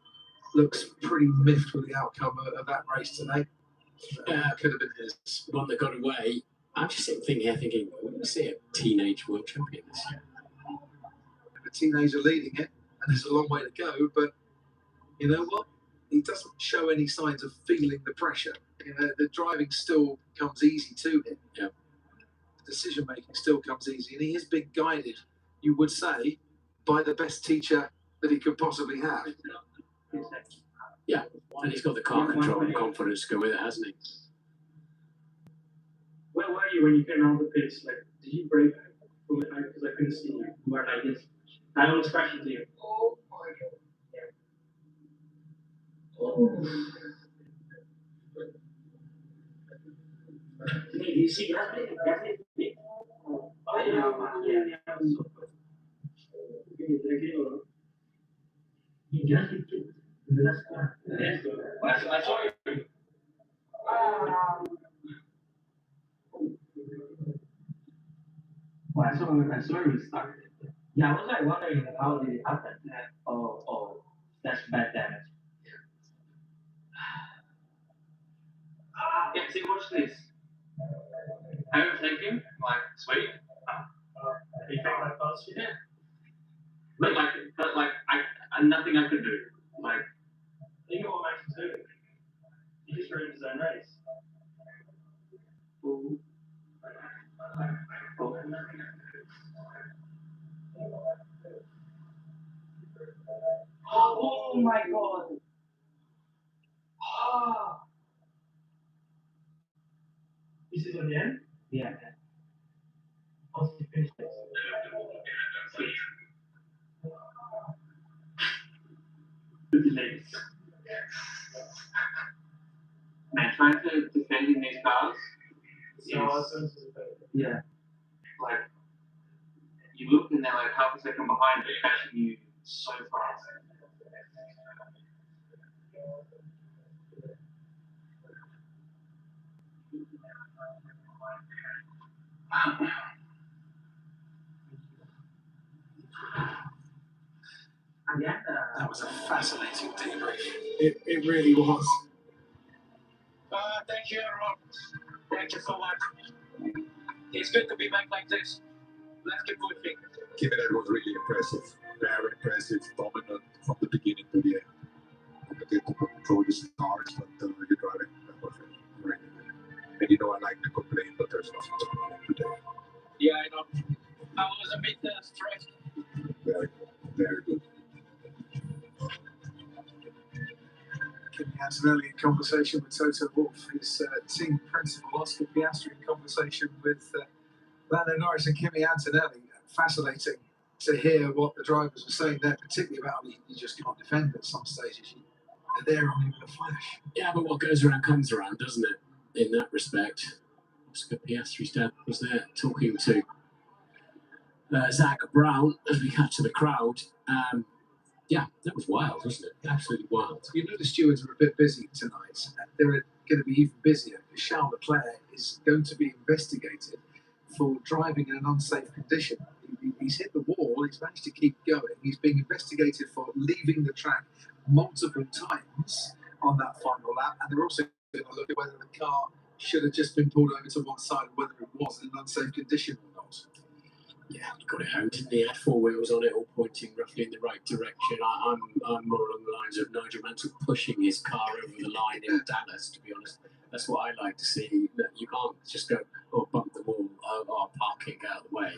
looks pretty miffed with the outcome of that race today. Could have been his. One that got away. I'm just sitting here thinking, we're going to see a teenage world champion this year. A teenager leading it, and there's a long way to go, but you know what? He doesn't show any signs of feeling the pressure. You know, the driving still comes easy to him. Yeah. The decision making still comes easy, and he is being guided, you would say, by the best teacher that he could possibly have. Yeah, and he's got the car control and confidence to go with it, hasn't he? Where were you when you came out of the pits? Like, did you brake? Because I couldn't see you. You were like this. I almost crashed into you. Oh my god. Yeah. Oh. You see that? Oh, yeah. I saw you. Well, I saw it started. Yeah, I was like wondering how did it happen? Oh, that's bad damage. Yeah, see, watch this. Overtaking, like, sweet. You think that fast? Yeah. But like, nothing I could do. Like, think of what Max is doing. He just ruined his own race. Ooh. Oh my god. Oh. This is on the end? Yeah. Man, trying to defend in these cars yeah. Like, you look and they're like half a second behind, but catching you so fast. That was a fascinating debrief. It really was. Thank you, everyone. Thank you so much. It's good to be back like this. Let's keep pushing. Kimi was really impressive. Very impressive, dominant from the beginning to the end. They could control the stars, but you're driving. That was really good. And you know, I like to complain, but there's nothing to complain today. Yeah, I know. I was a bit stressed. Very good. Very good. Kimi Antonelli in conversation with Toto Wolff, his team principal Oscar Piastri in conversation with Lando Norris and Kimi Antonelli. Fascinating to hear what the drivers were saying there, particularly about you just can't defend at some stages. They're there on you with a flash. Yeah, but what goes around comes around, doesn't it? In that respect. Oscar Piastri's dad was there talking to Zach Brown as we cut to the crowd. Yeah, that was wild, wasn't it? Absolutely wild. You know the stewards are a bit busy tonight. They're going to be even busier. Charles Leclerc is going to be investigated for driving in an unsafe condition. He's hit the wall, he's managed to keep going. He's being investigated for leaving the track multiple times on that final lap, and they're also going to look at whether the car should have just been pulled over to one side, whether it was in an unsafe condition or not. Yeah, he got it home, didn't he? Had four wheels on it, all pointing roughly in the right direction. I'm more along the lines of Nigel Mansell pushing his car over the line in Dallas, to be honest. That's what I like to see. That you can't just go, bump the wall, park it, get out of the way.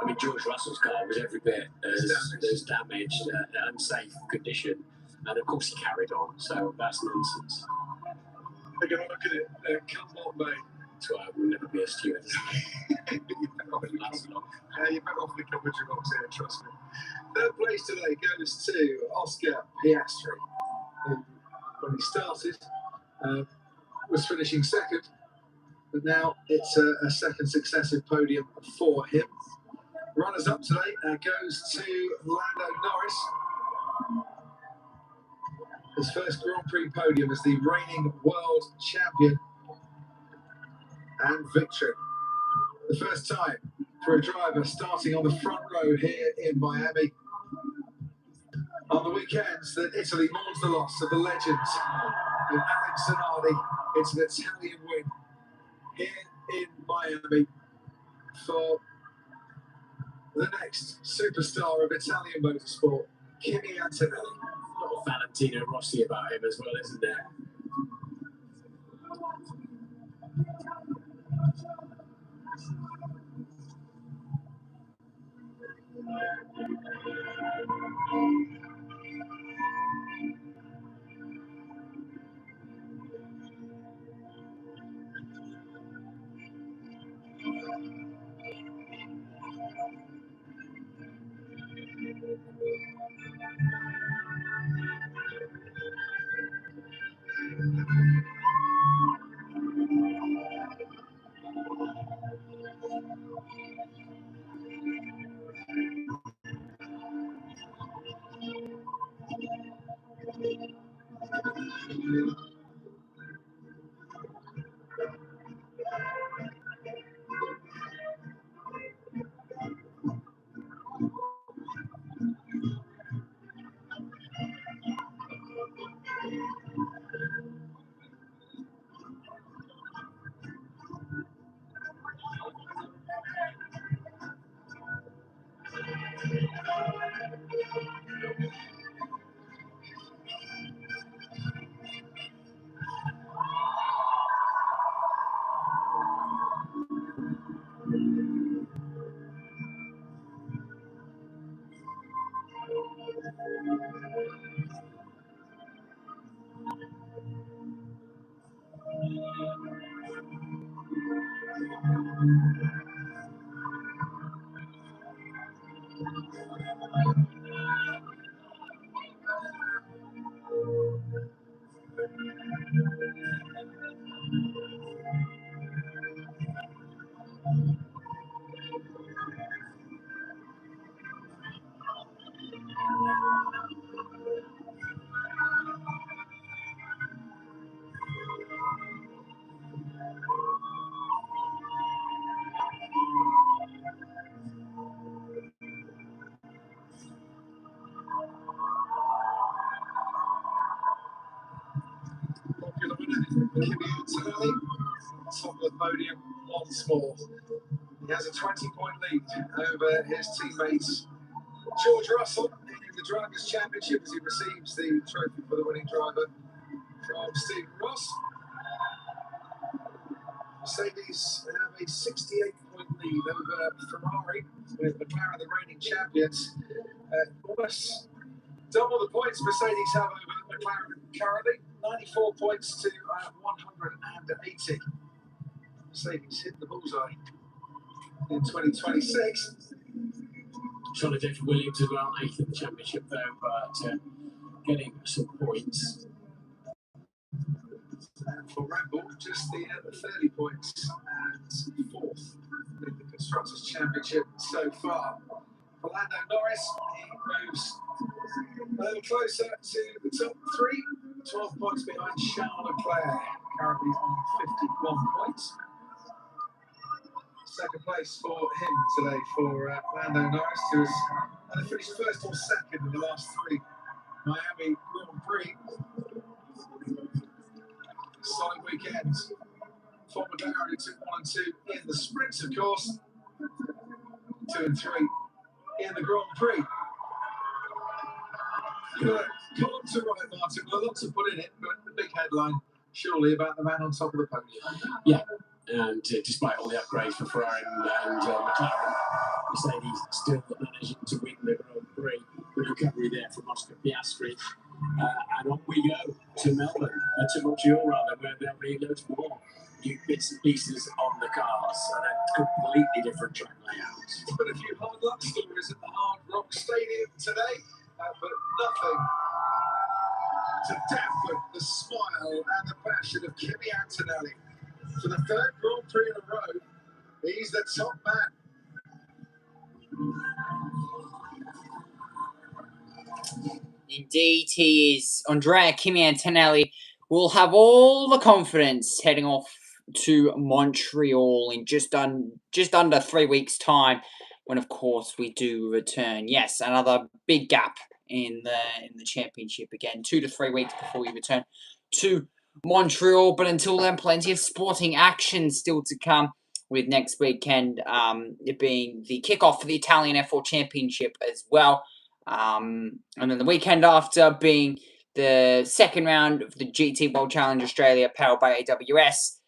I mean, George Russell's car was every bit as damaged, unsafe condition, and of course he carried on. So that's nonsense. They're going to look at it. Come on, mate. That's why I will never be a steward. You're better off in the commentary box here, trust me. Third place today goes to Oscar Piastri, who when he started, was finishing second, but now it's a second successive podium for him. Runners up today goes to Lando Norris. His first Grand Prix podium as the reigning world champion, and victory. The first time for a driver starting on the front row here in Miami. On the weekends that Italy mourns the loss of the legends of Alex Zanardi. It's an Italian win here in Miami for the next superstar of Italian motorsport, Kimi Antonelli. A lot of Valentino Rossi about him as well, isn't there? Popular winner, Kimi Antonelli, top of the podium once more. He has a 20-point lead over his teammates George Russell in the Drivers' Championship as he receives the trophy for the winning driver from Stephen Ross. Mercedes have a 68-point lead over Ferrari, with McLaren the reigning champions. Almost double the points Mercedes have over McLaren currently, 94 points to 180. Mercedes hit the bullseye in 2026. Trying to do for Williams as well, 8th in the championship though, but getting some points. And for Red Bull, just the 30 points and 4th in the Constructors' Championship so far. For Lando Norris, he moves a little closer to the top 3, 12 points behind Charles Leclerc, currently on 51 points. Second place for him today for Lando Norris, who has finished first or second in the last 3 Miami Grand Prix. Solid weekend for McLaren, who took 1 and 2 in the sprints, of course. 2 and 3 in the Grand Prix. Column to write, Martin, with a lot to put in it, but the big headline, surely, about the man on top of the podium. Yeah, and despite all the upgrades for Ferrari and McLaren, Mercedes still managing to win the Grand Prix. Good recovery there from Oscar Piastri. And on we go to Melbourne, to Montreal rather, where there'll be loads more new bits and pieces on the cars and a completely different track layout. But a few hard luck stories at the Hard Rock Stadium today, but nothing to dampen the smile and the passion of Kimi Antonelli. For the third Grand Prix in a row, he's the top man. Indeed, he is. Andrea Kimi Antonelli will have all the confidence heading off to Montreal in just under 3 weeks' time, when of course we do return. Yes, another big gap in the championship again, 2 to 3 weeks before we return to Montreal. But until then, plenty of sporting action still to come, with next weekend it being the kickoff for the Italian F4 Championship as well. And then the weekend after being the second round of the GT World Challenge Australia, powered by AWS,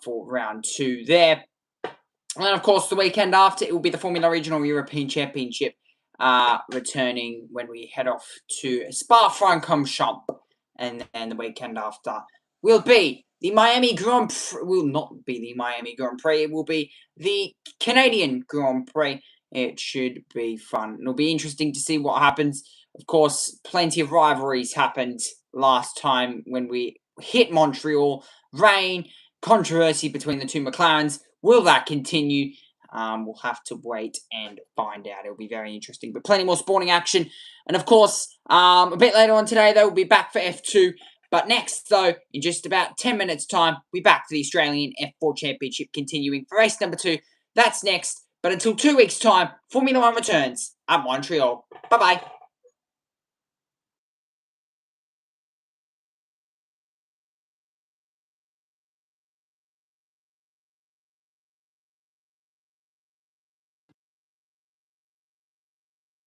for round 2 there. And then, of course, the weekend after, it will be the Formula Regional European Championship, returning when we head off to Spa-Francorchamps. And then the weekend after will be the Miami Grand Prix. Will not be the Miami Grand Prix. It will be the Canadian Grand Prix. It should be fun. It'll be interesting to see what happens. Of course, plenty of rivalries happened last time when we hit Montreal. Rain, controversy between the two McLarens. Will that continue? We'll have to wait and find out. It'll be very interesting. But plenty more sporting action. And of course, a bit later on today, though, we'll be back for F2. But next, though, in just about 10 minutes' time, we'll be back for the Australian F4 Championship, continuing for race number 2. That's next. But until 2 weeks' time, Formula 1 returns at Montreal. Bye-bye.